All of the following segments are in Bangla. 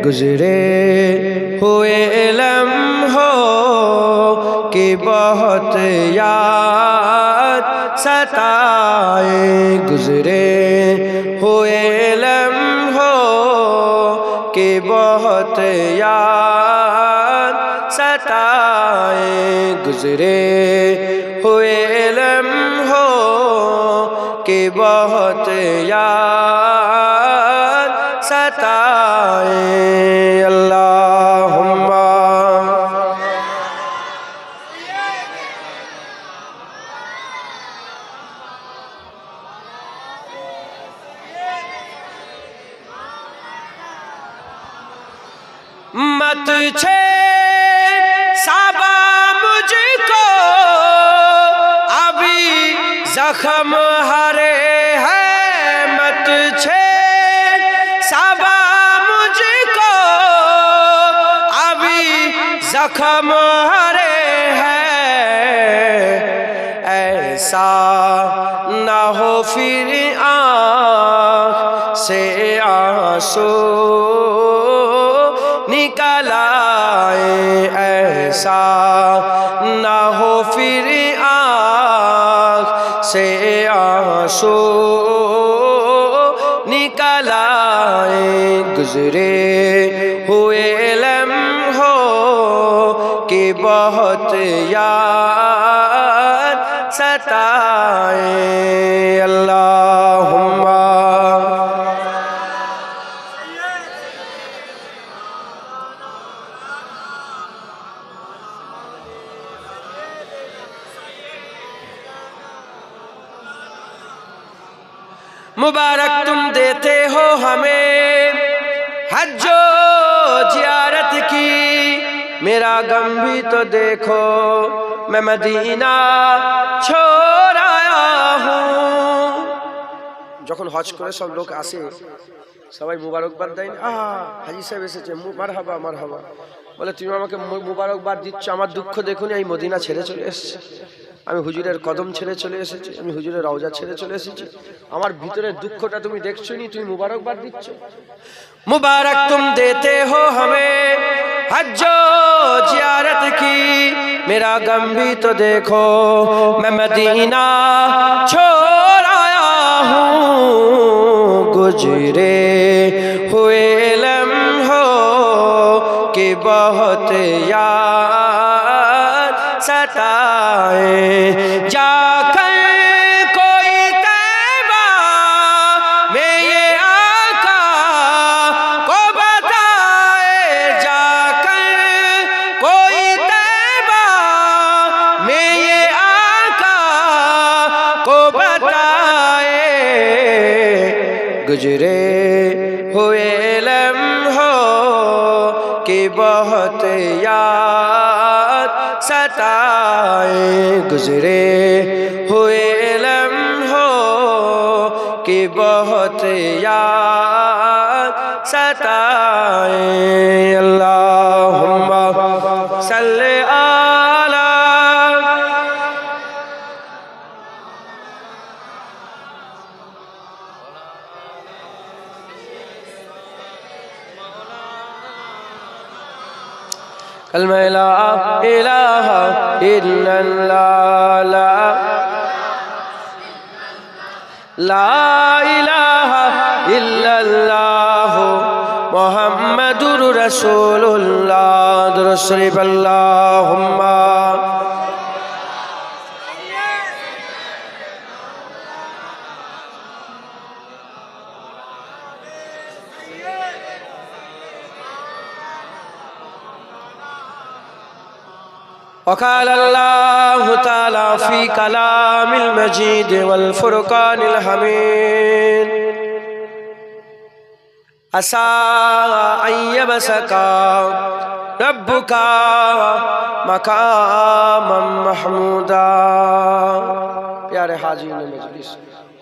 गुजरे हुए लम्हों की बहुत याद सताए, गुजरे हुए लम्हों की बहुत याद सताए, गुजरे हुए लम्हों की बहुत याद सताए। अल्लाहुम्मा मत छे साबा मुझको, अभी जख्म हरे हैं। मत छे साबा मुझको, अभी जख्म हरे हैं। ऐसा ना हो फिर आँख से आंसू निकल आए, ऐसा ना हो फिर आँख से आंसू निकल आए, गुजरे हुए लम्हों की बहुत याद सताए। अल्लाहुम्मा मुबारक तुम देते हो हमें हज्जो जियारत की, मेरा गम भी तो देखो मैं मदीना छोड़ आया हूँ। যখন হজ করে সব লোক আসে সবাই মুবারকবাদ দেয়, হাজী সাহেব এসেছে, মারহাবা মারহাবা। বলে তুমি আমাকে মুবারকবাদ দিচ্ছ, আমার দুঃখ দেখুন, এই মদিনা ছেড়ে চলে এসেছে, আমি হুজুরের কদম ছেড়ে চলে এসেছি, আমি হুজুরের রওজা ছেড়ে চলে এসেছি, আমার ভিতরের দুঃখটা তুমি দেখছো নি, তুমি মুবারকবাদ দিচ্ছ। मुबारक तुम देते हो हमें हज्जो जियारत की, मेरा गम भी तो देखो मैं मदीना छोड़ आया हूँ। गुजरे हुए लम्हों की बहुत याद सताए, जाकर कोई तैबा में ये आका को बताए, जाकर कोई तैबा में ये आका को बताए, गुजरे हुए लम्हों की बहुत याद सताए, गुजरे हुए लम्हों की बहुत याद सताए। अल्लाहुम्मा सल्ले आला कलमा ला इलाहा इल्लल्लाह, ला इलाहा इल्लल्लाह मुहम्मदुर रसूलुल्लाह। दुरूद शरीफ अल्लाहुम्मा وقال الله تعالى في كلام المجيد والفرقان الحميد عسى أن يبعثك ربك مقاما محمودا। प्यारे हाजिरीन मजलिस,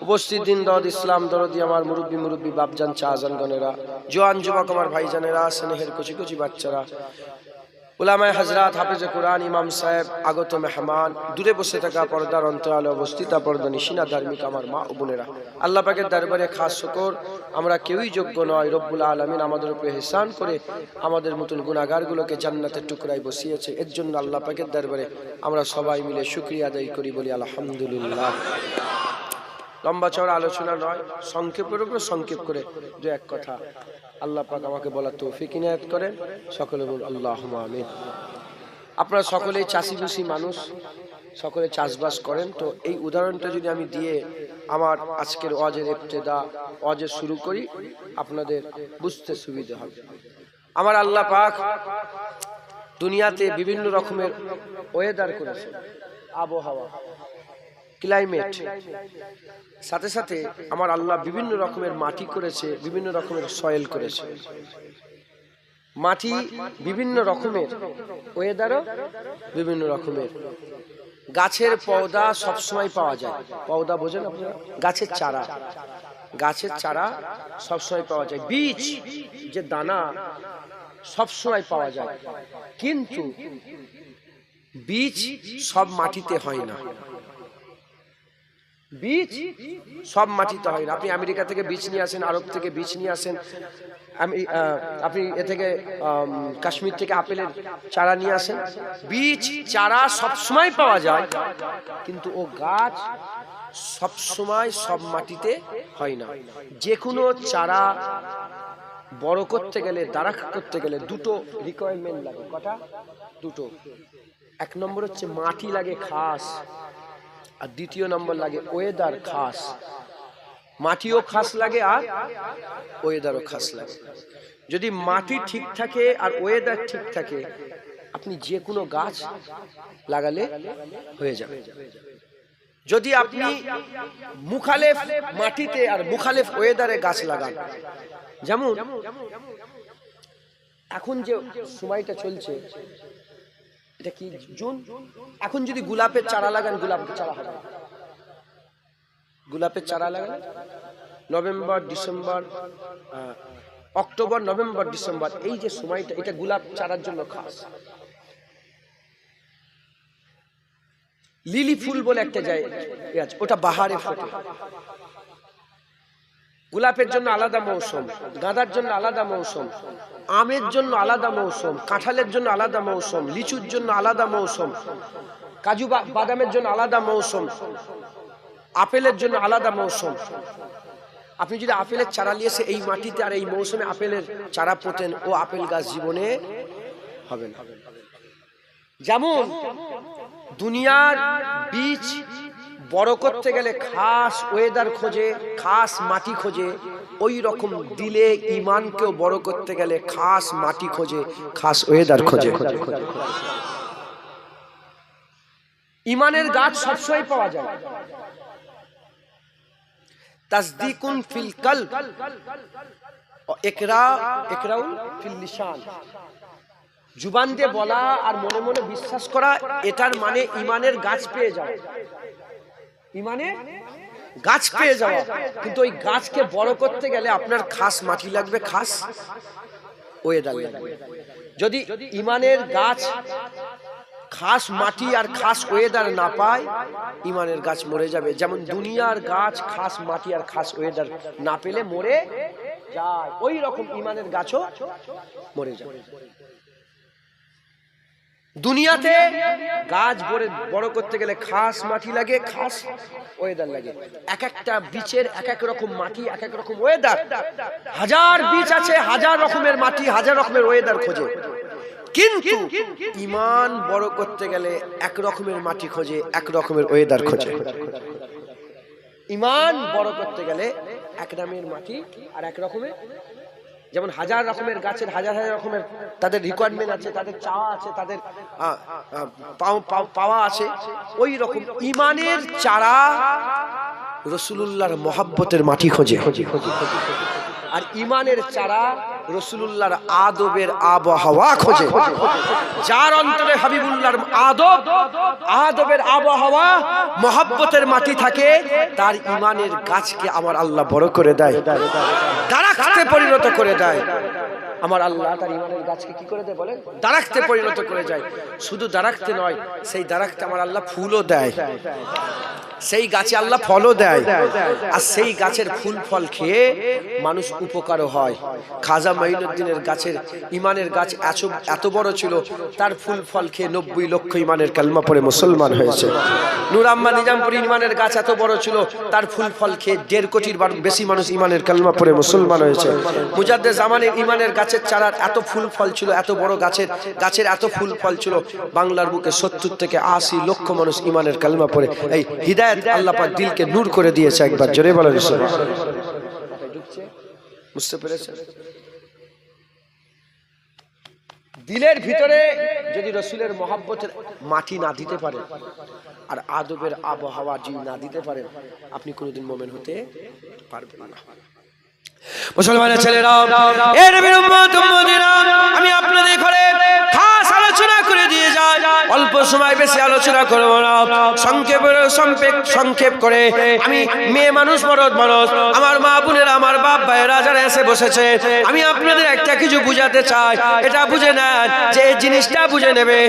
উপস্থিত দিন দরদ ইসলাম দরদি আমার মুরব্বী বাপজান চাচাজানগণেরা, জোয়ান যুবক আমার ভাইজানেরা, স্নেহের কচি কচি বাচ্চারা, উলামায়ে হযরত হাফেজে কোরআন ইমাম সাহেব আগত মেহমান দূরে বসে থাকা পর্দার অন্তরালে অবস্থিত পর্দানিশিনা ধার্মিক আমার মা ও বোনেরা, আল্লাহ পাকের দরবারে খাস শুকর, আমরা কেউই যোগ্য নয়। রব্বুল আলামিন আমাদের উপরে ইহসান করে আমাদের মতন গুনাহগারগুলোকে জান্নাতের টুকরায় বসিয়েছে। এর জন্য আল্লাহ পাকের দরবারে আমরা সবাই মিলে শুকরিয়া আদায় করি, বলি আলহামদুলিল্লাহ। লম্বা চওড়া আলোচনা নয়, সংক্ষেপের উপর সংক্ষেপ করে দু এক কথা আল্লাহ পাক আমাকে বলার তৌফিক ইনায়াত করেন। সকলে বল আল্লাহুম্মা আমিন। আপনারা সকলেই চাষিবাসী মানুষ, সকলে চাষবাস করেন। তো এই উদাহরণটা যদি আমি দিয়ে আমার আজকের ওয়াজের ইবতিদা ওয়াজের শুরু করি, আপনাদের বুঝতে সুবিধা হবে। আমার আল্লাহ পাক দুনিয়াতে বিভিন্ন রকমের ওয়েদার করেছে, আবহাওয়া, ক্লাইমেট, সাথে সাথে আমার আল্লাহ বিভিন্ন রকমের মাটি করেছে, বিভিন্ন রকমের সয়েল করেছে। মাটি বিভিন্ন রকমের, ওয়েদারও বিভিন্ন রকমের। গাছের পৌধা সবসময় পাওয়া যায়, পৌধা বোঝেন আপনারা? গাছের চারা, গাছের চারা সবসময় পাওয়া যায়। বীজ যে দানা সবসময় পাওয়া যায়, কিন্তু বীজ সব মাটিতে হয় না। বীজ সব মাটিতে হয় না। আপনি আমেরিকা থেকে বীজ নিয়ে আসেন, আরব থেকে বীজ নিয়ে আসেন, আপনি এ থেকে কাশ্মীর থেকে আপেলের চারা নিয়ে আসেন, বীজ চারা সবসময় পাওয়া যায়, কিন্তু ও গাছ সবসময় সব মাটিতে হয় না। যে কোনো চারা বড় করতে গেলে, দাঁড়া করতে গেলে দুটো রিকোয়ারমেন্ট লাগে। কটা? দুটো। এক নম্বর হচ্ছে মাটি লাগে খাস, আর দ্বিতীয় নম্বর লাগে ওয়েদার খাস। মাটিও খাস লাগে আর ওয়েদারও খাস লাগে। যদি মাটি ঠিক থাকে আর ওয়েদার ঠিক থাকে, আপনি যে কোনো গাছ লাগালে হয়ে যাবে। যদি আপনি মুখালেফ মাটিতে আর মুখালেফ ওয়েদারে গাছ লাগান, যেমন এখন যে সময়টা চলছে, এটা কি জুন, এখন যদি গোলাপের চারা লাগান, গোলাপের চারা হবে। গোলাপের চারা লাগান November, December, October, November, December, এই যে সময়টা, এটা গোলাপ চারার জন্য খাস। লিলি ফুল বলে একটা জায়গা আছে, ওটা বাহারে ফোটে। গোলাপের জন্য আলাদা মৌসুম, গাঁদার জন্য আলাদা মৌসুম, আমের জন্য আলাদা মৌসুম, কাঁঠালের জন্য আলাদা মৌসুম, লিচুর জন্য আলাদা মৌসুম, কাজু বাদামের জন্য আলাদা মৌসুম, আপেলের জন্য আলাদা মৌসুম। আপনি যদি আপেলের চারা নিয়ে এসে এই মাটিতে আর এই মৌসুমে আপেলের চারা পোতেন, ও আপেল গাছ জীবনে হবে না। যেমন দুনিয়ার বীজ বড় করতে গেলে খাস ওয়েদার খোঁজে, খাস মাটি খোঁজে, ওই রকম দিলে ইমানকেও বড় করতে গেলে খাস মাটি খোঁজে, খাস ওয়েদার খোঁজে। ইমানের গাছ সবসময় পাওয়া যায়। তাসদীকুন ফিল কলব, ইকরাউন ফিল লিসান। জুবান দিয়ে বলা আর মনে মনে বিশ্বাস করা, এটার মানে ইমানের গাছ পেয়ে যাওয়া, ইমানের গাছ পেয়ে যাওয়া। কিন্তু ওই গাছকে বড় করতে গেলে আপনার খাস মাটি লাগবে, খাস ওয়েদার লাগবে। যদি ইমানের গাছ খাস মাটি আর খাস ওয়েদার না পায়, ইমানের গাছ মরে যাবে। যেমন দুনিয়ার গাছ খাস মাটি আর খাস ওয়েদার না পেলে মরে যায়, ওই রকম ইমানের গাছও মরে যাবে। দুনিয়াতে গাছ বড় করতে গেলে খাস মাটি লাগে, খাস ওয়েদার লাগে। এক একটা বীজের এক এক রকম মাটি, এক এক রকম ওয়েদার। হাজার বীজ আছে, হাজার রকমের মাটি, হাজার রকমের ওয়েদার খোঁজে। কিন্তু ইমান বড় করতে গেলে এক রকমের মাটি খোঁজে, এক রকমের ওয়েদার খোঁজে। ইমান বড় করতে গেলে এক নামের মাটি আর এক রকমের, যেমন হাজার রকমের গাছের হাজার হাজার রকমের তাদের রিকোয়ারমেন্ট আছে, তাদের চাওয়া আছে, তাদের পাওয়া আছে, ওই রকম ইমানের চারা রাসূলুল্লাহর মহব্বতের মাটি খোঁজে। আর ইমানের চারা রাসূলুল্লাহর আদবের আবহাওয়া খোঁজে। যার অন্তরে হাবিবুল্লাহর আদবের আবহাওয়া, মহব্বতের মাটি থাকে, তার ইমানের গাছকে আমার আল্লাহ বড় করে দেয়, দারাখতে পরিণত করে দেয়। আমার আল্লাহ তার ইমানের গাছকে কি করে দেয় বলেন? দারাক্তে পরিণত করে যায়। শুধু দারাক্তে নয়, সেই দারাক্তে আমার আল্লাহ ফুলও দেয়, সেই গাছে আল্লাহ ফলও দেয়, আর সেই গাছের ফুল ফল খেয়ে মানুষ উপকারও হয়। খাজা মঈনুদ্দিনের গাছের ইমানের গাছ এত বড় ছিল, তার ফুল ফল খেয়ে 90 লক্ষ ইমানের কালমা পড়ে মুসলমান হয়েছে। নূর আহমদ নিজামপুরী ইমানের গাছ এত বড় ছিল, তার ফুল ফল খেয়ে 1.5 কোটির বেশি মানুষ ইমানের কালমা পড়ে মুসলমান হয়েছে। মুজাদ্দেদ জামানের ইমানের গাছের চারার এত ফুল ফল ছিল, এত বড় গাছের এত ফুল ফল ছিল, বাংলার বুকে 70 থেকে 80 লক্ষ মানুষ ইমানের কালমা পড়ে এই হিদায়াত আল্লাহ পাক দিলকে নূর করে দিয়েছে। একবার জোরে বলেন সুবহানাল্লাহ। বুঝতে পেরেছেন? দিলের ভিতরে যদি রাসূলের মহব্বতের মাটি না দিতে পারে, আর আদবের আবহাওয়া যদি না দিতে পারেন, আপনি কোনোদিন মুমিন হতে পারবেন না। মুসলমানের ছেলেরা, এ নবীর উম্মত উম্মতিরা, আমি আপনাদের ঘরে খাস আলোচনা করে দিয়ে যাই। অল্প সময় বেশি আলোচনা করব না, সংক্ষেপ করে আমি মেয়ে মানুষ, মরদ মানুষ, আমার মা বোনেরা, আমার বাপ ভাইয়েরা যারা এসে বসেছে, আমি আপনাদের একটা কিছু বুঝাতে চাই। এটা বুঝে নেন, যে এই জিনিসটা বুঝে নেবে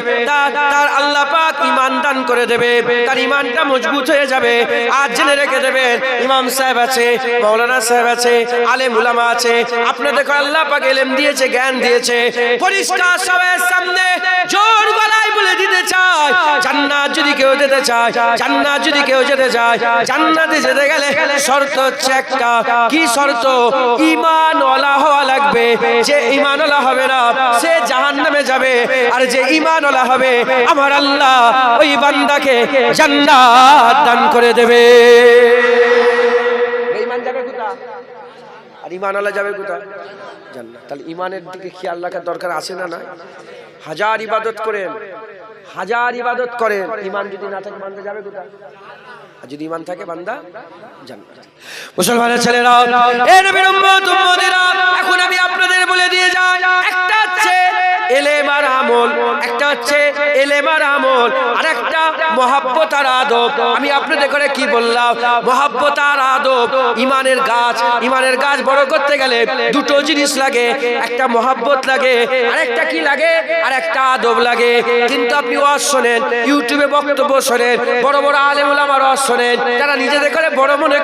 তার আল্লাহ পাক ঈমান দান করে দেবে, তার ঈমানটা মজবুত হয়ে যাবে। আর জেনে রেখে দেবেন, ইমাম সাহেব আছে, মাওলানা সাহেব আছে, আলেম উলামা আছে, আপনাদের আল্লাহ পাক ইলম দিয়েছে, জ্ঞান দিয়েছে। পরিষ্কার সবার সামনে জোর গলায় বলে দিতে চাই, জান্নাত যদি কেউ যেতে চায়, জান্নাত যদি কেউ যেতে চায়, জান্নাতে যেতে গেলে শর্ত হচ্ছে একটা। কি শর্ত? ঈমানওয়ালা হওয়া লাগবে। যে ঈমানওয়ালা হবে না, সে জাহান্নামে যাবে, আর যে ঈমানওয়ালা হবে, আমার আল্লাহ ওই বান্দাকে জান্নাত দান করে দেবে। বেঈমান যাবে কোথায়? আর ঈমানওয়ালা যাবে কোথায়? জান্নাত। তাহলে ঈমানের দিকে খেয়াল রাখার দরকার আছে না? না। হাজার ইবাদত করেন, ঈমান যদি না থাকে, বান্দা যাবে কোথায়? আর যদি ঈমান থাকে, বান্দা জান্নাত। মুসলমানের ছেলেরা, এ নবীর উম্মত উম্মতিরা, এখন আমি আপনাদের বলে দিয়ে যাই, একটা হচ্ছে ইলম আর আমল, একটা হচ্ছে ইলম আর আমল, আর একটা মহব্বত আর আদব। আমি আপনাদের করে কি বললাম? মহব্বত আর আদব। ঈমানের গাছ বড় করতে গেলে দুটো জিনিস লাগে, একটা মহব্বত লাগে, আর একটা কি লাগে? আর একটা আদব লাগে। কিন্তু আপনি ওয়াজ শোনেন, ইউটিউবে বক্তব্য শোনেন, বড় বড় আলেম উলামার ওয়াজ শোনেন, যারা নিজেদের করে বড় মনে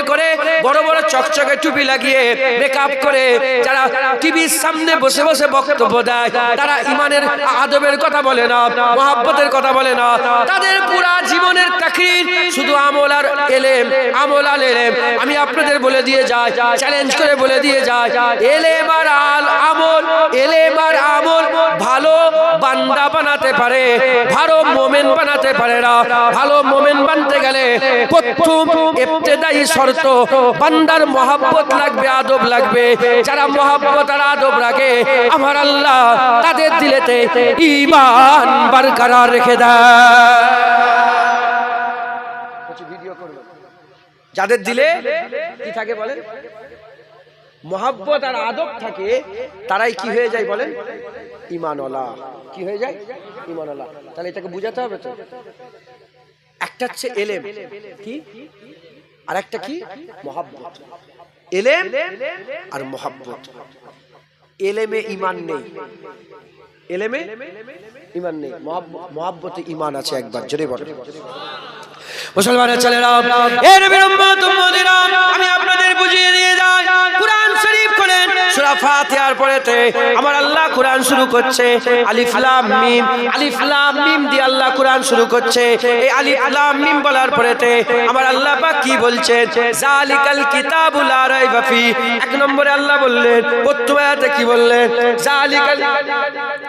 করে, বড় বড় চকচকে টুপি লাগিয়ে মেকআপ করে যারা টিভির সামনে বসে বসে বক্তব্য দেয়, তারা ঈমানের আদবের কথা বলে না, মহব্বতের কথা বলে না। তাদের পুরা জীবনের তাকরীর শুধু আমল আর ইলম, আমল আর ইলম। আমি আপনাদের বলে দিয়ে যাই, চ্যালেঞ্জ করে বলে দিয়ে যাই, ইলম আর আমল, ইলম আর আমল ভালো বান্দা বানাতে পারে, ভালো মুমিন বানাতে পারে না। ভালো মুমিন বানতে গেলে প্রথম ইবতিদায়ী শর্ত বান্দার মহব্বত লাগবে, আদব লাগবে। যারা মহব্বত আর আদব রাখে, আমার আল্লাহ তাদের দিলেতে ঈমান বরকরার রেখে দেয়। ভিডিও করব, যাদের দিলে কি থাকে বলেন? মহব্বত আর আদব থাকে, তারাই কি হয়ে যায় বলেন? ঈমানওয়ালা। কি হয়ে যায়? ঈমানওয়ালা। তাহলে এটাকে বুঝাতে হবে তো। একটা হচ্ছে ইলম, কি? আর একটা কি? মহব্বত। ইলম আর মহব্বত। ইলমে ঈমান নেই, ইলমে ঈমান নেই, মহব্বতে ঈমান আছে। একবার জোরে বলেন। মুসলমানের ছেলেরা, এ নবীর উম্মত উম্মতিরা, আমি আপনাদের বুঝিয়ে দিয়ে যাই, কুরআন শরীফ খোলেন, সূরা ফাতিহার পরেতে আমার আল্লাহ কুরআন শুরু করছে আলিফ লাম মিম। আলিফ লাম মিম দিয়ে আল্লাহ কুরআন শুরু করছে। এই আলিফ লাম মিম বলার পরেতে আমার আল্লাহ পাক কি বলছেন? জালিকাল কিতাবু লা রাইবা ফি। এক নম্বরে আল্লাহ বললেন, প্রথম আয়াতে কি বললেন? জালিকাল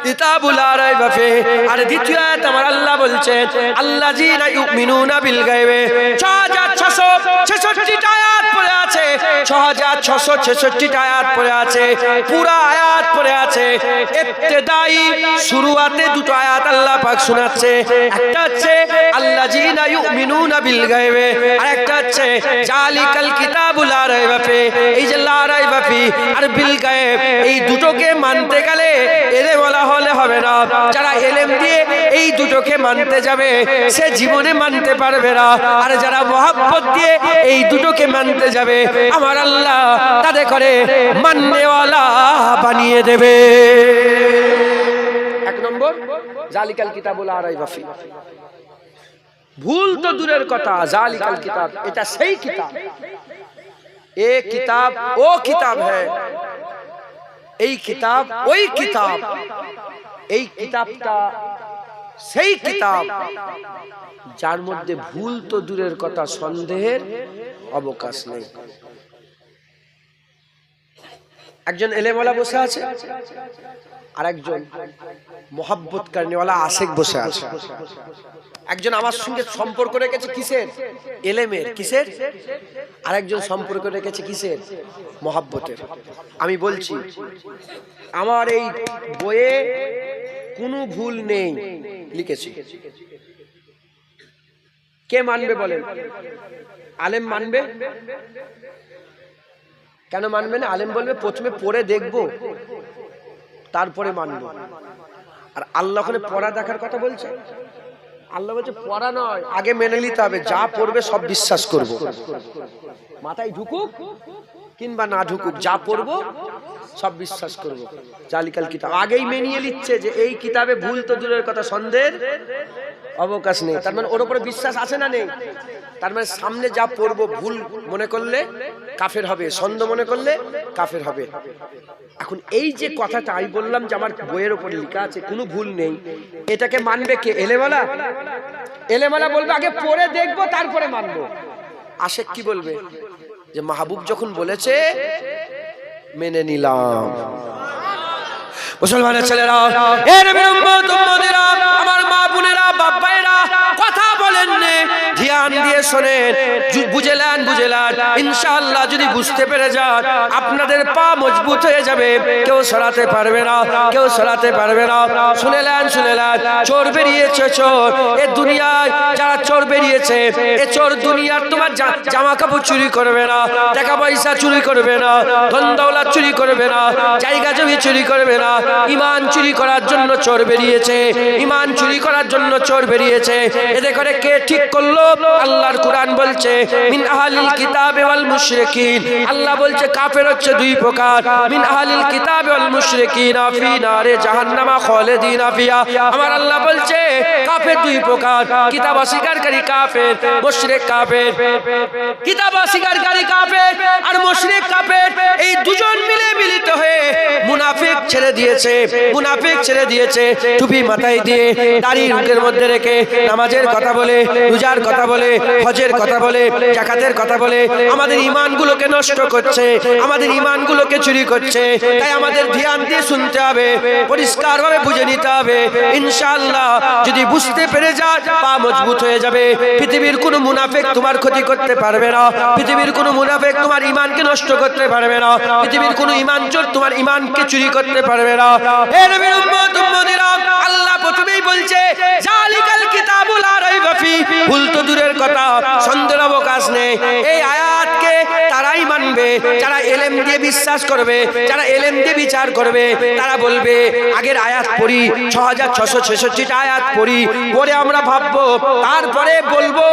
কিতাবু লা রাইবা ফি। আর দ্বিতীয় আয়াতে আমার আল্লাহ বলছেন, আল্লাযীনা ইউমিনুনা বিল গায়বে। 6666 আয়াত পড়ে আছে, 6666 আয়াত পড়ে আছে, পুরা আয়াত পড়ে আছে। ইবতিদাই শুরুয়াতে দুটো আয়াত আল্লাহ পাক শোনাচ্ছে। একটা হচ্ছে আল্লাযীনা ইউমিনুনা বিল গায়বে, আর একটা হচ্ছে জালিকাল কিতাবু লা রাইবা ফি। এই যে লা রাইবা ফি আর বিল গায়ব, এই দুটোকে মানতে গেলে ইলম ওয়ালা হলে হবে না। যারা ইলম দিয়ে এই দুটোকে মানতে যাবে, সে জীবনে মানতে পারবে না। আর যারা মহব্বত দিয়ে এই দুটোকে মানতে যাবে, আমার আল্লাহ তাদের করে মাননেওয়ালা বানিয়ে দেবে। এক নম্বর, জালিকাল কিতাবুল লা রাইবা ফি। ভুল তো দূরের কথা, জালিকাল কিতাব, এটা সেই কিতাব। এ কিতাব ও কিতাব হ্যায়, এই কিতাব ওই কিতাব, এই কিতাবটা সেই কিতাব যার মধ্যে ভুল তো দূরের কথা, সন্দেহের অবকাশ নেই। একজন এলেমওয়ালা বসে আছে, আর একজন মোহাব্বত করনেওয়ালা আশিক বসে আছে। একজন আমার সঙ্গে সম্পর্ক রেখেছে কিসের? এলেমের। কিসের? আর একজন সম্পর্ক রেখেছে কিসের? মোহাব্বতের। আমি বলছি, আমার এই বইয়ে কোনো ভুল নেই লিখেছি। কে মানবে বলেন? আলেম মানবে? কেন মানবে না? আলেম বলবে প্রথমে পড়ে দেখবো, তারপরে মানবো। আর আল্লাহ ওখানে পড়া দেখার কথা বলছে। আল্লাহ বলছে পড়া নয়, আগে মেনে নিতে হবে, যা পড়বে সব বিশ্বাস করব। মাথায় ঢুকুক কিংবা না ঢুকুক, যা পড়বো সব বিশ্বাস করব। জালিকাল কিতাব আগেই মেনিয়ে নিচ্ছে যে এই কিতাবে ভুল তো দূরের কথা, সন্দেহের অবকাশ নেই। তার মানে ওর উপরে বিশ্বাস আছে না নেই? তার মানে সামনে যা পড়বো ভুল মনে করলে কাফের হবে, সন্দেহ মনে করলে কাফের হবে। এখন এই যে কথাটা আমি বললাম যে আমার বইয়ের উপর লেখা আছে কোনো ভুল নেই, এটাকে মানবে কে? এলেমালা। এলেমালা বলবে আগে পড়ে দেখবো তারপরে মানবো। আশেক কি বলবে? যে মাহবুব যখন বলেছে মেনে নিলাম। মুসলমানের ছেলেরা, এ নবীর উম্মত উম্মতেরা, আমার মা বোনেরা, বাপ ভাইরা, কথা বলেন নে, ধ্যান দিয়ে শোনেন, বুঝেলেন ইনশাআল্লাহ যদি বুঝতে পেরে যান আপনাদের পা মজবুত হয়ে যাবে, কেউ সরাতে পারবে না, কেউ সরাতে পারবে না। শুনেলেন, চোর বেরিয়েছে, চোর এ দুনিয়ায় যারা চোর বেরিয়েছে, এ চোর দুনিয়ার তোমার জামা কাপড় চুরি করবে না, টাকা পয়সা চুরি করবে না, ধন দৌলত চুরি করবে না, জায়গা জমি চুরি করবে না। ঈমান চুরি করার জন্য চোর বেরিয়েছে, ঈমান চুরি করার জন্য চোর বেরিয়েছে। এতে করে কে ঠিক করলো? আল্লাহর কুরআন বলছে মিন আহলিল কিতাব ওয়াল মুশরিকিন। আল্লাহ বলছে কাফের হচ্ছে দুই প্রকার, মিন আহলিল কিতাব ওয়াল মুশরিকিন ফি নারে জাহান্নাম খালিদিনা ফিহা। আমার আল্লাহ বলছে কাফের দুই প্রকার, কিতাব অস্বীকারী কাফের, মুশরিক কাফের। কিতাব অস্বীকারী কাফের আর মুশরিক কাফের, এই দুজন মিলে মিলিত হয়ে মুনাফিক ছেড়ে দিয়েছে, টুপি মাথায় দিয়ে, দাড়ি মুখের মধ্যে রেখে, নামাজের কথা বলে, রোজার কথা বলে, হজের কথা বলে, যাকাতের কথা বলে আমাদের ঈমানগুলোকে নষ্ট করছে, আমাদের ঈমানগুলোকে চুরি করছে। তাই আমাদের ধ্যান দিয়ে শুনতে হবে, পরিষ্কারভাবে বুঝে নিতে হবে। ইনশাআল্লাহ যদি বুঝতে পেরে যান পা মজবুত হয়ে যাবে। পৃথিবীর কোনো মুনাফিক তোমার ক্ষতি করতে পারবে না, পৃথিবীর কোনো মুনাফিক তোমার ঈমানকে নষ্ট করতে পারবে না, পৃথিবীর কোনো ঈমান চোর তোমার ঈমানকে চুরি করতে পারবে না। হে নবীর উম্মত উম্মতিরা, আল্লাহ প্রথমেই বলছে জালিকাল কিতাবুল লা রাইবা ফি। ভুল তো দূরের কথা, সন্দেহের অবকাশ নেই। এই আয়াতকে তারাই মানবে যারা ইলম দিয়ে বিশ্বাস করবে, যারা ইলম দিয়ে বিচার করবে। তারা বলবে আগের আয়াত পড়ি, 6666টা আয়াত পড়ি, পরে আমরা ভাববো, তারপরে বলবো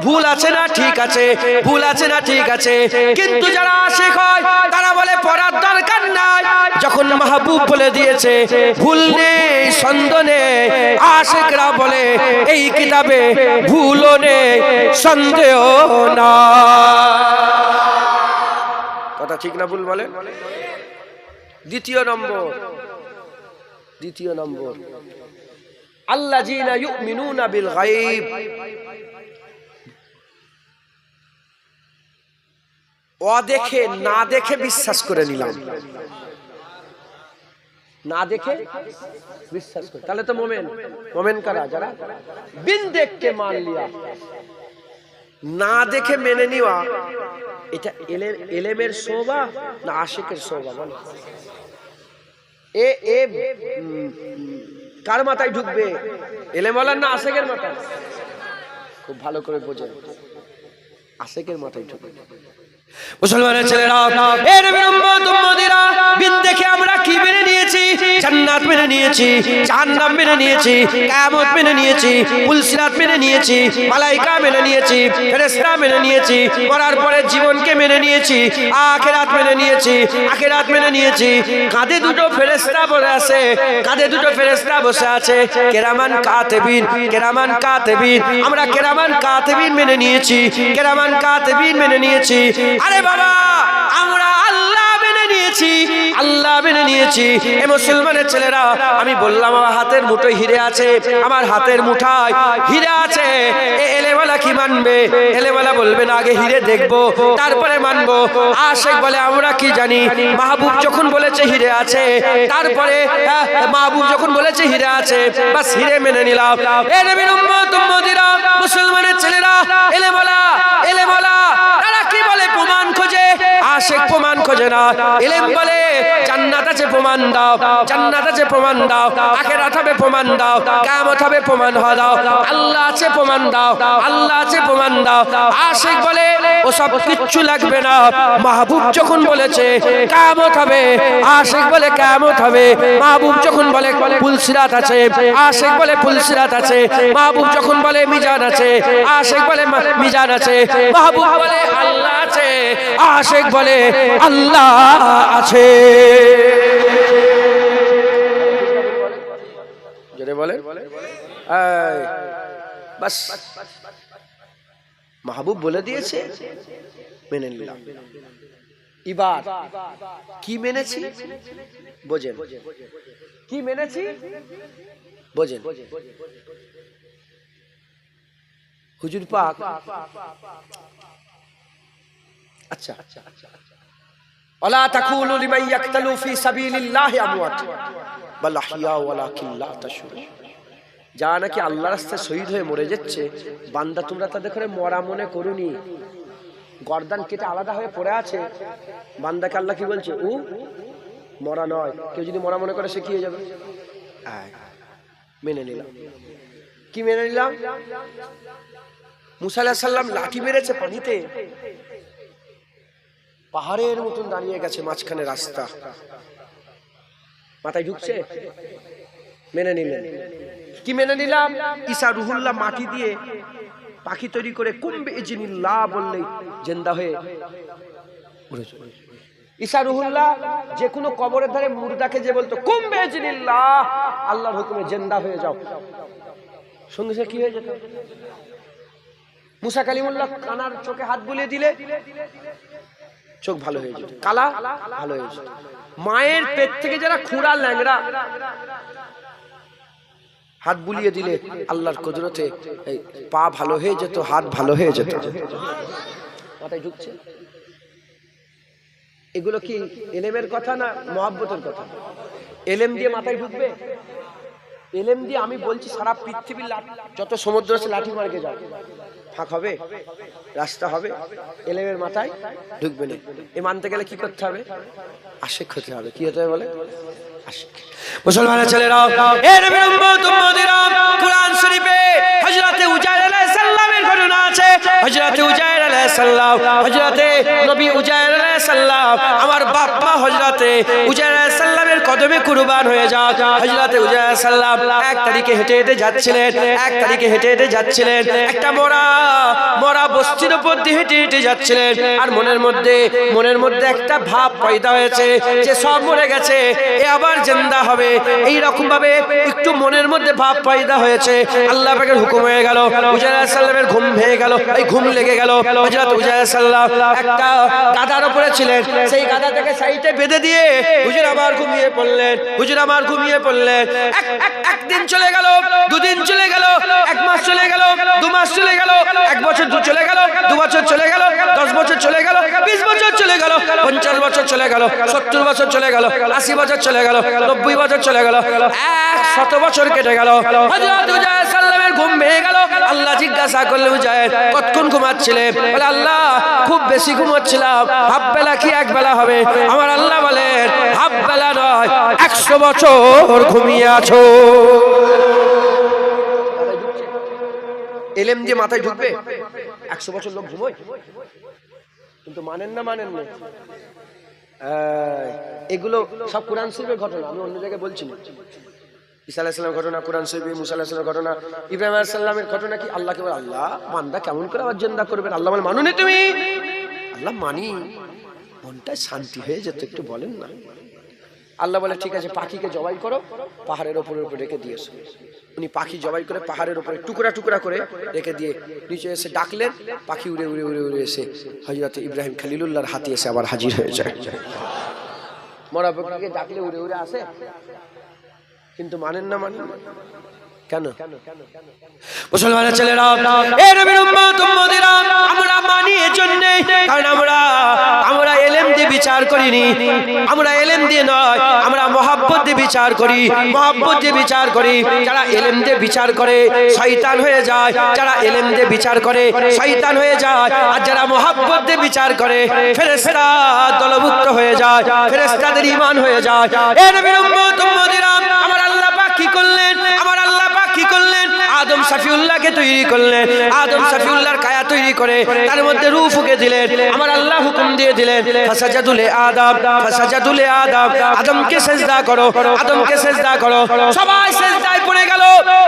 ভুল আছে না ঠিক আছে, ভুল আছে না ঠিক আছে। কিন্তু যারা আশিক হয় তারা বলে পড়ার দরকার নাই, যখন মাহবুব বলে দিয়েছে ভুল নেই, সন্দেহ নেই, আশিকরা বলে এই কিতাবে ভুলও নেই, সন্দেহ না। কথা ঠিক না ভুল বলে? দ্বিতীয় নম্বর আল্লাযীনা ইউমিনুনা বিল গায়ব। দেখে না দেখে বিশ্বাস করে নিলাম, না দেখে বিশ্বাস করে, তাহলে তো মোমেন কারা? যারা বিন দেখ কে মান লিয়া, না দেখে মেনে নেওয়া, এটা এলেমের শোভা না আশিকের শোভা? বলো এ কার মাথায় ঢুকবে? এলেমওয়ালার না আশিকের মাথায়? খুব ভালো করে বোঝেন, আশিকের মাথায় ঢুকবে। মুসলমানের ছেলেরা, এ নবীর উম্মত উম্মতিরা, বিন দেখে আমরা কি মেনে নিয়েছি? জান্নাত মেনে নিয়েছি। নিয়েছি, জাহান্নাম মেনে নিয়েছি, কিয়ামত মেনে নিয়েছি, পুলসিরাত মেনে নিয়েছি, মালাইকা মেনে নিয়েছি, ফেরেশতা মেনে নিয়েছি, মরার পরে জীবনকে মেনে নিয়েছি, আখিরাত মেনে নিয়েছি, আখিরাত মেনে নিয়েছি। কাঁধে দুটো ফেরেশতা বসে আছে, কাঁধে দুটো ফেরেশতা বসে আছে, কিরামান কাতিবিন, কিরামান কাতিবিন। আমরা কিরামান কাতিবিন মেনে নিয়েছি, কিরামান কাতিবিন মেনে নিয়েছি। আরে বাবা, আমরা আল্লাহ মেনে নিয়েছি, আল্লাহ মেনে নিয়েছি। এ মুসলমানের ছেলেরা, আমি বললাম আমার হাতের মুঠোয় হিরে আছে, আমার হাতের মুঠায় হিরে আছে। এ এলেওয়ালা কি মানবে? এলেওয়ালা বলবেন আগে হিরে দেখবো তারপরে মানবো। আশিক বলে আমরা কি জানি, মাহবুব যখন বলেছে হিরে আছে, তারপরে মাহবুব যখন বলেছে হিরে আছে, বাস হিরে মেনে নিলাম। এ নবীর উম্মত উম্মতিরা, মুসলমানের ছেলেরা, এলেওয়ালা এলেওয়ালা তারা কি বলে? প্রমাণ খোঁজে। আশিক প্রমাণ খোঁজে না, ইলম বলে জান্নাত আছে প্রমাণ দাও, জান্নাত আছে প্রমাণ দাও, আখিরাত হবে প্রমাণ দাও, কিয়ামত হবে প্রমাণ দাও, আল্লাহ আছে প্রমাণ দাও, আল্লাহ আছে প্রমাণ দাও। আশিক বলে ও সব কিচ্ছু লাগবে না, মাহবুব যখন বলেছে কিয়ামত হবে, আশিক বলে কিয়ামত হবে। মাহবুব যখন বলে পুলসিরাত আছে, আশিক বলে পুলসিরাত আছে। মাহবুব যখন বলে মিজান আছে, আশিক বলে মিজান আছে। মাহবুব বলে আল্লাহ আছে, আশিক বলে আল্লাহ আছে। জোরে বলে বাস, মাহবুব বলে দিয়েছে, মেনে নিলাম। এবার কি মেনেছি বোঝেন, কি মেনেছি বোঝেন। হুজুর পাক আচ্ছা, ওয়ালা তাকুলু লিমান ইয়াকতালু ফি সাবিলিল্লাহি আমওয়াত বাল আহইয়া ওয়ালাকিন লা তাশউরুন। যারা নাকি আল্লাহর রাস্তায় শহীদ হয়ে মরে যাচ্ছে, বান্দা তোমরা তাদের করে মরা মনে করুনি, গর্দান কেটে আলাদা হয়ে পড়ে আছে। বান্দাকে আল্লাহ কি বলছে? ও মরা নয়। কেউ যদি মরা মনে করে সে কি হয়ে যাবে? মেনে নিলাম। কি মেনে নিলাম? মুসা আলাইহিস সালাম লাঠি মেরেছে পানিতে, পাহাড়ের মতন দাঁড়িয়ে গেছে মাঝখানে রাস্তা, মাথায় ঢুকছে, মেনে নিলেন। কি মেনে নিলাম? ঈসা রুহুল্লাহ মাটি দিয়ে পাখি তৈরি করে কুম্বে ইজনিল্লাহ বললেই জিন্দা হয়ে উড়েছে। ঈসা রুহুল্লাহ যে কোনো কবরের ধারে মুর্দাকে যে বলতো কুম্বে ইজনিল্লাহ, আল্লাহর হুকুমে জিন্দা হয়ে যাও, সঙ্গে সঙ্গে কি হয়ে যেত? মুসা কালিমুল্লাহ কানার চোখে হাত বুলিয়ে দিলে চোখ ভালো হয়ে যেত, কালা ভালো হয়ে যেত। মায়ের পেট থেকে যারা খুঁড়া ল্যাংড়া, হাত বুলিয়ে দিলে আল্লাহর কুদরতে পা ভালো হয়ে যেত, হাত ভালো হয়ে যেত। মাথায় ঢুকছে? এগুলো কি এলেমের কথা না মহব্বতের কথা? এলেম দিয়ে মাথায় ঢুকবে? এলেম দিয়ে আমি বলছি সারা পৃথিবীর যত সমুদ্র আছে লাঠি মার্গে যাও, ফাঁক হবে, রাস্তা হবে, এলেমের মাথায় ঢুকবে না। এ মানতে গেলে কি করতে হবে? আশিক হতে হবে। কি হতে হবে বলে? আশিক। মুসলমানের ছেলেরাও, এ নবীর উম্মত উম্মতিরা, কুরআন শরীফে হযরতে উজাইর আলাইহিস সালামের ঘটনা আছে। হযরতে উজাইর আলাইহিস সালাম, হযরতে নবী উজাইর আলাইহিস সালাম, আমার বাপ মা হযরতে উজাইর আলাইহিস সালামের কদমে কুরবান হয়ে যাক। হযরতে উজাইর আলাইহিস সালাম 1 তারিখে হেঁটে হেঁটে যাচ্ছিলেন, 1 তারিখে হেঁটে হেঁটে যাচ্ছিলেন, একটা মরা বস্তির উপর দিয়ে হেঁটে হেঁটে যাচ্ছিলেন। আর মনের মধ্যে একটা ভাব পয়দা হয়েছে যে সব মরে গেছে, এ আবার জিন্দা হবে। এই রকম ভাবে একটু মনের মধ্যে ভাব পয়দা হয়েছে। আল্লাহ পাকের হুকুম হয়ে গেল, উজাইর আলাইহিস সালামের ঘুম ভেঙে গেল, এই ঘুম লেগে গেল। হযরত উজাইর আলাইহিস সালাম একটা গাদার উপরে ছিলেন, সেই গাদা থেকে সাইডে বেঁধে দিয়ে হুজুর আমার ঘুমিয়ে পড়লেন, হুজুর আমার ঘুমিয়ে পড়লেন। একদিন চলে গেল, দুদিন চলে গেল, 1 মাস চলে গেল, 2 মাস চলে গেল, 1 বছর চলে গেল, 2 বছর চলে গেল, 10 বছর চলে গেল, 20 বছর চলে গেল, 50 বছর চলে গেল, 70 বছর চলে গেল, 80 বছর চলে গেল, 90 বছর চলে গেল, 100 বছর কেটে গেল। হযরত উজাইর সাল্লামের ঘুম ভেঙে গেল। আল্লাহ জিজ্ঞাসা করলেন, উজাইর কতক্ষণ ঘুমাচ্ছিলে? বলে আল্লাহ খুব বেশি ঘুমাচ্ছিলাম, হাফ বেলা কি 1 বেলা হবে? আমার আল্লাহ বলেন হাফ বেলা নয়, 100 বছর ঘুমিয়ে আছো। এলেম দিয়ে মাথায় ঢুকবে? 100 বছর লোক ঘুমোয়, কিন্তু মানেন না। এগুলো সব কুরআন শরীফের ঘটনা, আমি অন্য জায়গায় বলছি না। ঈসা আলাইহিস সালামের ঘটনা কোরআন শরীফে, মুসা আলাইহিস সালামের ঘটনা, ইব্রাহিম আলাইহিস সালামের ঘটনা কি আল্লাহকে বলে আল্লাহ বান্দা কেমন করে আবার জিন্দা করবেন? আল্লাহ বলে মানো নি তুমি? আল্লাহ মানি, মনটা শান্তি হয়ে যেত, একটু বলেন না। আল্লাহ বলে ঠিক আছে পাখিকে জবাই করো, পাহাড়ের উপরে রেখে দিয়েছো। উনি পাখি জবাই করে পাহাড়ের উপরে টুকরা টুকরা করে রেখে দিয়ে নিচে এসে ডাকলেন, পাখি উড়ে উড়ে উড়ে উড়ে এসে হযরত ইব্রাহিম খলিলুল্লাহর হাতে এসে আবার হাজির হয়ে যায়। মরা পাখিকে ডাকলে উড়ে উড়ে আসে, কিন্তু মানেন না, মানেন না কেন? মুসলমানের ছেলেরা, এ নবীর উম্মত উম্মতিরা, আমরা মানি এজন্য কারণ আমরা ইলম দিয়ে বিচার করিনি, আমরা ইলম দিয়ে নয়, আমরা মহব্বত দিয়ে বিচার করি, মহব্বত দিয়ে বিচার করি। যারা ইলম দিয়ে বিচার করে শয়তান হয়ে যায়, যারা ইলম দিয়ে বিচার করে শয়তান হয়ে যায়, আর যারা মহব্বত দিয়ে বিচার করে ফেরেশতা দলভুক্ত হয়ে যায়, ফেরেশতাদের ঈমান হয়ে যায়। এ নবীর উম্মত উম্মতিরা, আমার আল্লাহ পাক কি করলেন? আমার আল্লাহ পাক কি করলেন? আদম শফিউল্লাহকে তৈরি করলেন, আদম শফিউল্লাহর কায়া তৈরি করে তার মধ্যে রূহ ফুঁকে দিলেন। আমার আল্লাহ হুকুম দিয়ে দিলেন ফাসাজাদুলে আদম, ফাসাজাদুলে আদম, আদমকে সিজদা করো, আদমকে সিজদা করো। সবাই সিজদায় পড়ে গেল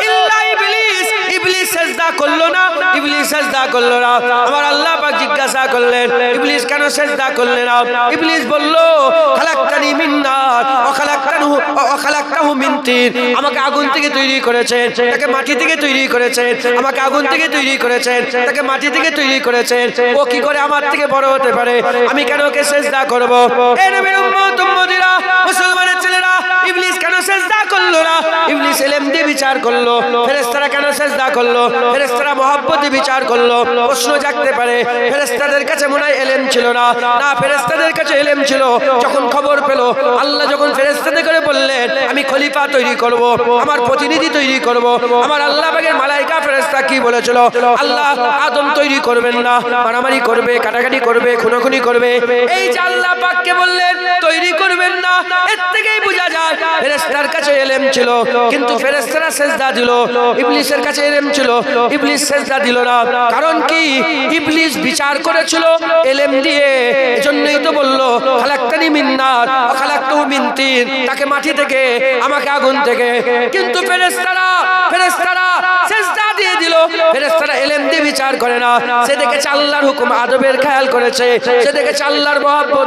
ইল্লা ইবলিস। ইবলিস সিজদা করলো না, ইবলিস সিজদা করলো না। আমার আল্লাহ পাক জিজ্ঞাসা করলেন ইবলিস কেন সিজদা করলে না? ইবলিস বলল খালাকতানি মিন নার ওয়া খালাকতাহু মিন তিন। আমাকে আগুন থেকে তৈরি করেছেন, তাকে মাটি থেকে তৈরি করেছেন, আমাকে আগুন থেকে তৈরি করেছেন, তাকে মাটি থেকে তৈরি করেছেন। ও কি করে আমার থেকে বড় হতে পারে? আমি কেন ওকে সিজদা করব? এ নবীর উম্মত উম্মতিরা, মুসলমানের ছেলেরা, ইবলিস কেন সিজদা করলো না? ইবলিস ইলম দিয়ে বিচার করলো। ফেরেশতারা কেন সিজদা করলো? ফেরেশতারা মহব্বত দিয়ে বিচার করলো। প্রশ্ন জাগতে পারে ফেরেশতাদের কাছে মনে হয় ইলম ছিল না, না ফেরেশতাদের কাছে ইলম ছিল। যখন খবর পেল, আল্লাহ যখন ফেরেশতাদের করে বললেন আমি খলিফা তৈরি করব, আমার প্রতিনিধি তৈরি করব, আমার আল্লাহ পাকের মালাইকা ফেরেশতা কি বলেছিল? আল্লাহ আদম তৈরি করবেন না, মারামারি করবে, কাটাকাটি করবে, খুনোখুনি করবে। এই যে আল্লাহ পাককে বললেন তৈরি করবেন না, এর থেকেই বোঝা যায় ফেরেশতার কাছে ইলম ছিল, কিন্তু ফেরেশতারা সিজদা দিল। ইবলিসের কাছে ইলম ছিল, ইবলিস সিজদা দিল না। কারণ কি? ইবলিস বিচার করেছিল ইলম দিয়ে, এজন্যই তো বলল খালাকতানি মিন নার ওয়া খালাকতাহু মিন তিন, তাকে মাটি থেকে, আমাকে আগুন থেকে। কিন্তু ফেরেশতারা সিজদা দিয়ে দিল। ফেরেশতারা ইলম দিয়ে বিচার করে না, সে দেখেছে আল্লাহর হুকুম আদবের খেয়াল করেছে, সে দেখেছে আল্লাহর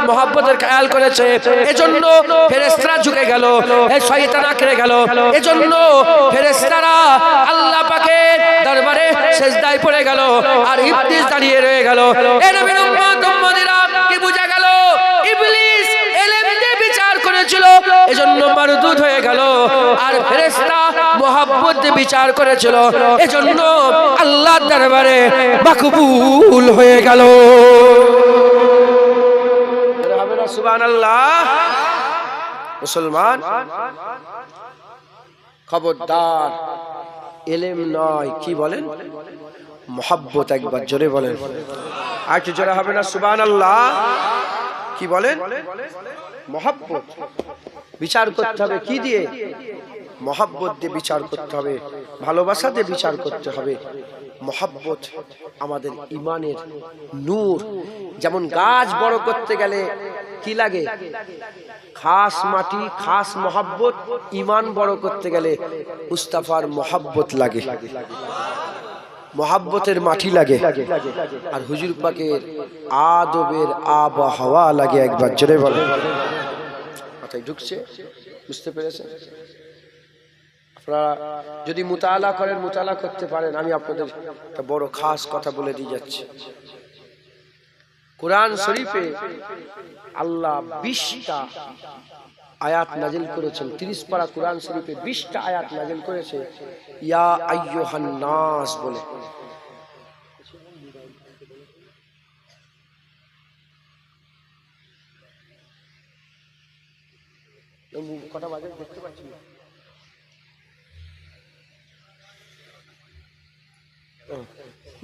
মহব্বতের খেয়াল করেছে। এজন্য ফেরেশতারা ঝুঁকে গেল, এই শয়তান আঁকড়ে গেল। এজন্য ফেরেশতারা আল্লাহ পাকের দরবারে সিজদায় পড়ে গেল, আর ইবলিস দাঁড়িয়ে রয়ে গেল। এ নবীর উম্মত উম্মতিরা, কি বোঝা গেল? ইবলিস ইলম দিয়ে বিচার করেছিল, এজন্য মারদুদ হয়ে গেল, আর ফেরেশতা মহব্বত দিয়ে বিচার করেছিল, এজন্য আল্লাহর দরবারে মাকবুল হয়ে গেল। সুবহানাল্লাহ। মুসলমান খবরদার, ইলম নয়, কি বলেন? মহব্বত। একবার জোরে বলেন, আর একটু জোরে হবে না? সুবহানাল্লাহ। কি বলেন? মহব্বত। বিচার করতে হবে কি দিয়ে? মহব্বত দিয়ে বিচার করতে হবে, ভালোবাসা দিয়ে বিচার করতে হবে। মহব্বত আমাদের ইমানের নূর। যেমন গাছ বড় করতে গেলে কি লাগে? খাস মাটি, খাস মহব্বত। ইমান বড় করতে গেলে মুস্তাফার মহব্বত লাগে, মহব্বতের মাটি লাগে, আর হুজুর পাকের আদবের আবহাওয়া লাগে। একবার জোরে বলেন। মাথায় ঢুকছে? বুঝতে পেরেছেন? আপনারা যদি মুতাআলা করেন, মুতাআলা করতে পারেন, আমি আপনাদের একটা বড় খাস কথা বলে দিয়ে যাচ্ছি। কোরআন শরীফে আল্লাহ 20টা আয়াত নাজিল করেছেন। 30 পারা কোরআন শরীফে 20টা আয়াত নাজিল করেছে ইয়া আইয়ুহান নাস বলে। কটা বাজে দেখতে পাচ্ছি না।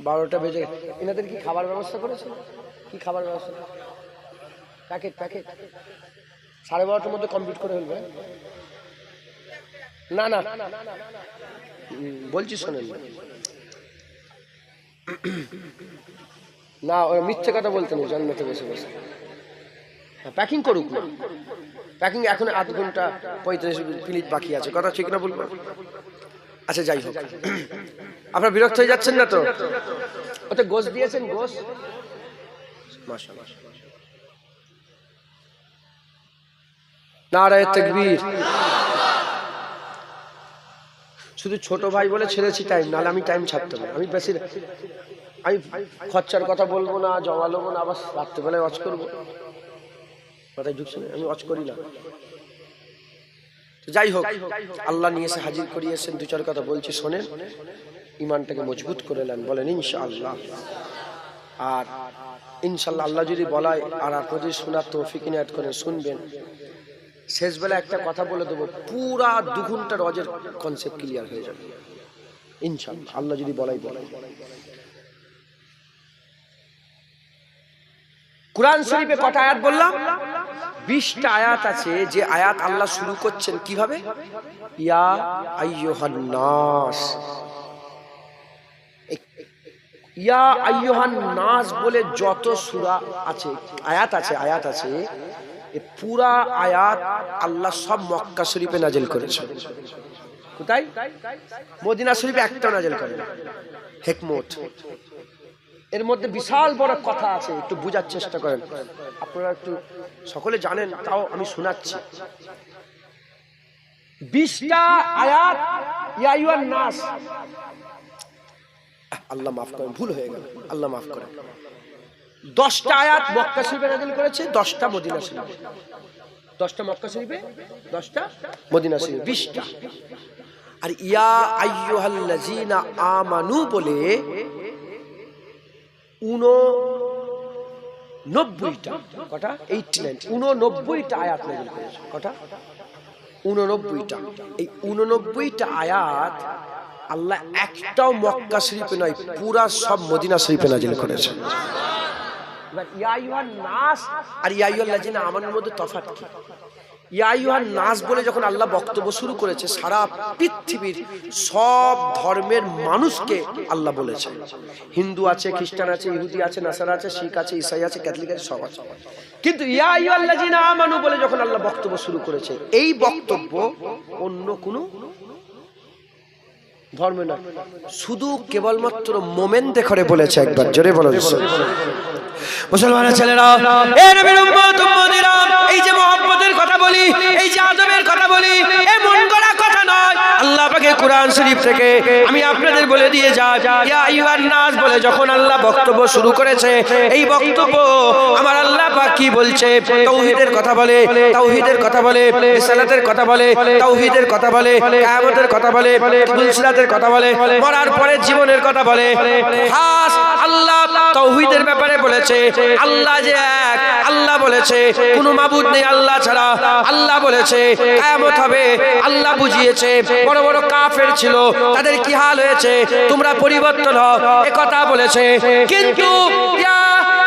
বারোটা বেজে। এনাদের কি খাবার ব্যবস্থা করেছে? কি খাবার ব্যবস্থা? প্যাকেট 12:30টার মধ্যে কমপ্লিট করে ফেলবে। না না বলছি শোনেন না, ওরা মিথ্যে কথা বলতে নেই। জান্নাতে বসে বসে প্যাকিং করুক না, প্যাকিং এখন 8 ঘন্টা 35 মিনিট বাকি আছে, কথা ঠিক না বলবো? আচ্ছা যাই হোক, আপনারা বিরক্ত হয়ে যাচ্ছেন না তো? ওতে গোশ দিয়েছেন, গোশ মাশাআল্লাহ, নারায়ে তাকবীর। শুধু ছোট ভাই বলে ছেড়েছি টাইম, নাহলে আমি টাইম ছাড়তাম না। আমি বেশি আমি খরচার কথা বলবো না, জমা নেবো না, আবার রাত্রেবেলায় ওয়াজ করবো, মাথায় ঢুকছে না, আমি ওয়াজ করি না। যাই হোক, আল্লাহ নিয়ে এসে হাজির করিয়েছেন, 2-4 কথা বলছি শোনেন, ইমানটাকে মজবুত করে নেন, বলেন ইনশাআল্লাহ। আর ইনশাআল্লাহ আল্লাহ যদি বলায় আর আপনি যদি শোনার তৌফিক ইনায়াত করেন, শুনবেন। শেষ বেলা একটা কথা বলে দেবো, পুরা 2 ঘন্টার ওয়াজের কনসেপ্ট ক্লিয়ার হয়ে যাবে ইনশাআল্লাহ, আল্লাহ যদি বলাই। কুরআন শরীফে কটা আয়াত বললাম? 20টা আয়াত আছে, যে আয়াত আল্লাহ শুরু করছেন কিভাবে? ইয়া আইয়ুহান নাস। ইয়া আইয়ুহান নাস বলে যত সূরা আছে, আয়াত আছে, এই পুরা আয়াত আল্লাহ সব মক্কা শরীফে নাজিল করেছেন। কোথায়? মদিনা শরীফে একটাও নাজিল করেন। হিকমত, এর মধ্যে বিশাল বড় কথা আছে, একটু বোঝার চেষ্টা করেন। আপনারা একটু সকলে জানেন, তাও আমি শোনাচ্ছি। 20টা আয়াত ইয়া আইয়ুহান নাস, আল্লাহ মাফ করেন, ভুল হয়ে গেল, আল্লাহ মাফ করেন। 10টা আয়াত মক্কা শরীফে নাযিল করেছে, 10টা মদিনা শরীফে। 10টা মক্কা শরীফে, 10টা মদিনা শরীফে, 20টা। আর ইয়া আইয়ুহাল্লাযীনা আমানু বলে 89টা, কটা? 89টা আয়াত নাযিল করেছে। কটা? 89টা। এই 89টা আয়াত আল্লাহ একটাও মক্কা শরীফে নয়, পুরা সব মদিনা শরীফে নাযিল করেছে। এবার ইয়া আইয়ুহান নাস আর ইয়া আইয়ুহাল্লাযীনা আমানুর মধ্যে তফাৎ কি? ইয়া আইয়ুহান নাস বলে যখন আল্লাহ বক্তব্য শুরু করেছে, সারা পৃথিবীর সব ধর্মের মানুষকে আল্লাহ বলেছে। হিন্দু আছে, খ্রিস্টান আছে, ইহুদি আছে, নাসারা আছে, শিখ আছে, ঈসাই আছে, ক্যাথলিক আছে, সব আছে। কিন্তু ইয়া আইয়ুহাল্লাযীনা আমানু বলে যখন আল্লাহ বক্তব্য শুরু করেছে, এই বক্তব্য অন্য কোনো ধর্ম না, শুধু কেবলমাত্র মোমেনদের করে বলেছে। একবার জোরে বলো মুসলমানের ছেলেরা, এ নবীর উম্মত উম্মতিরা, এই যে মুহাব্বতের কথা বলি, এই যে আদবের কথা বলি, এই মন গড়া কথা নয়। আল্লাহ পাকে কুরআন শরীফ থেকে আমি আপনাদের বলে দিয়ে যাই, ইয়া আইয়ুহান নাস বলে যখন আল্লাহ বক্তব্য শুরু করেছে, এই বক্তব্য আমার আল্লাহ পাক কি বলছে? তাওহীদের কথা বলে, তাওহীদের কথা বলে, রিসালাতের কথা বলে, তাওহীদের কথা বলে, কিয়ামতের কথা বলে, ফুলসিরাতের কথা বলে, মরার পরের জীবনের কথা বলে। খাস আল্লাহ তাওহীদের ব্যাপারে বলেছে, আল্লাহ যে এক, আল্লাহ বলেছে কোনো মাবুদ নেই আল্লাহ ছাড়া, আল্লাহ বলেছে কিয়ামত হবে, আল্লাহ বুঝিয়েছে। বড় বড় কাফের ছিল, তাদের কি হাল হয়েছে, তোমরা পরিবর্তন হও, এ কথা বলেছে। কিন্তু ইয়া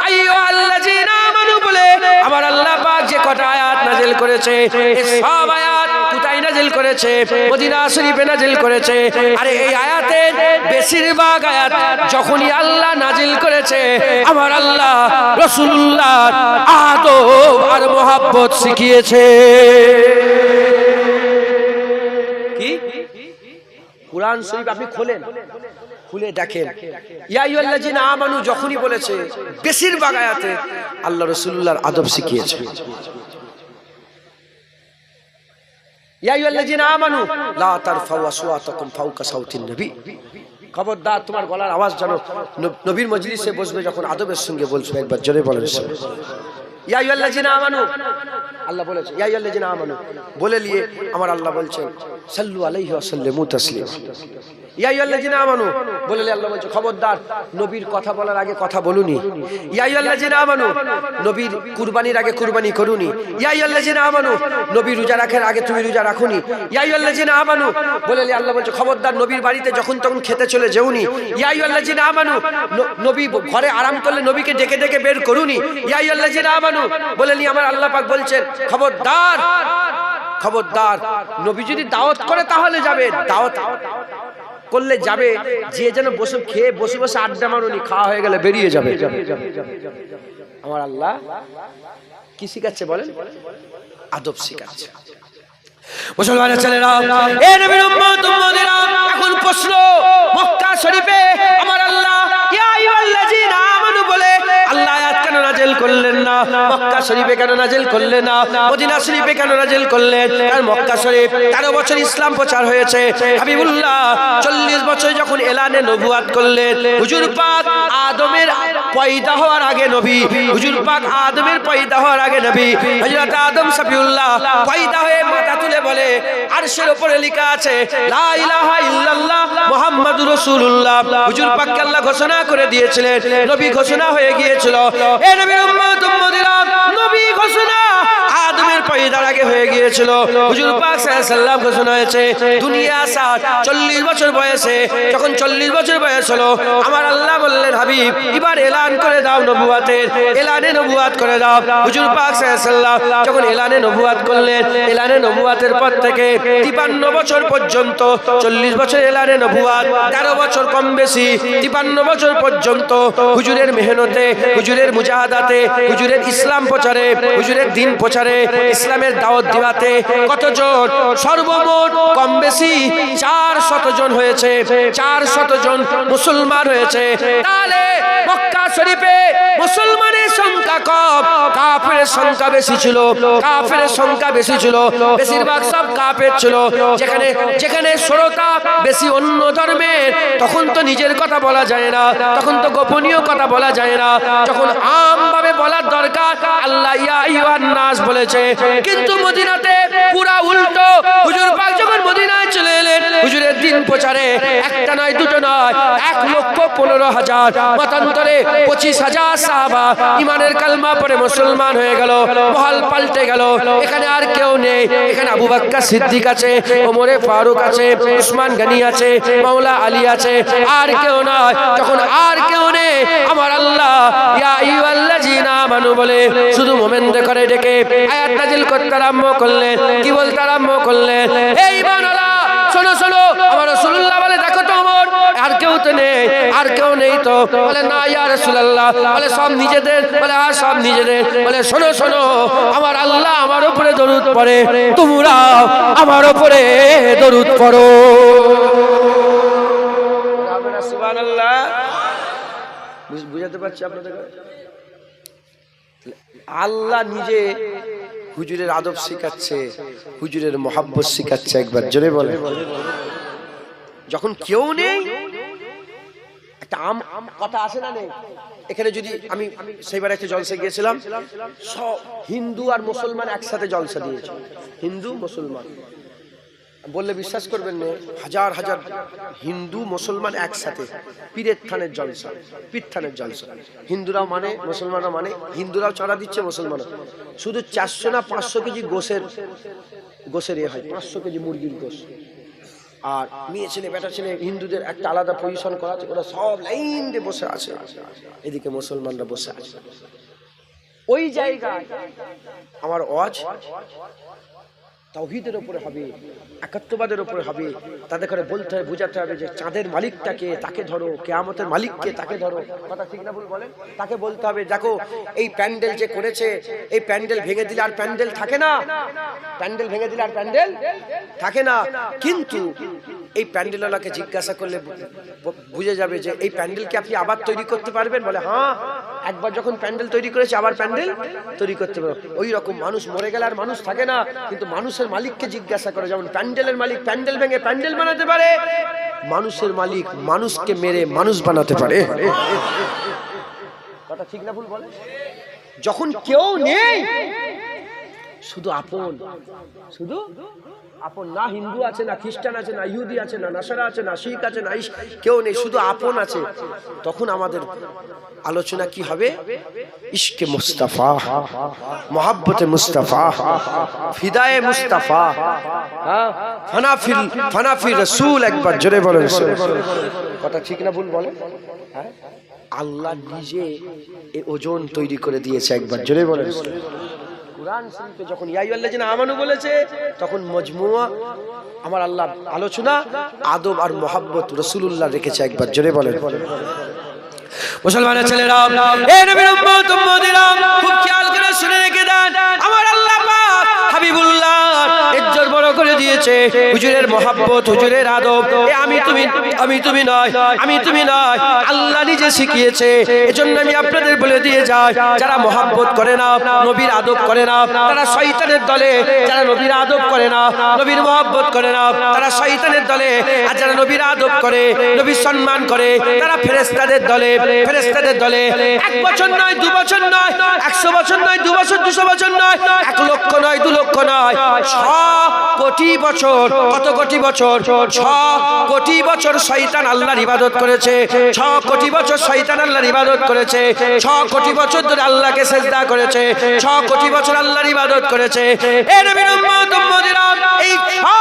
আইয়ুহাল্লাযীনা আমানু বলে আমার আল্লাহ পাক যে কটা আয়াত নাযিল করেছে, এই সব আয়াত কোথায় নাযিল করেছে? মদিনা শরীফে নাযিল করেছে। আরে এই আয়াতের বেশিরভাগ আয়াত যখনই আল্লাহ নাযিল করেছে, আমার আল্লাহ রাসূলুল্লাহর আদব আর মুহাব্বত শিখিয়েছে। কি কুরআন শরীফ আপনি খোলেন, খুলে দেখেন, ইয়া আইয়ুহাল্লাযীনা আমানু যখনই বলেছে, বেশিরভাগ আয়াতে আল্লাহ রাসূলুল্লাহর আদব শিখিয়েছে। ইয়া আইয়ুহাল্লাযীনা আমানু লা তারফাউ আসওয়াতাকুম ফাওকা সাউতিন নবী, খবরদার তোমার গলার আওয়াজ যেন নবীর মজলিসে বসবে যখন আদবের সঙ্গে বলছো। একবার জোরে বলেন ইয়া আইয়ুহাল্লাযীনা আমানু, আল্লাহ বলেছে ইয়া আইয়ুহাল্লাযীনা আমানু বলে নিয়ে আমার আল্লাহ বলছেন সাল্লু আলাইহি ওয়া সাল্লিমু তাসলিমা। ইয়া আইয়ুহাল্লাযীনা আমানু বলে আল্লাহ বলছে খবরদার নবীর কথা বলার আগে কথা বলুনি। ইয়া আইয়ুহাল্লাযীনা আমানু নবীর কুরবানির আগে কুরবানি করুনি। ইয়া আইয়ুহাল্লাযীনা আমানু নবী রোজা রাখার আগে তুমি রোজা রাখুনি। ইয়া আইয়ুহাল্লাযীনা আমানু বলে আল্লাহ বলছে খবরদার নবীর বাড়িতে যখন তখন খেতে চলে যেওনি। ইয়া আইয়ুহাল্লাযীনা আমানু নবী ঘরে আরাম করলে নবীকে ডেকে ডেকে বের করুনি। ইয়া আইয়ুহাল্লাযীনা আমানু বলে আমার আল্লাহ পাক বলছেন খবরদার, খবরদার নবী যদি দাওয়াত করে তাহলে যাবে, দাওয়াত করলে যাবে, যে যেন বসে খেয়ে বসে বসে আড্ডা মারুনি, খাওয়া হয়ে গেলে বেরিয়ে যাবে। আমার আল্লাহ কি শিখাচ্ছে বলেন? আদব শিখাচ্ছে। মুসলমানের ছেলেরা, এ নবীর উম্মত উম্মতেরা, এখন প্রশ্ন, মক্কা শরীফে আমার আল্লাহ ইয়া আইয়ুহাল্লাযীনা আমানু বলে আল্লাহ আয়াত কেন নাযিল করলেন না? মক্কা শরীফে কেন নাযিল করলেন না? মদিনা শরীফে কেন নাযিল করলেন? কারণ মক্কা শরীফ 13 বছর ইসলাম প্রচার হয়েছে। হাবিবুল্লাহ 40 বছর যখন এলানে নবুয়াত করলেন, হুজুর পাক আদমের পয়দা হওয়ার আগে নবী, হুজুর পাক আদমের পয়দা হওয়ার আগে নবী, হযরত আদম সফিউল্লাহ পয়দা হয়ে মাথা তুলে বলে, আরশের উপরে লেখা আছে লা ইলাহা ইল্লাল্লাহ মুহাম্মাদুর রাসূলুল্লাহ। হুজুর পাককে আল্লাহ ঘোষণা করে দিয়েছিলেন, নবী ঘোষণা হয়ে গিয়েছিল। এ নবীর উম্মত উম্মতিরা, নবী ঘোষণা আদমের পয়দার আগে হয়ে গিয়েছিল। হুজুর পাক সাল্লাল্লাহু আলাইহি সাল্লাম ঘোষণা হয়েছে দুনিয়া আসার 40 বছর বয়সে। যখন 40 বছর বয়স হলো, আমার আল্লাহ বললেন, হাবিব এবার এলান করে দাও নবুয়াতের, এলানে নবুয়াত করে দাও। হুজুর পাক সাল্লাল্লাহু আলাইহি সাল্লাম যখন এলানে নবুয়াত করলেন, এলানে নবুয়াতের পর থেকে 53 বছর পর্যন্ত, 40 বছর এলানে নবুয়াত, 13 বছর কম বেশি 53 বছর পর্যন্ত হুজুরের মেহনতে, হুজুরের মুজাহাদাতে, হুজুরের ইসলাম প্রচারে, হুজুরের দ্বীন প্রচারে, ইসলামের দাওয়াত দিওয়াতে কতজন? সর্বমোট কম বেশি 400 জন হয়েছে, 400 জন মুসলমান হয়েছে। তাহলে মক্কা শরীফে মুসলমানের সংখ্যা কম, কাফেরের সংখ্যা বেশি ছিল, কাফেরের সংখ্যা বেশি ছিল, বেশিরভাগ সব কাফের ছিল। যেখানে যেখানে শ্রোতা বেশি অন্য ধর্মের, তখন তো নিজের কথা বলা যায় না, তখন তো গোপনীয় কথা বলা যায় না, যখন আমভাবে বলার দরকার আল্লাহ ইয়া আইয়ুহান নাস বলেছে। কিন্তু মদিনাতে পুরা উল্টো। হুজুর পাক যখন মদিনায় চলে এলেন, হুজুরের দ্বীন প্রচারে একটা নয় দুটো নয় 1,15,000, মতান্তরে 25,000 সাহাবা ইমানের কালমা পড়ে মুসলমান হয়ে গেল। মহল পাল্টে গেল। এখানে আর কেউ নেই, এখানে আবু বকর সিদ্দিক আছে, ওমরে ফারুক আছে, উসমান গনি আছে, মাওলা আলী আছে, আর কেউ নয়। যখন আর কেউ নেই, আমার আল্লাহ ইয়া আইয়ুহাল্লাযীনা আমানু বলে শুধু মুমিনদের করে ডেকে আয়াত নাযিল করতে আরম্ভ করলেন। কি বলতে আরম্ভ করলেন? এই ঈমানওয়ালা শোনো শোনো, আমার রাসূলুল্লাহ বলে, দেখো তো ওমর, আর কেউ তো নেই, আর কেউ নেই তো। বলে না ইয়া রাসূলুল্লাহ। বলে সব নিজেদের। বলে আর সব নিজেদের। বলে শোনো শোনো, আমার আল্লাহ আমার উপরে দরুদ পড়ে, তোমরা আমার উপরে দরুদ পড়ো। সুবহানাল্লাহ। বুঝাতে পারছি আপনাদের? আল্লাহ নিজে হুজুরের আদব শিখাচ্ছে, হুজুরের মহব্বত শিখাচ্ছে। একবার জোরে বলে। যখন কেউ নেই, একটা কথা আসে না নেই? এখানে যদি আমি সেইবার একটা জলসা গিয়েছিলাম, সব হিন্দু আর মুসলমান একসাথে জলসা দিয়েছে, হিন্দু মুসলমান। বললে বিশ্বাস করবেন না, হাজার হাজার হিন্দু মুসলমান একসাথে পীরের থানের জলসা, পীর থানের জলসা। হিন্দুরাও মানে, মুসলমানরাও মানে, হিন্দুরাও চড়া দিচ্ছে, মুসলমানও। শুধু 400 না 500 কেজি গোশের এ হয়, 500 কেজি মুরগির গোশ। আর মেয়ে ছেলে বেটা ছেলে হিন্দুদের একটা আলাদা পজিশন করা আছে, ওরা সব লাইন দিয়ে বসে আছে, এদিকে মুসলমানরা বসে আছে। ওই জায়গায় আমার ওয়াজ তাওহীদের উপরে হবে, একাত্মবাদের উপরে হবে। তাদের করে বলতে হবে, বোঝাতে হবে যে চাঁদের মালিকটাকে, তাকে ধরো, কিয়ামতের মালিককে, তাকে ধরো। কথা ঠিক না ভুল বলেন? তাকে বলতে হবে, দেখো এই প্যান্ডেল যে করেছে, এই প্যান্ডেল ভেঙে দিলে আর প্যান্ডেল থাকে না, প্যান্ডেল ভেঙে দিলে আর প্যান্ডেল থাকে না। কিন্তু এই প্যান্ডেলওয়ালাকে জিজ্ঞাসা করলে বুঝে যাবে যে এই প্যান্ডেলকে আপনি আবার তৈরি করতে পারবেন। বলে হ্যাঁ, একবার যখন প্যান্ডেল তৈরি করেছে আবার প্যান্ডেল তৈরি করতে পারবে। ওই রকম মানুষ মরে গেলে আর মানুষ থাকে না, কিন্তু মানুষের মালিককে জিজ্ঞাসা করে। যেমন প্যান্ডেলের মালিক প্যান্ডেল ভেঙে প্যান্ডেল বানাতে পারে, মানুষের মালিক মানুষকে মেরে মানুষ বানাতে পারে। কথা ঠিক না ভুল বলে? যখন কেউ নেই, শুধু আপন, শুধু আপন। না হিন্দু আছে, না খ্রিস্টান আছে, না ইহুদি আছে, না নাসারা আছে, না শিখ আছে, না কেউ নেই, শুধু আপন আছে। তখন আমাদের আলোচনা কি হবে? ইশকে মুস্তাফা, মোহাব্বতে মুস্তাফা, ফিদায়ে মুস্তাফা, ফানাফি রাসূল। একবার জোরে বলেন। কথা ঠিক না ভুল বলে? আল্লাহ নিজে এই ওজন তৈরি করে দিয়েছে। একবার জোরে বলেন। কুরআন শরীফে যখন ইয়া আইয়ুহাল্লাযীনা আমানু বলেছে, তখন মজমুয়া আমার আল্লাহ আলোচনা আদব আর মোহাব্বত রাসূলুল্লাহ রেখেছে। একবার জোরে বলেন। মুসলমানের ছেলেরা, এই নবীর উম্মত উম্মতিরা খুব খেয়াল করে শুনে রেখে দেন, আমার আল্লাহ পাক হাবিবুল্লাহ ইজ্জত বড় করে দিয়েছে। হুজুরের মহব্বত, হুজুরের আদব, আমি তুমি নয়, আমি তুমি নয়, আল্লাহ নিজে শিখিয়েছে। এজন্য আমি আপনাদের বলে দিয়ে যাই, যারা মহব্বত করে না, নবীর আদব করে না, তারা শয়তানের দলে। যারা নবীর আদব করে না, নবীর মহব্বত করে না, তারা শয়তানের দলে। আর যারা নবীর আদব করে, নবীর সম্মান করে, তারা ফেরেশতাদের দলে। ফেরেশতাদের দলে 1 বছর নয়, 2 বছর নয়, 100 বছর নয়, 2 বছর, 200 বছর নয়, 1 লক্ষ নয়, 2 লক্ষ নয়, 6 কোটি বছর। কত কোটি বছর? 6 কোটি বছর শয়তান আল্লাহর ইবাদত করেছে। 6 কোটি বছর শয়তান আল্লাহর ইবাদত করেছে। 6 কোটি বছর ধরে আল্লাহকে সিজদা করেছে। 6 কোটি বছর আল্লাহর ইবাদত করেছে। এই নবীর উম্মত উম্মতিরা, এই 6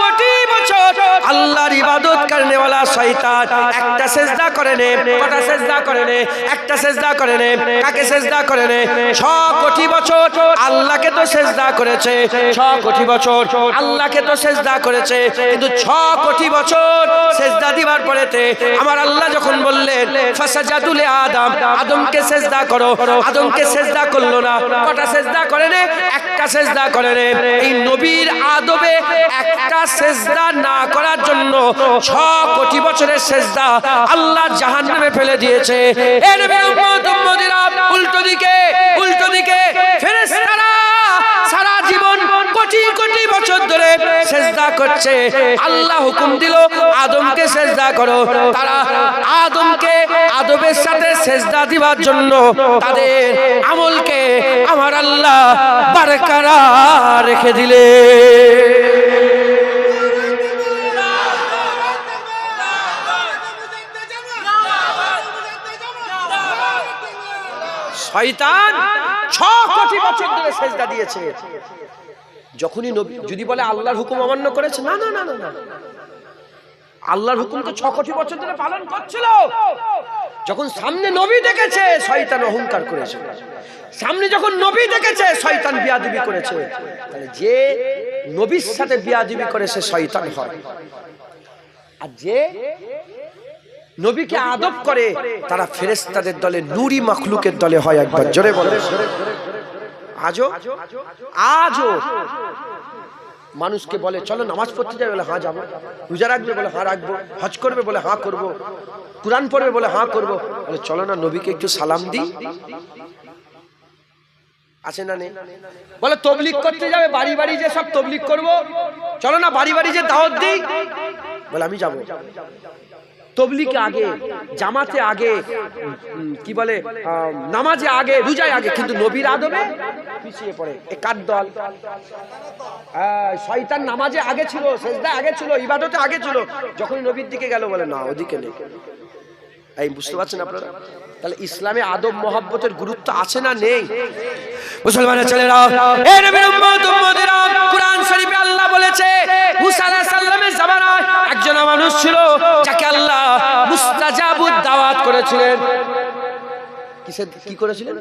কোটি বছর আল্লাহর ইবাদত করনে वाला শয়তান একটা সিজদা করে নে। কটা সিজদা করে নে? একটা সিজদা করে নে। কাকে সিজদা করে নে? 6 কোটি বছর আল্লাহকে তো সিজদা করেছে। 6 কোটি বছর আল্লাহকে তো সিজদা করেছে, কিন্তু 6 কোটি বছর সিজদা দিবার পরেতে আমার আল্লাহ যখন বললেন ফাসাজাদু লি আদম, আদমকে সিজদা করো, আদমকে সিজদা করলো না। কটা সিজদা করে নে? একটা সিজদা করে নে। এই নবীর আদবে একটা সিজদা না করার জন্য 6 কোটি বছরের সিজদা আল্লাহ জাহান্নামে ফেলে দিয়েছে। এই নবীর উম্মত উম্মতিরা, উল্টো দিকে ফেরেশতারা সারা জীবন কোটি কোটি বছর ধরে সিজদা করছে। আল্লাহ হুকুম দিল আদমকে সিজদা করো, তারা আদমকে আদবের সাথে সিজদা দিবার জন্য তাদের আমলকে আমার আল্লাহ বরকরার রেখে দিলে। শয়তান 6 কোটি বছর ধরে সিজদা দিয়েছে। যখনই নবী যদি বলে আল্লাহর হুকুম অমান্য করেছে, না না না না, আল্লাহর হুকুম তো 6 কোটি বছর ধরে পালন করছিল। যখন সামনে নবী দেখেছে, শয়তান অহংকার করেছে। সামনে যখন নবী দেখেছে, শয়তান বিয়াদবি করেছে। তাহলে যে নবীর সাথে বিয়াদবি করে সে শয়তান হয়, আর যে নবীকে আদব করে তারা ফেরেশতাদের দলে, নূরি মাখলুকের দলে হয়। একবার জোরে বলে। আজও মানুষকে বলে চলো নামাজ পড়তে যাবে, বলে হ্যাঁ যাবো। রোজা রাখবে, বলে হ্যাঁ রাখবো। হজ করবে, বলে হ্যাঁ করবো। কুরআন পড়বে, বলে হ্যাঁ করবো। বলে চলো না নবীকে একটু সালাম দিই, আছে না নেই? বলে তবলিগ করতে যাবে, বাড়ি বাড়ি যে সব তবলিগ করবো, চলো না বাড়ি বাড়ি যে দাওয়াত দিই, বলে আমি যাবো। তবলিগে আগে, জামাতে আগে, কি বলে নামাজে আগে, রোজায় আগে, কিন্তু নবীর আদবে পিছিয়ে পড়ে। এ কার দল? শয়তান নামাজে আগে ছিল, সিজদা আগে ছিল, ইবাদতে আগে ছিল। যখন নবীর দিকে গেল বলে না, ওদিকে নেই। এই বুঝতে পারছেন আপনারা? তাহলে ইসলামে আদব মহব্বতের গুরুত্ব আছে না নেই? মুসলমানের ছেলেরা, এই নবীর উম্মত উম্মতিরা, কুরআন শরীফে আল্লাহ বলেছে মুসা আলাইহিস সালামের জামানায় একজন মানুষ ছিল যাকে আল্লাহ মুস্তাজাবুদ দাওয়াত করেছিলেন। কি করেছিলেন?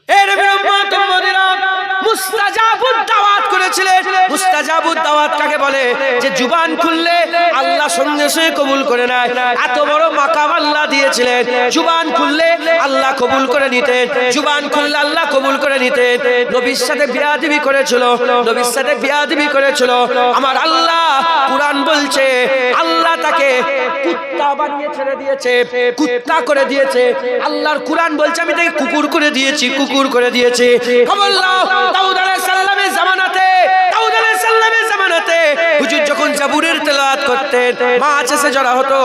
এই নবীর উম্মত উম্মতিরা মুস্তাজাবুদ দাওয়াত করেছিলেন। মুস্তাজাবুদ দাওয়াত কাকে বলে? যে জুবান খুললে আল্লাহ সঙ্গে সঙ্গে কবুল করে নেয়। এত বড় মাকাম আল্লাহ দিয়েছিলেন। জুবান খুললে আল্লাহ কবুল করে নিতেন, জুবান খুললে আল্লাহ কবুল করে নিতেন। নবীর সাথে বিয়াদবি করেছিল, নবীর সাথে বিয়াদবি করেছিল। আমার আল্লাহ কুরআন বলছে আল্লাহ তাকে কুত্তা বানিয়ে ছেড়ে দিয়েছে, কুত্তা করে দিয়েছে। আল্লাহর কুরআন বলছে আমি তাকে কুকুর করে দিয়েছি, কুকুর করে দিয়েছে। খবর নাও, দাউদ আলাইহিস সালামের জামানাতে, দাউদ আলাইহিস সালামের জামানাতে হুজুর যখন জাবুরের তেলাওয়াত করতেন, মাছ এসে জড়া হতো,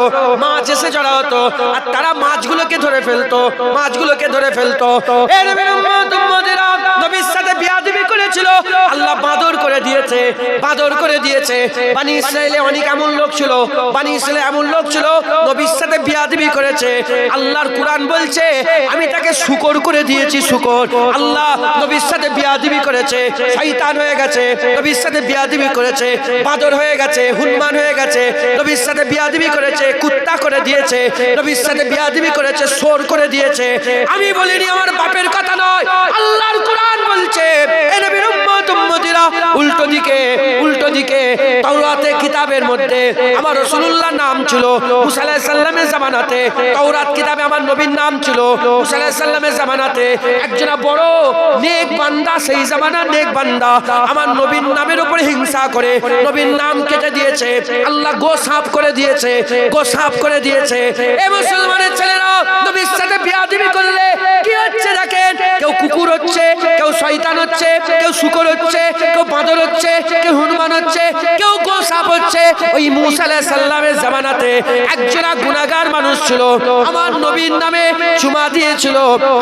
মাছ এসে জড়া হতো, আর তারা মাছগুলোকে ধরে ফেলতো, মাছগুলোকে ধরে ফেলতো। এই নবীর উম্মত উম্মতিরা নবীর সাথে বিয়াদবি করেছিল, আল্লাহ বাদর করে দিয়েছে, বাদর করে দিয়েছে। বনি ইসরাইলে অনেক এমন লোক ছিল, বনি ইসরাইলে এমন লোক ছিল নবীর সাথে বিয়াদবি করেছে। আল্লাহর কুরআন বলছে আমি তাকে শুকর করে দিয়েছি, শুকর। আল্লাহ নবীর সাথে বিয়াদবি করেছে, শয়তান হয়ে গেছে, নবীর সাথে বিয়াদবি করেছে, বাদর হয়ে গেছে, হুনমান হয়ে গেছে, নবীর সাথে বিয়াদবি করেছে, কুত্তা করে দিয়েছে, নবীর সাথে বিয়াদবি করেছে, সোর করে দিয়েছে। আমি বলিনি, আমার বাপের কথা নয়, আল্লাহর কুরআন বলছে। এই নবীর উম্মত উম্মতিরা উল্টো দিকে তাওরাতে কিতাবের মধ্যে আমার রাসূলুল্লাহ নাম ছিল, মুসা আলাইহিস সালামের জামানাতে তাওরাত কিতাবে আমার নবীর নাম ছিল, মুসা আলাইহিস সালামের জামানাতে একজন বড় নেক বান্দা, সেই জামানার নেক বান্দা আমার নবীর নামের উপরে হিংসা করে নবীর নাম কেটে দিয়েছে, আল্লাহ গো সাফ করে দিয়েছে, গো সাফ করে দিয়েছে। এই মুসলমানের ছেলেরা নবীর সাথে বিয়াদবি করলে কি হচ্ছে দেখেন, কেউ কুকুর হচ্ছে, কেউ শয়তান হচ্ছে, কেউ শুকর হচ্ছে, কেউ বাঁদর হচ্ছে, কেউ হনুমান হচ্ছে, কেউ গো সাফ হচ্ছে। ওই মুসা আলাইহিস সালামের জামানাতে একজন গুনাহগার মানুষ ছিল, আমার নবীর নামে চুমা দিয়েছিল,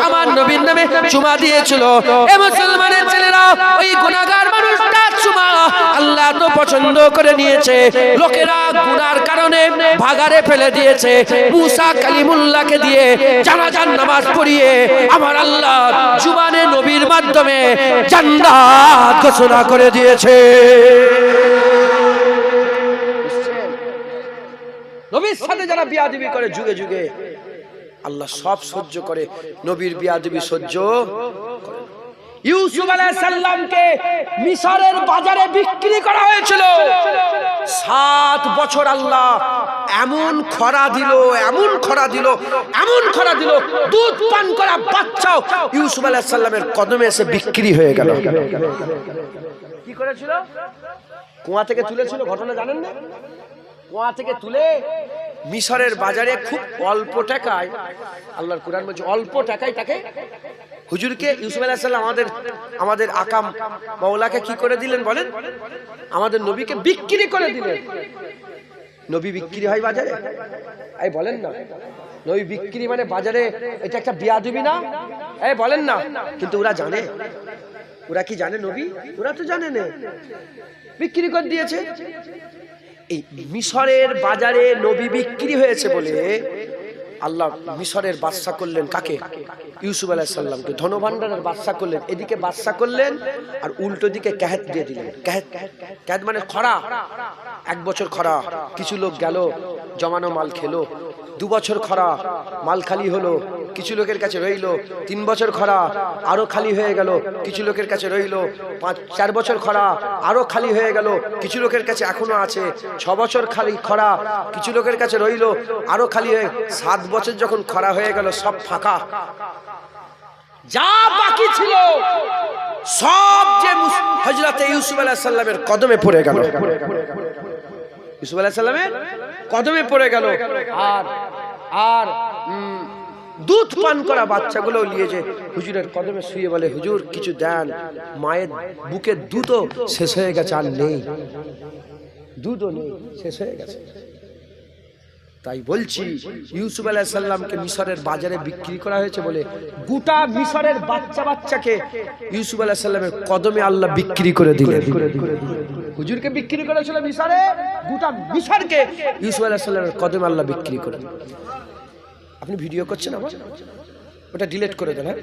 আমার নবীর নামে চুমা দিয়েছিল। এই মুসলমানের ছেলেরা ওই গুনাহগার মানুষটা চুমা আল্লাহ তো পছন্দ করে নিয়েছে, লোকেরা গুনার কারণে ভাগারে ফেলে দিয়েছে। মুসা কালিমুল্লাহকে দিয়ে জানাজার নামাজ পড়িয়ে আমার আল্লাহ জুবানে নবীর মাধ্যমে জান্নাত ঘোষণা করে দিয়েছে। নবীর সাথে যারা বিয়াদবি করে যুগে যুগে আল্লাহ সব সহ্য করে, নবীর বিয়াদবি সহ্য করে। ইউসুফ আলাইহিস সালামকে মিশরের বাজারে বিক্রি করা হয়েছিল। 7 বছর আল্লাহ এমন খরা দিল, এমন খরা দিল, এমন খরা দিল, দুধ পান করা বাচ্চাও ইউসুফ আলাইহিস সালামের কদমে এসে বিক্রি হয়ে গেল। কি করেছিল? কুয়া থেকে তুলেছিল, ঘটনা জানেন না? কুয়া থেকে তুলে মিশরের বাজারে খুব অল্প টাকায়, আল্লাহর কুরআন বলছে অল্প টাকায় তাকে হুজুরকে ইউসুফ আলাইহিস সালাম আমাদের আকাম মাওলাকে কি করে দিলেন বলেন? আমাদের নবীকে বিক্রি করে দিলেন। নবী বিক্রি হয় বাজারে? এই বলেন না, নবী বিক্রি মানে বাজারে এটা একটা বিয়াদবি না? এই বলেন না। কিন্তু ওরা জানে, ওরা কি জানে নবী? ওরা তো জানে না, বিক্রি করে দিয়েছে। এই মিশরের বাজারে নবী বিক্রি হয়েছে বলে আল্লাহ মিশরের বাদশা করলেন কাকে? ইউসুফ আলাইহিস সালামকে ধনভাণ্ডারের বাদশা করলেন। এদিকে বাদশা করলেন আর উল্টো দিকে কাহেত দিয়ে দিলেন। কাহেত মানে খরা, 1 বছর খরা, কিছু লোক গেল জমানো মাল খেলো। 2 বছর খরা, মাল খালি হলো, কিছু লোকের কাছে রইলো। 3 বছর খরা, আরো খালি হয়ে গেল, কিছু লোকের কাছে রইলো। 4 বছর খরা, আরো খালি হয়ে গেল, কিছু লোকের কাছে এখনো আছে। 6 বছর খালি খরা, কিছু লোকের কাছে রইলো, আরো খালি হয়ে 7 বছর যখন খরা হয়ে গেল, সব ফাঁকা। যা বাকি ছিল সব যে হযরতে ইউসুফ আলাইহিস সালামের কদমে পড়ে গেল, ইউসুফ আলাইহিস সালামের কদমে পড়ে গেল। আর দুধ পান করা বাচ্চাগুলো নিয়ে যে হুজুরের কদমে শুয়ে বলে, হুজুর কিছু দেন, মায়ের বুকের দুধও শেষ হয়ে গেছে, আর নেই, দুধও নেই, শেষ হয়ে গেছে। তাই বলছি ইউসুফ আলাইহিস সালামকে মিশরের বাজারে বিক্রি করা হয়েছে বলে গোটা মিশরের বাচ্চাকে ইউসুফ আলাইহিস সালামের কদমে আল্লাহ বিক্রি করে দিলেন। হুজুরকে বিক্রি করেছিল মিশরে, গোটা মিশরকে ইউসুফ আলাইহিস সালামের কদমে আল্লাহ বিক্রি করে। আপনি ভিডিও করছেন, আবার ওটা ডিলিট করে দেন। হ্যাঁ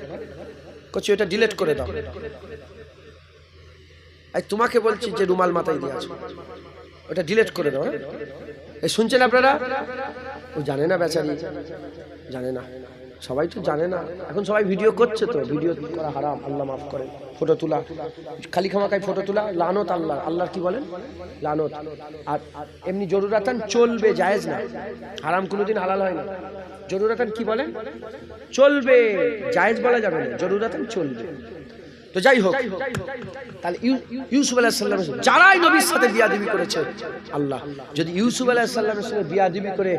করছি, ওটা ডিলিট করে দাও। তোমাকে বলছি যে রুমাল মাথায় দিয়ে আছে, ওটা ডিলিট করে দাও। এই শুনছেন আপনারা? ও জানে না, বেচারি জানে না, সবাই তো জানে না। এখন সবাই ভিডিও করছে, তো ভিডিও করা হারাম, আল্লাহ মাফ করেন। ফটো তোলা, খালি খামাকায় ফটো তোলা লানত, আল্লাহর কি বলেন? লানত। আর এমনি জরুরাতান চলবে, জায়েজ না। হারাম কোনোদিন হালাল হয় না। জরুরাতান কি বলেন? চলবে, জায়েজ বলা যাবে না, জরুরাতান চলবে। তো যাই হোক, তাহলে ইউসুফ আলাইহিস সালাম যারাই নবীর সাথে বিয়াদবি করেছে, আল্লাহ যদি ইউসুফ আলাইহিস সালামের সঙ্গে বিয়াদবি করে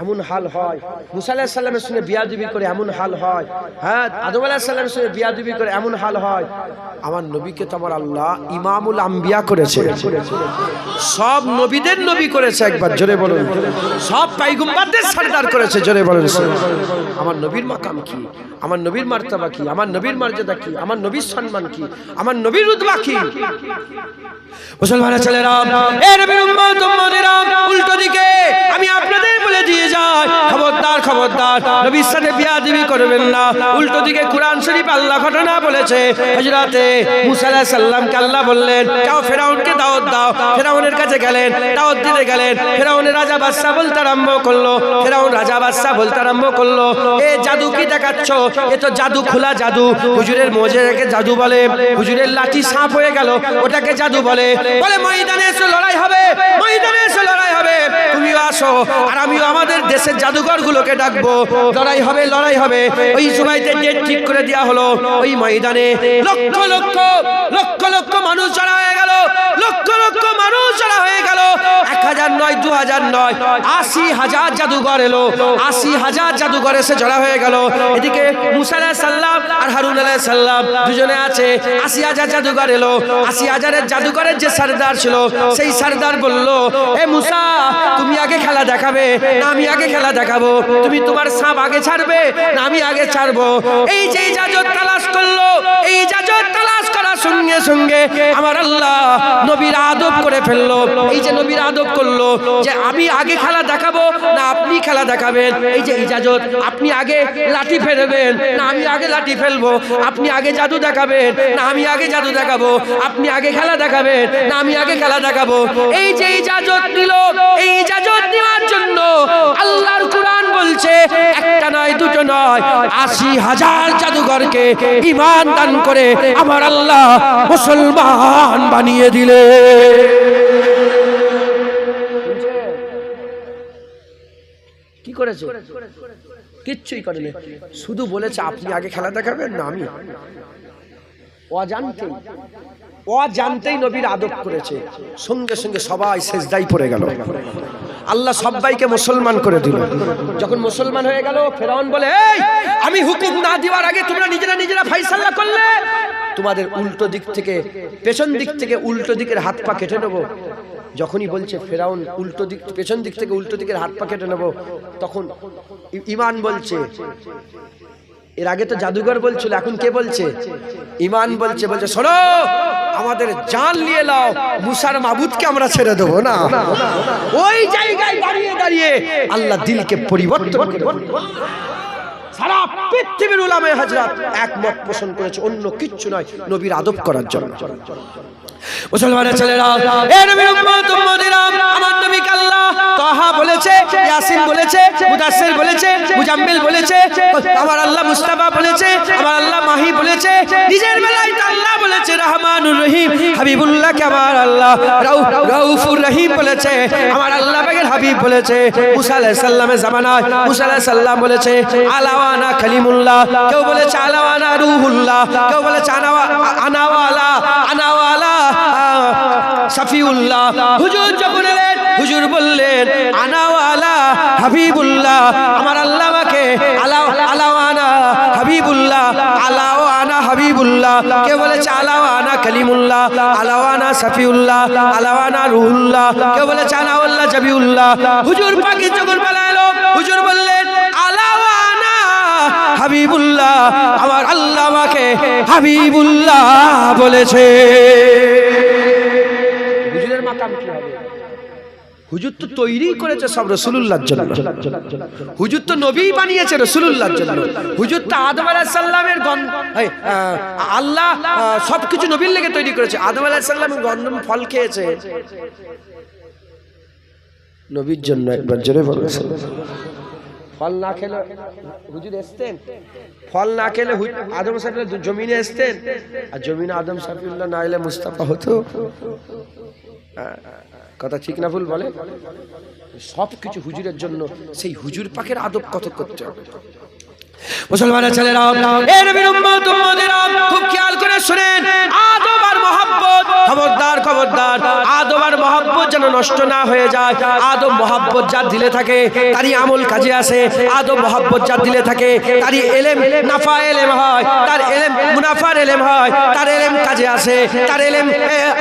এমন হাল হয়, মুসা আলাইহিস সালামের সঙ্গে বিয়াদবি করে এমন হাল হয়, হ্যাঁ আদম আলাইহিস সালামের সঙ্গে বিয়াদবি করে এমন হাল হয়, আমার নবীকে তো আমার আল্লাহ ইমামুল আম্বিয়া করেছে। সব নবীদের নবী করেছে, একবার জোরে বলুন। সব পয়গম্বরদের সরদার করেছে, জোরে বলুন। আমার নবীর মাকাম কি, আমার নবীর মার্তবা কি, আমার নবীর মর্যাদা কি, আমার নবীর সম্মান কি, আমার নবীর রুতবা কি? মুসলমানের ছেলেরা, এ নবীর উম্মত উম্মতেরা, উল্টো দিকে আমি আপনাদের বলে দিয়ে যাই, খবরদার খবরদার, নবীর সাথে বিয়াদবি করবেন না। উল্টো দিকে কুরআন শরীফ আল্লাহ ঘটনা বলেছে, হযরতে মুসা আলাইহিস সালামকে আল্লাহ বললেন, যাও ফেরাউনকে দাওয়াত দাও। ফেরাউনের কাছে গেলেন, দাওয়াত দিতে গেলেন। ফেরাউনের রাজা বাদশা বলতে আরম্ভ করলো, ফেরাউন রাজা বাদশা বলতে আরম্ভ করলো, এ জাদু কি দেখাচ্ছ? এ তো জাদু, খোলা জাদু। হুজুরের মোজেকে জাদু বলে, হুজুরের লাঠি সাপ হয়ে গেল, ওটাকে জাদু বলে। বলে ময়দানে এসে লড়াই হবে, আসো, আর আমিও আমাদের দেশের জাদুঘরগুলোকে ডাকবো, লড়াই হবে, লড়াই হবে। ওই সময়তে ডেট ঠিক করে দেওয়া হলো। ওই ময়দানে লক্ষ লক্ষ লক্ষ লক্ষ মানুষ জড়া হয়ে গেল, লক্ষ লক্ষ মানুষ জড়া হয়ে গেল। 1000 নয়, 2000 নয়, 80,000 জাদুঘর এলো। 80,000 জাদুঘর এসে জড়া হয়ে গেল। এদিকে মুসা আলাইহিস সালাম আর হারুন আলাইহিস সালাম দুজনে আছে। 80,000 জাদুঘর এলো। 80,000-এর জাদুঘরের যে সরদার ছিল, সেই সরদার বলল, এ মুসা, তুমি আগে খেলা দেখাবে না আমি আগে খেলা দেখাবো? তুমি তোমার সাপ আগে ছাড়বে না আমি আগে ছাড়বো? এই যে ইজাজত তালাশ করলো, এই ইজাজত তালাশ করার সঙ্গে সঙ্গে আমার আল্লাহ নবীর আদব করে ফেললো। এই যে নবীর আদব করলো যে আমি আগে খেলা দেখাবো না আপনি খেলা দেখাবেন? এই যে ইজাজত, আপনি আগে লাঠি ফেলবেন না আমি আগে লাঠি ফেলবো? আপনি আগে জাদু দেখাবেন না আমি আগে জাদু দেখাবো? আপনি আগে খেলা দেখাবেন না আমি আগে খেলা দেখাবো? এই যে ইজাজত নিল, এই ইজাজত নেওয়ার জন্য আল্লাহর কুরআন বলছে একটা নয়, দুটো নয়, 80,000 জাদুঘরকে ঈমান দান করে আমার আল্লাহ মুসলমান বানিয়ে দিলে। কি করেছে? কিচ্ছুই করেনি, শুধু বলেছে আপনি আগে খেলা দেখাবেন না আমি। অজান্তেই নবীর আদব করেছে, সঙ্গে সঙ্গে সবাই সেজদায় পড়ে গেল। আল্লাহ সবাইকে মুসলমান করে দিল। যখন মুসলমান হয়ে গেল, ফেরাউন বলে, এই আমি হুকুম না দেওয়ার আগে তোমরা নিজেরা নিজেরা ফাইসাল্লা করলে, তোমাদের উল্টো দিক থেকে, পেছন দিক থেকে উল্টো দিকের হাত পা কেটে নেবো। যখনই বলছে ফেরাউন উল্টো দিক, পেছন দিক থেকে উল্টো দিকের হাত পা কেটে নেবো, তখন ঈমান বলছে, এর আগে তো জাদুঘর বলছিল, এখন কে বলছে? ঈমান বলছে। বলছে শোনো, আমাদের জান নিয়ে নাও, মুসার মাবুদকে আমরা ছেড়ে দেবো না। ওই জায়গায় দাঁড়িয়ে দাঁড়িয়ে আল্লাহ দিলকে পরিবর্তন করে সারা পৃথিবীর উলামায়ে হাজরাত একমত পোষণ করেছে, অন্য কিচ্ছু নয়, নবীর আদব করার জন্য। মুসলমানের ছেলেরা, এ নবীর উম্মত উম্মতিরা, আমার নবীকে আল্লাহ তাহা বলেছে, ইয়াসিন বলেছে, মুদাসসির বলেছে, মুজাম্মিল বলেছে, আমার আল্লাহ মুস্তাফা বলেছে, আমার আল্লাহ মাহি বলেছে, নিজের বেলায় আল্লাহ বলেছে রহমানুর রহিম, হাবিবুল্লাহকে আমার আল্লাহ রাউফুর রহিম বলেছে, আমার আল্লাহ পাকের হাবিব বলেছে। মুসা আলাইহিস সালামের জামানায় মুসা আলাইহিস সালাম বলেছে আলাওয়ানা কালিমুল্লাহ, কেউ বলেছে আলাওয়ানা রূহুল্লাহ, কেউ বলেছে আনাওয়ালা শাফিউল্লাহ। হুজুর যখন এলেন, হুজুর বললেন আনাওয়ালা হাবিবুল্লাহ, আমার আল্লাহ আমাকে আলাওয়ানা হাবিবুল্লাহ, আলাওয়ানা হাবিবুল্লাহ, কেউ বলেছে আলাওয়ানা কালিমুল্লাহ, আলাওয়ানা শাফিউল্লাহ, আলাওয়ানা রূহুল্লাহ, কেউ বলেছে আনাওয়াল্লাহ জাবিউল্লাহ। হুজুর পাকি যখন বলালো, হুজুর বললেন আলাওয়ানা হাবিবুল্লাহ, আমার আল্লাহ আমাকে হাবিবুল্লাহ বলেছে। হুজুরের মাকাম কি হবে? হুজুর তো তৈরি করেছে সব রাসূলুল্লাহর জন্য, হুজুর তো নবী বানিয়েছে রাসূলুল্লাহর জন্য। হুজুর তো আদম আলাইহিস সালামের আল্লাহ সবকিছু নবীর লেগে তৈরি করেছে। আদম আলাইহিস সালাম গন্ধম ফল খেয়েছে নবীর জন্য। একবার জোরে বলুন, ফল না খেলে হুজুর আসতেন? ফল না খেলে আদম সাহেব জমিনে আসতেন? আর জমিনে আদম সাহেবুল্লাহ না এলে মুস্তাফা হতো? কথা ঠিক না ভুল বলে? সবকিছু হুজুরের জন্য, সেই হুজুর পাকের আদব কত করতে হবে। মুসলমানের ছেলেরা, এ নবীর উম্মত উম্মতিরা, খুব খেয়াল করে শুনেন, আদব আর মহব্বত, খবরদার খবরদার, আদব আর মহব্বত যেন নষ্ট না হয়ে যায়। আদব মহব্বত যার দিলে থাকে তারই আমল কাজে আসে। আদব মহব্বত যার দিলে থাকে তারই এলেম নাফা এলেম হয়, তার এলেম মুনাফার এলেম হয়, তার এলেম কাজে আসে, তার এলেম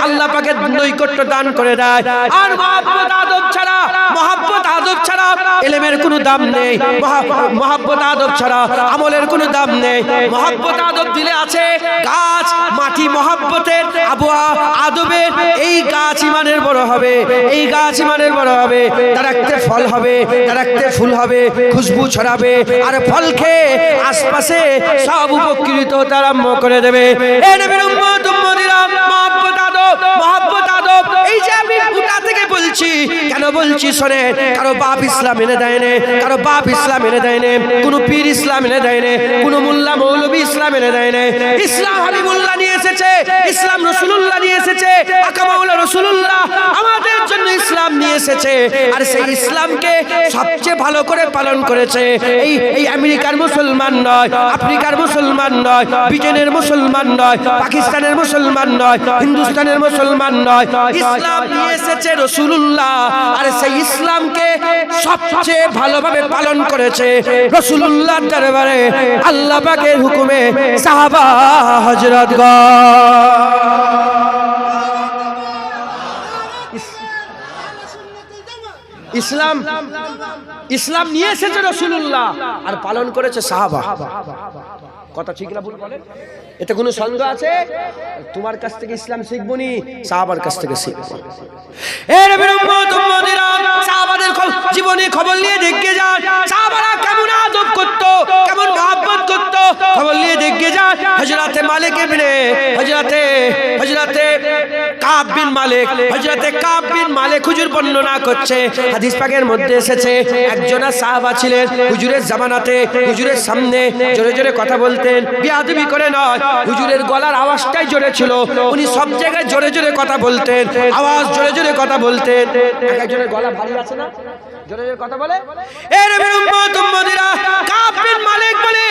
আল্লাহ পাকের নৈকট্য দান করে দেয়। আর মহব্বত আদব ছাড়া, মহব্বত আদব ছাড়া এলেমের কোনো দাম নেই, মহব্বত আদব ছাড়া আমলের কোনো দাম নেই। মহব্বত আদব দিলে আছে গাছ, মাটি মহব্বতের, আবহাওয়া আদবের, এই গাছ ইমানের বড় হবে, এই গাছ ইমানের বড় হবে, তার একটা ফল হবে, তার একটা ফুল হবে, খুশবু ছড়াবে, আর ফল খেয়ে আশপাশে সব উপকৃত হতে আরম্ভ করে দেবে। এই নবীর উম্মত উম্মতিরা, মহব্বত আদব, মহব্বত আদব, এই যে আমি গোটা থেকে বলছি, কেন বলছি শোনে, কারো বাপ ইসলাম এনে দেয় না, কারো বাপ ইসলাম এনে দেয় না, কোনো পীর ইসলাম এনে দেয় না, কোনো মোল্লা মৌলবী ইসলাম এনে দেয় না। ইসলাম হাবিবুল্লাহ নিয়ে এসেছে, ইসলাম রাসূলুল্লাহ নিয়ে এসেছে, আকা মাওলা রাসূলুল্লাহ আমাদের জন্য ইসলাম নিয়ে এসেছে আর সেই ইসলামকে সবচেয়ে ভালো করে পালন করেছে। এই আমেরিকার মুসলমান নয়, আফ্রিকার মুসলমান নয়, ব্রিটেনের মুসলমান নয়, পাকিস্তানের মুসলমান নয়, হিন্দুস্তানের মুসলমান নয়, ইসলাম নিয়ে এসেছে রাসূলুল্লাহ আর সেই ইসলামকে সবচেয়ে ভালোভাবে পালন করেছে রাসূলুল্লাহর দরবারে আল্লাহ পাকের হুকুমে সাহাবা হযরতগণ। ইসলাম নিয়ে এসেছে রাসূলুল্লাহ আর পালন করেছে সাহাবা। কথা ঠিক না ভুল বলেন? এতে কোনো সন্দেহ আছে? তোমার কাছ থেকে ইসলাম শিখবো নি, সাহাবার কাছ থেকে শিখবো। এ নবীর উম্মত উম্মতিরা, সাহাবাদের জীবনী খবর নিয়ে দেখে যান, সাহাবারা কেমন আদব করত, কেমন মহব্বত করত, খবর নিয়ে দেখে যান। হযরতে মালিক ইবনে হযরতে কাব বিন মালিক হুজুর বর্ণনা করছে, হাদিস পাকের মধ্যে এসেছে একজন সাহাবা ছিলেন হুজুরের জামানাতে, হুজুরের সামনে জোরে জোরে কথা বলতেন, বিয়াদবি করে নয়, হুজুরের গলার আওয়াজটাই জোরে ছিল, উনি সব জায়গায় জোরে জোরে কথা বলতেন, আওয়াজ জোরে জোরে কথা বলতেন। একজনের গলা ভারী আছে না, জোরে জোরে কথা বলে। এ নবীর উম্মত উম্মতিরা, কাব বিন মালিক বলে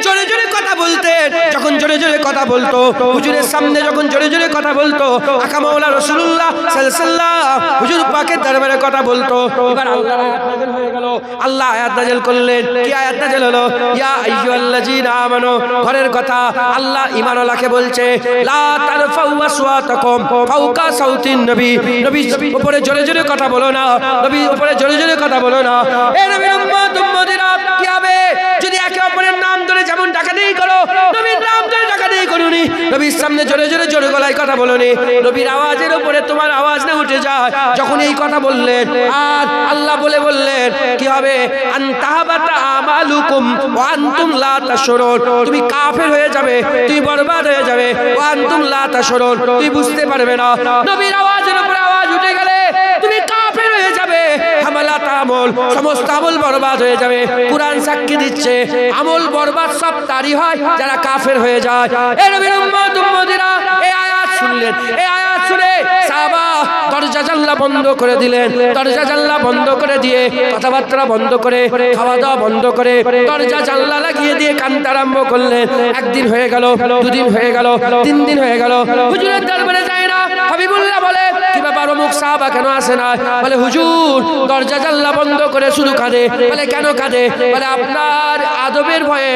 জোরে জোরে কথা বলতেন। যখন জোরে জোরে কথা বলতো, হুজুরের সামনে যখন জোরে জোরে কথা বলতো, আকা মাওলা রাসূলুল্লাহ সাল্লাল্লাহু আলাইহি ওয়াসাল্লাম হুজুর পাকের দরবারে কথা বলতো। এবার আল্লাহর আয়াত নাযিল হয়ে গেল। আল্লাহ আয়াত নাযিল করলেন। কি আয়াত নাযিল হলো? ইয়া আইয়ুহাল্লাযীনা আমানু, ঘরের কথা আল্লাহ ঈমানওয়ালাকে বলছে, লা তারফাউ আসওয়াতাকুম ফাওকা সাউতিন নবী, নবী উপরে জোরে জোরে কথা বলো না, নবী উপরে জোরে জোরে কথা বলো না। এ নবীর উম্মত উম্মতিরা, কি হবে যদি একে অপরের নাম ধরে যেমন ডাকাডাকি করো, নবীর নাম ধরে ডাকাডাকি করোনি, নবীর সামনে জোরে জোরে জোরে গলায় কথা বলোনি, নবীর আওয়াজের উপরে তোমার আওয়াজ না উঠে যায়। যখন এই কথা বললেন আর আল্লাহ বললেন কি হবে? আনতাহাবাতা আমালুকুম ওয়া আনতুম লা তাশউরুন, তুমি কাফের হয়ে যাবে, তুমি বরবাদ হয়ে যাবে, ওয়া আনতুম লা তাশউরুন, তুমি বুঝতে পারবে না। নবীর আওয়াজের উপরে আওয়াজ উঠে গেলে তুমি কাফের হয়ে যাবে, হামালাত আমল, সমস্ত আমল বরবাদ হয়ে যাবে। কুরআন সাক্ষী দিচ্ছে আমল বরবাদ সব তারই হয় যারা কাফের হয়ে যায়। এ নবীর উম্মত উম্মতিরা, এই আয়াত শুনলেন, এই আয়াত শুনে সাহাবা দরজা জানলা বন্ধ করে দিলেন, দরজা জানলা বন্ধ করে দিয়ে কথাবার্তা বন্ধ করে খাওয়া দাওয়া বন্ধ করে দরজা জানলা লাগিয়ে দিয়ে কাঁদতে আরম্ভ করলেন। একদিন হয়ে গেল, দুদিন হয়ে গেল, 3 দিন হয়ে গেল, হুজুরের দরবারে যায় না। হাবিবুল্লাহ বলে, কি ব্যাপার অমুক সাহাবা কেন আসে না? বলে হুজুর দরজা জানলা বন্ধ করে শুধু কাঁদে। বলে কেন কাঁদে? বলে আপনার আদবের ভয়ে,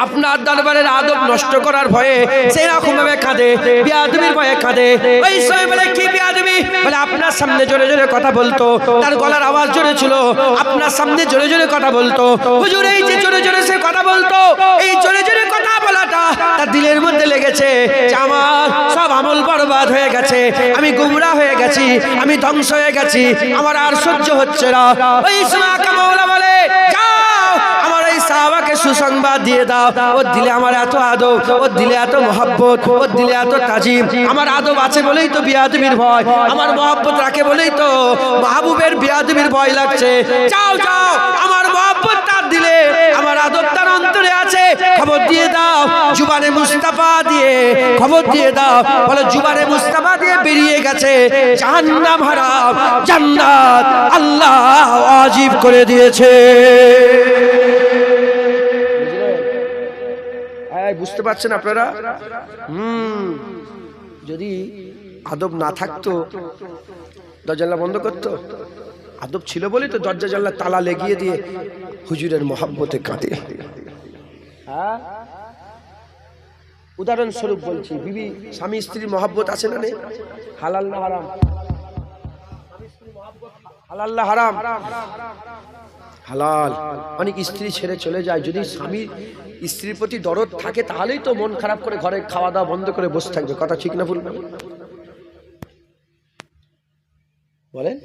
আপনার দরবারের আদব নষ্ট করার ভয়ে সেই রকম ভাবে কাঁদে, বিয়াদবির ভয়ে কাঁদে। ওই সময় বলে কি বিয়াদবি? বলে আপনার সামনে জোরে জোরে কথা বলতো, তার গলার আওয়াজ জোরে ছিল, আপনার সামনে জোরে জোরে কথা বলতো। হুজুর এই যে জোরে জোরে সে কথা বলতো, এই জোরে জোরে কথা বলাটা তার দিলের মধ্যে লেগেছে যে আমার সব আমল বরবাদ হয়ে গেছে, আমি গুমরাহ হয়ে গেছি, আমি ধ্বংস হয়ে গেছি, আমার আর সহ্য হচ্ছে না। ওই সময় আকা মাওলা বলে, যাও আমার এই সাহাবাকে সুসংবাদ দিয়ে দাও, ওর দিলে আমার এত আদব, ওর দিলে এত মহব্বত, ওর দিলে এত তাজিম। আমার আদব আছে বলেই তো বিয়াদবির ভয়, আমার মহব্বত রাখে বলেই তো মাহবুবের বিয়াদবির ভয় লাগছে। যাও যাও, আমার মহব্বত তার দিলে, আমার আদব তার অন্তরে আছে, খবর দিয়ে দাও জুবানে মুস্তাফা দিয়ে, খবর দিয়ে দাও। বলে জুবানে মুস্তাফা দিয়ে বেরিয়ে গেছে জাহান্নাম হারাম, জান্নাত আল্লাহ ওয়াজিব করে দিয়েছে। বুঝতে পারছেন আপনারা? যদি আদব না থাকতো দরজা জানলা বন্ধ করতো? আদব ছিল বলেই তো দরজা জানলা তালা লেগিয়ে দিয়ে হুজুরের মহব্বতে কাঁদে। উদাহরণস্বরূপ বলছি, বিবি স্বামী স্ত্রীর মহব্বত আছে না নেই? হালাল না হারাম? হালাল না হারাম? হালাল। অনেক স্ত্রী ছেড়ে চলে যায়, যদি স্বামীর স্ত্রীর প্রতি দরদ থাকে তাহলেই তো মন খারাপ করে ঘরে খাওয়া দাওয়া বন্ধ করে বসে থাকবে। কথা ঠিক না ভুল বলেন?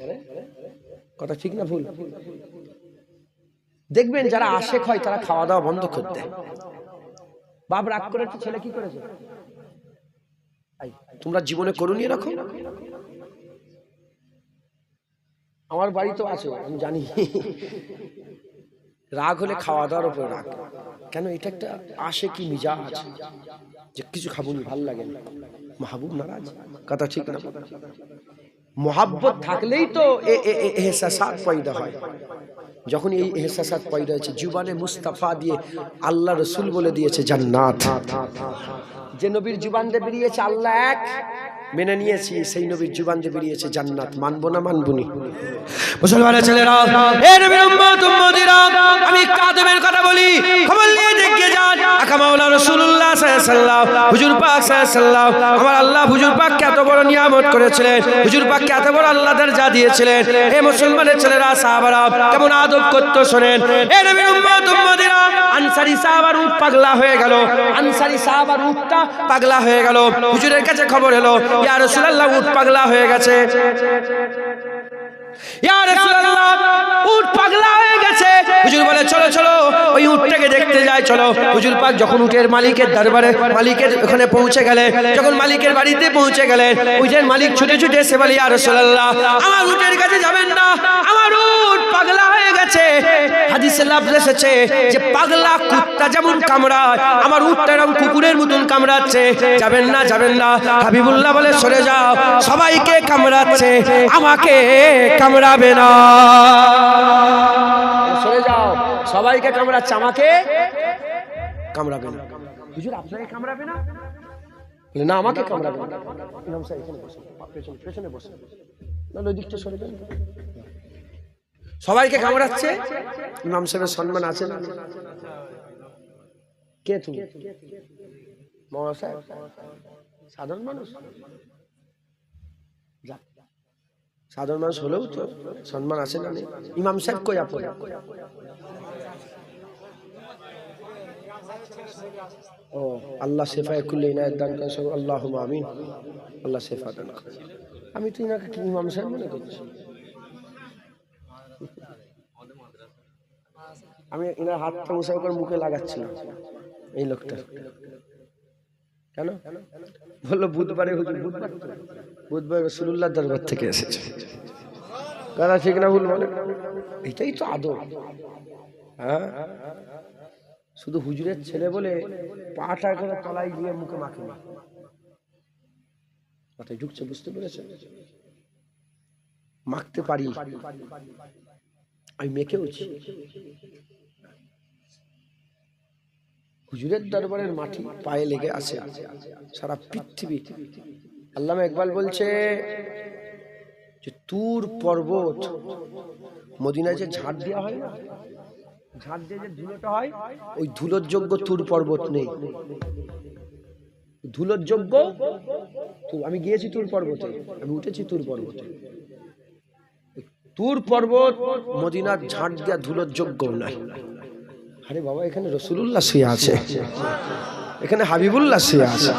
কথা ঠিক না ভুল? দেখবেন যারা আশেক হয় তারা খাওয়া দাওয়া বন্ধ করে দেয়। বাপ রাগ করেছে, ছেলে কি করেছে? তোমরা জীবনে করুনি এরকম? আমার বাড়ি তো আছে, আমি জানি। রাগ হলে খাওয়া দাওয়ার উপর রাগ। কেন? এটা একটা আশেকি মিজাজ, যে কিছু খাবো না, ভাল লাগে না, মাহবুব নারাজ। কথা ঠিক না? মোহাব্বত থাকলেই তো এহসাসাত পয়দা হয়। যখন এই এহসাসাত পয়দা হয়েছে, জুবানে মুস্তাফা দিয়ে আল্লাহ রসুল বলে দিয়েছে জান্নাত। যে নবীর জুবান দিয়ে বেরিয়েছে আল্লাহ এক, মেনে নিয়েছি, সেই নবীর জুবান দিয়ে বেরিয়েছে জান্নাত। মানবো না মানবুনি? মুসলমানের ছেলেরা, এ নবীর উম্মত উম্মতিরা, আমি কাদেমের কথা বলি, খবর নিয়ে দেখে যান। আকা মাওলানা রাসূলুল্লাহ সাল্লাল্লাহু আলাইহি ওয়াসাল্লাম, হুজুর পাক সাল্লাল্লাহু আলাইহি ওয়াসাল্লাম, আমার আল্লাহ হুজুর পাককে এত বড় নিয়ামত করেছিলেন, হুজুর পাককে এত বড় আল্লাহ দরজা দিয়েছিলেন। হে মুসলমানের ছেলেরা, সাহাবারা কেমন আদব করতে শোনেন। এ নবীর উম্মত উম্মতিরা, আনসারী সাহাবার উট পাগলা হয়ে গেল, আনসারী সাহাবার উটটা পাগলা হয়ে গেল। হুজুরের কাছে খবর এলো, ইয়া রাসূলুল্লাহ উট পাগলা হয়ে গেছে, ইয়া রাসূলুল্লাহ উট পাগলা হয়ে গেছে। হুজুর বলে চলো চলো ওই উটটাকে দেখতে যাই, চলো। হুজুর পাক যখন উটের মালিকের দরবারে, মালিকের ওখানে পৌঁছে গেলেন, যখন মালিকের বাড়িতে পৌঁছে গেলেন, উটের মালিক ছুটে ছুটে এসে বলে, ইয়া রাসূলুল্লাহ আমার উটের কাছে যাবেন না, আমার উট পাগলা হয়ে গেছে। হাদিসে লফজ এসেছে যে পাগলা কুত্তা যেমন কামড়ায়, আমার উটটা এরকম কুকুরের মতন কামড়াচ্ছে, যাবেন না যাবেন না। হাবিবুল্লাহ বলে সরে যাও, সবাইকে কামড়াচ্ছে, আমাকে কামড়াবে না, সরে যাও, সবাইকে কামড়াচ্ছে, আমাকে কামড়াবে না। হুজুর আপনাকে কামড়াবে না? বলে না, আমাকে কামড়াবে না। ইমাম সাহেব এখানে বসুন, পেছনে বসুন, না ওই দিকটা সরে যান। সবাইকে কামড়াচ্ছে, ইমাম সাহেবের সম্মান আছে না? কে তুমি? মাওলানা সাহেব, সাধারণ মানুষ, সাধারণ মানুষ হলেও তো সম্মান আছে না? ইমাম সাহেব কই আপনি? ও আল্লাহ শেফায়ে কুল্লি ইনায়াত দান করেন, আল্লাহুম্মা আমিন। আল্লাহ শেফা দান করেন। আমি তো ইনাকে কি ইমাম সাহেব মনে করছি? আমি ইনার হাতটা মুসাফা করে মুখে লাগাচ্ছিলাম এই লোকটা। কেন বললো বুধবারে হুজুর, বুধবার রাসূলুল্লাহর দরবার থেকে এসেছে। কথা ঠিক না ভুল বলে? এটাই তো আদব। হ্যাঁ, শুধু হুজুরের ছেলে বলে পাটা করে তলায় দিয়ে মুখে মাখে না, মাথায় ঢুকছে, বুঝতে পেরেছেন? মাখতে পারি, আমি মেখেওছি। হুজুরের দরবারের মাটি পায়ে লেগে আছে সারা পৃথিবী। আল্লামা ইকবাল বলছে যে তুর পর্বত, মদিনায় যে ঝাড় দেওয়া হয় না, ঝাড় দিয়ে যে ধুলোটা হয়, ওই ধুলোর যোগ্য তুর পর্বত নেই। ধুলোর যোগ্য, আমি গিয়েছি তুর পর্বতে, আমি উঠেছি তুর পর্বতে। তুর পর্বত মদিনার ঝাড় দেওয়া ধুলোর যোগ্য নাই। আরে বাবা, এখানে রাসূলুল্লাহ শুয়ে আছে, এখানে হাবিবুল্লাহ শুয়ে আছে,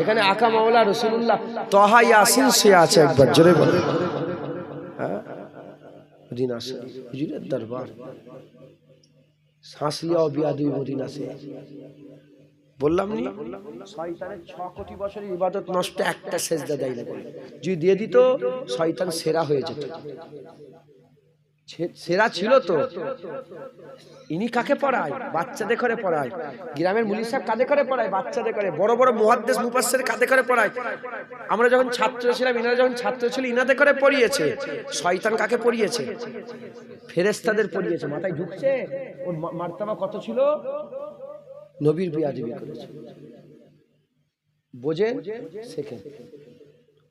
এখানে আকা মাওলা রাসূলুল্লাহ তাহা ইয়াসিন শুয়ে আছে। একবার জোরে বলে। হ্যাঁ, মদিনা শরীফ, হুজুরের দরবার, শ্বাস লিয়াও বিয়াদুই মদিনা সে। বললাম নি, শয়তানের 6 কোটি বছরের ইবাদত নষ্ট একটা সেজদা দেয় না। যদি দিয়ে দিত শয়তান সেরা হয়ে যেত। সেরা ছিল তো। ইনি কাকে পড়ায়? বাচ্চাদের করে পড়ায়। গ্রামের মুলি সাহেব কাদের করে পড়ায়? বাচ্চাদের করে। বড় বড় মুহাদ্দিস মুফাসসির কাদের করে পড়ায়? আমরা যখন ছাত্র ছিলাম, ইনারা যখন ছাত্র ছিল, ইনাদের করে পড়িয়েছে। শয়তান কাকে পড়িয়েছে? ফেরেশতাদের পড়িয়েছে। মাথায় ঢুকছে? ওর মার্তাবা কত ছিল? নবীর বিয়াদবি করেছে। বোঝেন, শেখেন।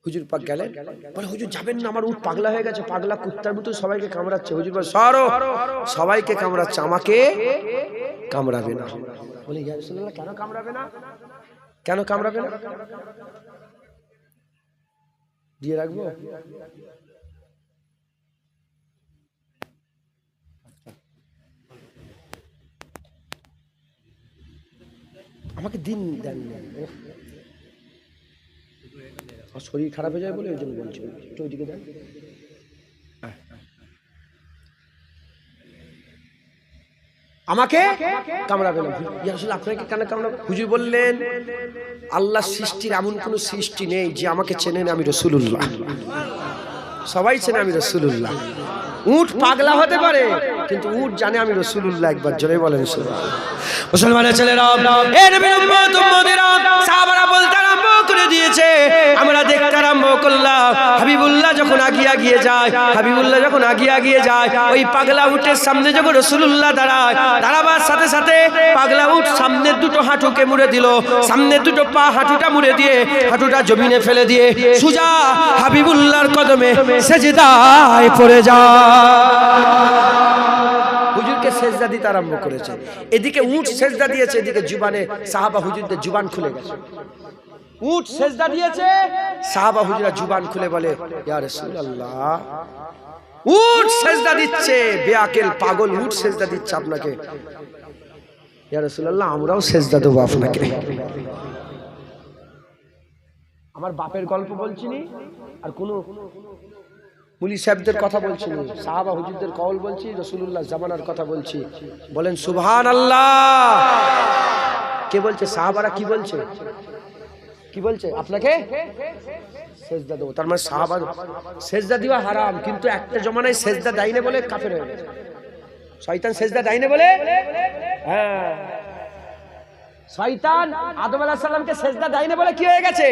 হুজুর পাক গেলেন, বলে হুজুর যাবেন না, আমার উট পাগলা হয়ে গেছে, পাগলা কুত্তার মতো সবাইকে কামড়াচ্ছে। হুজুর বলে সরো, সবাইকে কামড়াচ্ছে, আমাকে কামড়াবে না। বলে ইয়া রাসূলুল্লাহ কেন কামড়াবে না? কেন কামড়াবে না? দিয়ে রাখবো? আমাকে দিন দেন, শরীর খারাপ হয়ে যায় বলে ওই জন্য বলছি, একটু ওইদিকে দেন। আমাকে কামড়াবে না। আসলে আপনাকে কেন কামড়াবে? হুজুর বললেন আল্লাহ সৃষ্টির এমন কোন সৃষ্টি নেই যে আমাকে চেনে না আমি রাসূলুল্লাহ। সবাই চেনে আমি রাসূলুল্লাহ। উট পাগলা হতে পারে, কিন্তু উট জানে আমি রাসূলুল্লাহ। একবার জোরে বলেন সুবহানাল্লাহ। মুসলমানের ছেলেরা, এ নবীর উম্মত উম্মতেরা, সাহাবারা বলতে আরম্ভ করে দিয়েছে, আমরা দেখতে আরম্ভ করলাম। হাবিবুল্লাহ যখন আগিয়ে যায় ওই পাগলা উটের সামনে যখন রাসূলুল্লাহ দাঁড়ায়, দাঁড়াবার সাথে সাথে পাগলা উট সামনের দুটো হাঁটুকে মুড়ে দিল, সামনের দুটো পা হাঁটুটা মুড়ে দিয়ে হাঁটুটা জমিনে ফেলে দিয়ে সুজা হাবিবুল্লাহর কদমে সেজদায় পড়ে যায়। হুজুরকে সেজদা দিতে আরম্ভ করেছে। এদিকে উট সেজদা দিয়েছে, এদিকে জুবানে সাহাবা হুজুরদের জুবান খুলে গেছে। উট সেজদা দিয়েছে, সাহাবা হুজুরা জুবান খুলে বলে ইয়া রাসূলুল্লাহ, উট সেজদা দিচ্ছে, বেআকেল পাগল উট সেজদা দিচ্ছে আপনাকে। ইয়া রাসূলুল্লাহ, আমরাও সেজদা দেব আপনাকে। আমার বাপের গল্প বলছিনি, আর কোন মুলি সাহেবদের কথা বলছি, সাহাবা হুজুরদের কওল বলছি, রাসূলুল্লাহ জামানার কথা বলছি। বলেন সুবহানাল্লাহ। কে বলছে? সাহাবারা কি বলছে? কি বলছে? আপনাকে সেজদা দেবো। তার মানে সাহাবা সেজদা দেওয়া হারাম, কিন্তু একটা জমানায় সেজদা দেয়নি বলে কাফের হয়ে গেছে। শয়তান সেজদা দেয়নি বলে, হ্যাঁ, শয়তান আদম আলাইহিস সালামকে সেজদা দেয়নি বলে কি হয়ে গেছে?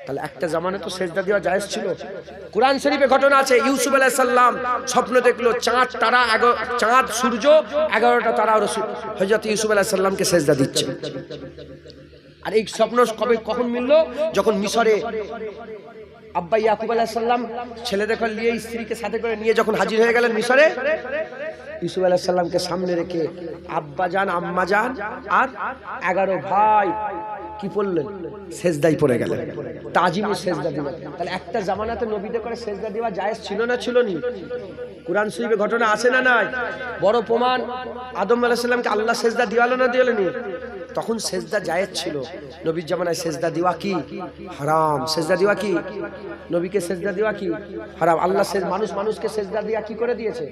তাহলে একটা জামানে তো সেজদা দেওয়া জায়েজ ছিল। কুরআন শরীফে ঘটনা আছে, ইউসুফ আলাইহিস সালাম স্বপ্ন দেখলো চাঁদ তারা, চাঁদ সূর্য 11টা তারা হযরত ইউসুফ আলাইহিস সালামকে সেজদা দিচ্ছে। আর এই স্বপ্ন কখন মিলল? যখন মিশরে আব্বা ইয়াকুব আলাইহিস সালাম ছেলেদের নিয়ে, স্ত্রীকে সাথে করে নিয়ে যখন হাজির হয়ে গেলেন মিশরে, ইউসুফ আলাইহিস সালামকে সামনে রেখে আব্বা জান, আম্মা জান আর 11 ভাই কি পড়লেন? সেজদায় পড়ে গেলেন, তাজিমে সেজদা দিলেন। তাহলে একটা জামানাতে নবীদের করে সেজদা দেওয়া জায়েজ ছিল না ছিল নি? কুরআন শরীফে ঘটনা আছে না নাই? বড় প্রমাণ, আদম আলাইহিস সালামকে আল্লাহ সেজদা দিওয়ালো না দিওলেনি? তখন সেজদা জায়েজ ছিল। নবীর জামানায় সেজদা দেওয়া কি হারাম। সেজদা দেওয়া কি, নবীকে সেজদা দেওয়া কি হারাম। আল্লাহ মানুষকে সেজদা দেওয়া কি করে দিয়েছে?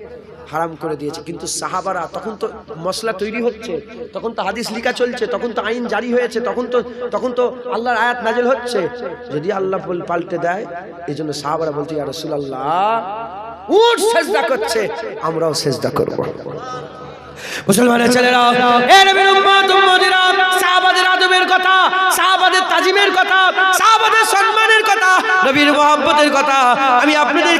হারাম করে দিয়েছে। কিন্তু সাহাবারা তখন তো মশলা তৈরি হচ্ছে, তখন তো হাদিস লেখা চলছে, তখন তো আইন জারি হয়েছে, তখন তো আল্লাহর আয়াত নাজিল হচ্ছে। যদি আল্লাহ পাল্টে দেয়, এই জন্য সাহাবারা বলছে ইয়া রাসূলুল্লাহ, উট সেজদা করছে, আমরাও সেজদা করব। মুসলমানের ছেলেরা, এ নবীর উম্মত উম্মতিরা, সাহাবাদের আদবের কথা, সাহাবাদের তাজিমের কথা, সাহাবাদের সম্মানের কথা, নবীর মুহাব্বতের কথা আমি আপনাদের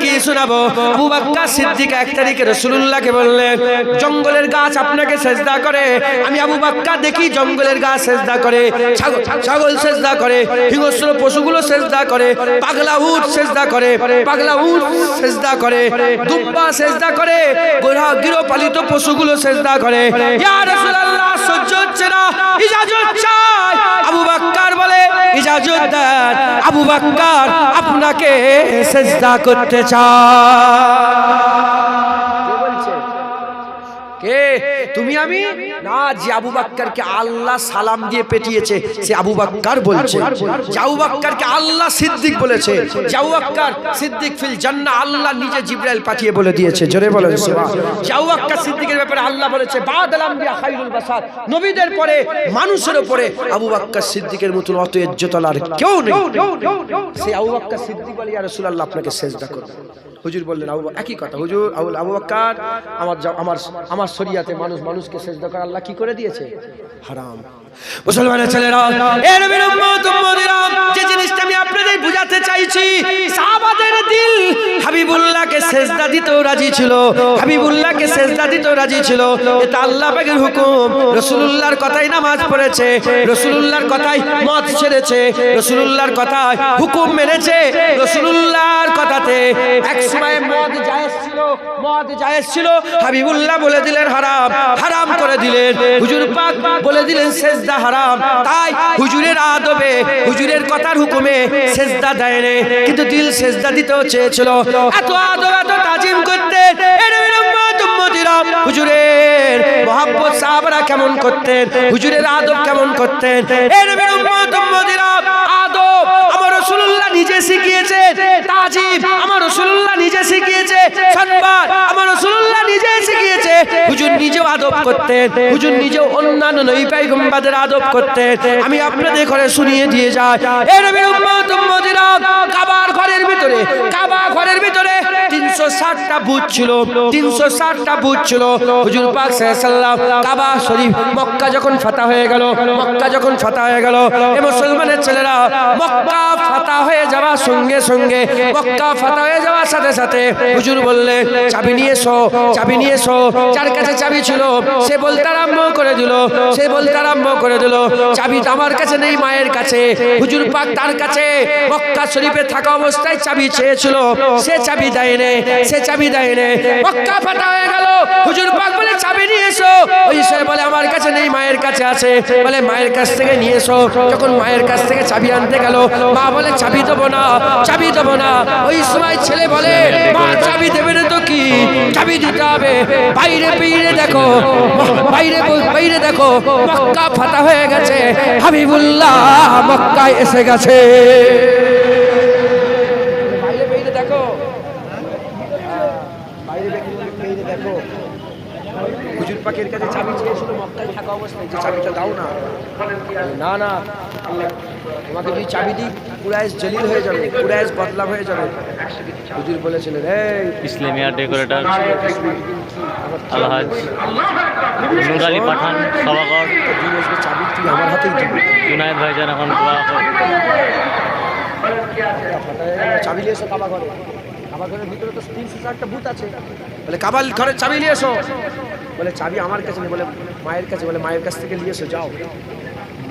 কি শোনাবো? আবু বকর সিদ্দিক এক তারিখে রাসূলুল্লাহকে বললেন, জঙ্গলের গাছ আপনাকে সেজদা করে। আমি আবু বকর দেখি জঙ্গলের গাছ সেজদা করে, ছাগল সেজদা করে, হিংস্র পশুগুলো সেজদা করে, পাগলা উট সেজদা করে, দুব্বা সেজদা করে, গৃহপালিত পশুগুলো সেজদা করে। ইয়া রাসূলুল্লাহ, সহ্য হচ্ছে না, ইজাজত চাই। আবু বকর বলে, ইজাজত দেন, আবু বকর আপনাকে সেজদা করতে চায়। কে? তুমি আমি না, যে আবু বকরকে আল্লাহ সালাম দিয়ে পেটিয়েছে সে আবু বকর বলছে। যে আবু বকরকে আল্লাহ সিদ্দিক বলেছে, যে আবু বকর সিদ্দিক ফিল জান্নাহ, আল্লাহ নিজে জিবরাইল পাঠিয়ে বলে দিয়েছে। জোরে বলেন সুবহানাল্লাহ। যে আবু বকর সিদ্দিকের ব্যাপারে আল্লাহ বলেছে, বাদাল আম্বিয়া খায়রুল বাশার, নবীদের পরে মানুষের উপরে আবু বকর সিদ্দিকের মতন অত ইজ্জতওয়ালা আর কেউ নেই। সে আবু বকর সিদ্দিক বলে, ইয়া রাসূলুল্লাহ আপনাকে সিজদা করব। হুজুর বললেন, একই কথা হুজুর, আবু বকর আমার শরীয়তে মানুষকে সিজদা করা আল্লাহ কি করে দিয়েছে? হারাম। মুসলমানের ছেলেরা, এ নবীর উম্মত উম্মতিরা, যে জিনিসটা আমি আপনাদের বুঝাতে চাইছি, সাহাবাদের দিল হাবিবুল্লাহকে সেজদা দিতেও রাজি ছিল, হাবিবুল্লাহকে সেজদা দিতেও রাজি ছিল। এটা আল্লাহ পাকের হুকুম। রাসূলুল্লাহর কথাই নামাজ পড়েছে, রাসূলুল্লাহর কথাই মদ ছেড়েছে, রাসূলুল্লাহর কথাই হুকুম মেনেছে, রাসূলুল্লাহর কথাতে এক সময় মদ জায়েজ ছিল, হাবিবুল্লাহ বলে দিলেন হারাম করে দিলেন। হুজুর পাক বলে দিলেন সেজদা হারাম। তাই হুজুরের আদবে, হুজুরের কথার হুকুমে সেজদা দেয়নি, কিন্তু দিল সেজদা দিতেও চেয়েছিল। এত আদব, এত তাজিম করতেন। হুজুরের মুহাব্বত সাহাবারা কেমন করতেন, হুজুরের আদব কেমন করতেন। আদব আমার রাসূলুল্লাহ নিজে শিখিয়েছে, তাজিম আমার রাসূলুল্লাহ নিজে শিখিয়েছে, সম্মান আমার রাসূলুল্লাহ নিজে শিখিয়েছে। হুজুর নিজেও আদব করতেন, হুজুর নিজেও অন্যান্য নবী পয়গম্বরদের আদব করতেন। আমি আপনাদের ঘরে শুনিয়ে দিয়ে যাই, এ নবীর উম্মত উম্মতিরা, কাবা ঘরের ভিতরে 360টা বুত ছিল, 360টা বুত ছিল। হুজুর পাক সাল্লাল্লাহু আলাইহি ওয়াসাল্লাম কাবা শরীফ মক্কা যখন ফাতা হয়ে গেল, মক্কা যখন ফাতা হয়ে গেল, এ মুসলমানের ছেলেরা মক্কা ফাতা হয়ে যাওয়ার সঙ্গে সঙ্গে, মক্কা ফাতা হয়ে যাওয়ার সাথে সাথে হুজুর বললে চাবি নিয়ে এসো, চাবি নিয়ে এসো। যার কাছে চাবি ছিল সে বলতে আরম্ভ করে দিল, সে বলতে আরম্ভ করে দিল চাবি তো আমার কাছে নেই, মায়ের কাছে। হুজুর পাক তার কাছে মক্কা শরীফে থাকা অবস্থায় চাবি চেয়েছিল, সে চাবি দেয়নি, সে চাবি দেয়নি। মক্কা ফাটা হয়ে গেল, হুজুর পাক বলে চাবি নিয়ে এসো। ওই সে বলে আমার কাছে নেই, মায়ের কাছে আছে। বলে মায়ের কাছ থেকে নিয়ে এসো। যখন মায়ের কাছ থেকে চাবি আনতে গেল, মা বলে চাবি দেবো না, চাবি দেবো না। ওই সময় ছেলে বলে মা চাবি দেবে না তো কি, চাবি দিতে হবে। বাইরে বাইরে দেখো, বাইরে বাইরে দেখো মক্কা ফাটা হয়ে গেছে, হাবিবুল্লাহ মক্কায় এসে গেছে। বাইরে বাইরে দেখো, বাইরে বাইরে দেখো। হুজুর পাকের কাছে চাবি চেয়েছিল মক্কায় থাকা অবস্থায়, যে চাবিটা দাও না। না না, তোমাকে যদি চাবি দিই কুরাইশ জলিল হয়ে যাবে, কুরাইশ বদলাম হয়ে যাবে। হুজুর বলেছিলেন এই ইসলামিয়া ডেকোরেটর আলহাজ নূর আলী পাঠান সভাগর চাবি তুই আমার হাতেই দিবি। জুনায়েদ ভাইজান এখন চাবি নিয়ে এসো কাবা ঘরে, কাবা ঘরের ভিতরে তো 360টা বুথ আছে। বলে কাবা ঘরের চাবি নিয়ে এসো। বলে চাবি আমার কাছে নেই, বলে মায়ের কাছে। বলে মায়ের কাছ থেকে নিয়ে এসো, যাও।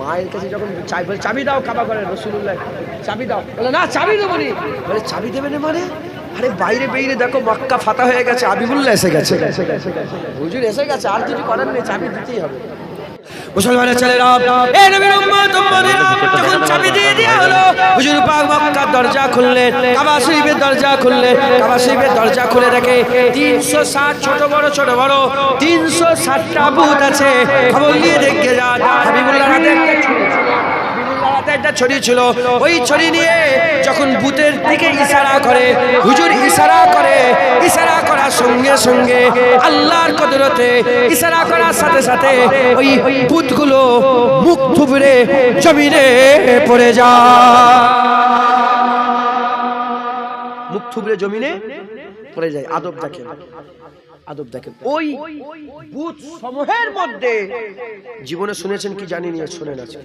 মায়ের কাছে যখন বলে চাবি দাও কাবা ঘরে, রাসূলুল্লাহ চাবি দাও। বলে না চাবি দেবো নি। বলে চাবি দেবে না মানে? আরে বাইরে বাইরে দেখো মক্কা ফাতা হয়ে গেছে, হাবিবুল্লাহ এসে গেছে, হুজুর এসে গেছে, আর কিছু করার নেই, চাবি দিতেই হবে। মুসলমানের ছেলেরা, এ নবীর উম্মত উম্মতিরা যখন চাবি দিয়ে দেয়া হলো, হুজুর পাক মক্কার দরজা খুললেন, কাবা শরীফের দরজা খুললেন। কাবা শরীফের দরজা খুলে দেখে 360 ছোট বড় 360টা বুত আছে। খবর নিয়ে দেখে যান, হাবিবুল্লাহর হাতে একটা ছড়ি ছিল। ওই ছড়ি নিয়ে যখন বুতের দিকে ইশারা করে, হুজুর ইশারা করে, ইশারা করার সঙ্গে সঙ্গে আল্লাহর কুদরতে ইশারা করার সাথে সাথে ওই বুতগুলো মুখ থুবড়ে জমিনে পড়ে যায়, মুখ থুবড়ে জমিনে পড়ে যায়। আদব দেখেন, আদব দেখেন। ওই বুত সমূহের মধ্যে জীবনে শুনেছেন কি জানি না, শুনেন আছে।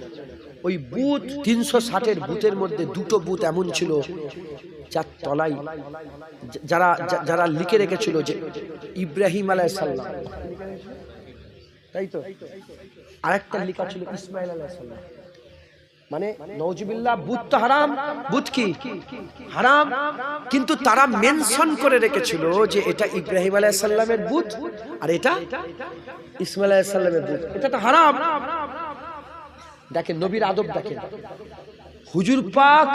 ওই বুত 360-এর বুথের মধ্যে দুটো বুথ এমন ছিল যার তলায় যারা যারা লিখে রেখেছিল যে ইব্রাহিম আলাইহিস সালাম, তাই তো, আরেকটা লেখা ছিল ইসমাইল আলাইহিস সালাম। মানে নওজুবিল্লাহ, বুত তো হারাম, বুত কি হারাম, কিন্তু তারা মেনশন করে রেখেছিল যে এটা ইব্রাহিম আলাইহিস সালামের বুত আর এটা ইসমাইল আলাইহিস সালামের বুত, এটা তো হারাম। দেখেন নবীর আদব দেখেন। হুজুর পাক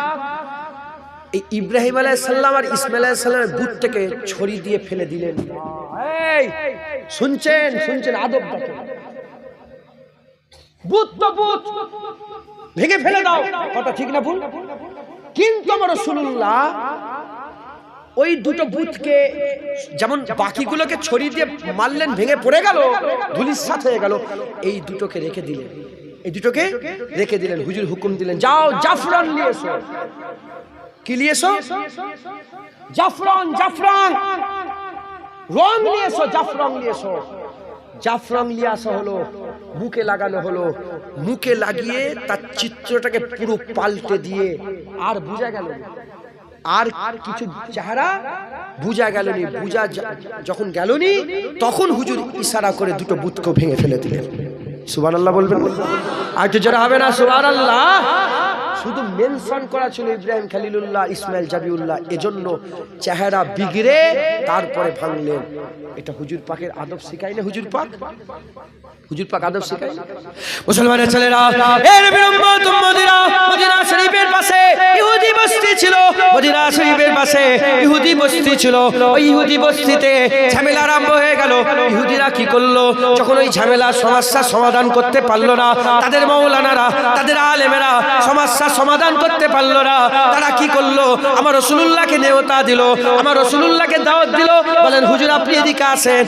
এই ইব্রাহিম আলাইহিস সালাম আর ইসমাইল আলাইহিস সালামের বুত থেকে ছড়ি দিয়ে ফেলে দিলেন। এই শুনছেন, শুনছেন, আদব দেখেন। বুত তো বুত, ভেঙে ফেলে দাও, কথা ঠিক না ভুল? কিন্তু আমার রাসূলুল্লাহ ওই দুটো বুতকে যেমন বাকিগুলোকে ছড়ি দিয়ে মারলেন, ভেঙে পড়ে গেল, ধুলিসাৎ হয়ে গেল, এই দুটোকে রেখে দিলেন, এই দুটোকে রেখে দিলেন। হুজুর হুকুম দিলেন, যাও জাফরান নিয়ে এসো। কি নিয়ে এসো? জাফরান, জাফরান রং নিয়ে এসো, জাফরান নিয়ে এসো। জাফরান নিয়ে আসা হলো, মুখে লাগানো হলো, মুখে লাগিয়ে তার চিত্রটাকে পুরো পাল্টে দিয়ে আর বোঝা গেল, আর কিছু চেহারা বুঝা গেলনি। বুঝা যখন গেলনি তখন হুজুর ইশারা করে দুটো বুতকে ভেঙে ফেলে দিলেন। সুবহানাল্লাহ বলবেন? আর তো যারা হবে না সুবহানাল্লাহ। শুধু মেনশন করা ছিল ইব্রাহিম খলিলুল্লাহ, ইসমাইল জাবিউল্লাহ, এজন্য চেহারা বিগড়ে তারপরে ভাঙলেন। এটা হুজুর পাকের আদব শিখাই না? হুজুর পাক, হুজুর পাক আদব শিখাই। মুসলমানের ছেলেরা, এ নবীর উম্মত উম্মতিরা, মদিনা শরীফের পাশে ইহুদি বস্তি ছিল, মদিনা শরীফের পাশে ইহুদি বস্তি ছিল। ওই ইহুদি বস্তিতে ঝামেলা আরম্ভ হয়ে গেল। ইহুদিরা কি করলো? যখন ওই ঝামেলার সমস্যা সমাধান করতে পারলো না, তাদের মাওলানারা, তাদের আলেমেরা সমস্যা সমাধান করতে পারলো না, তারা কি করলো? আমার রাসূলুল্লাহকে নেওতা দিল, আমার রাসূলুল্লাহকে দাওয়াত দিল। বলেন হুজুর আপনি এদিকে আসেন,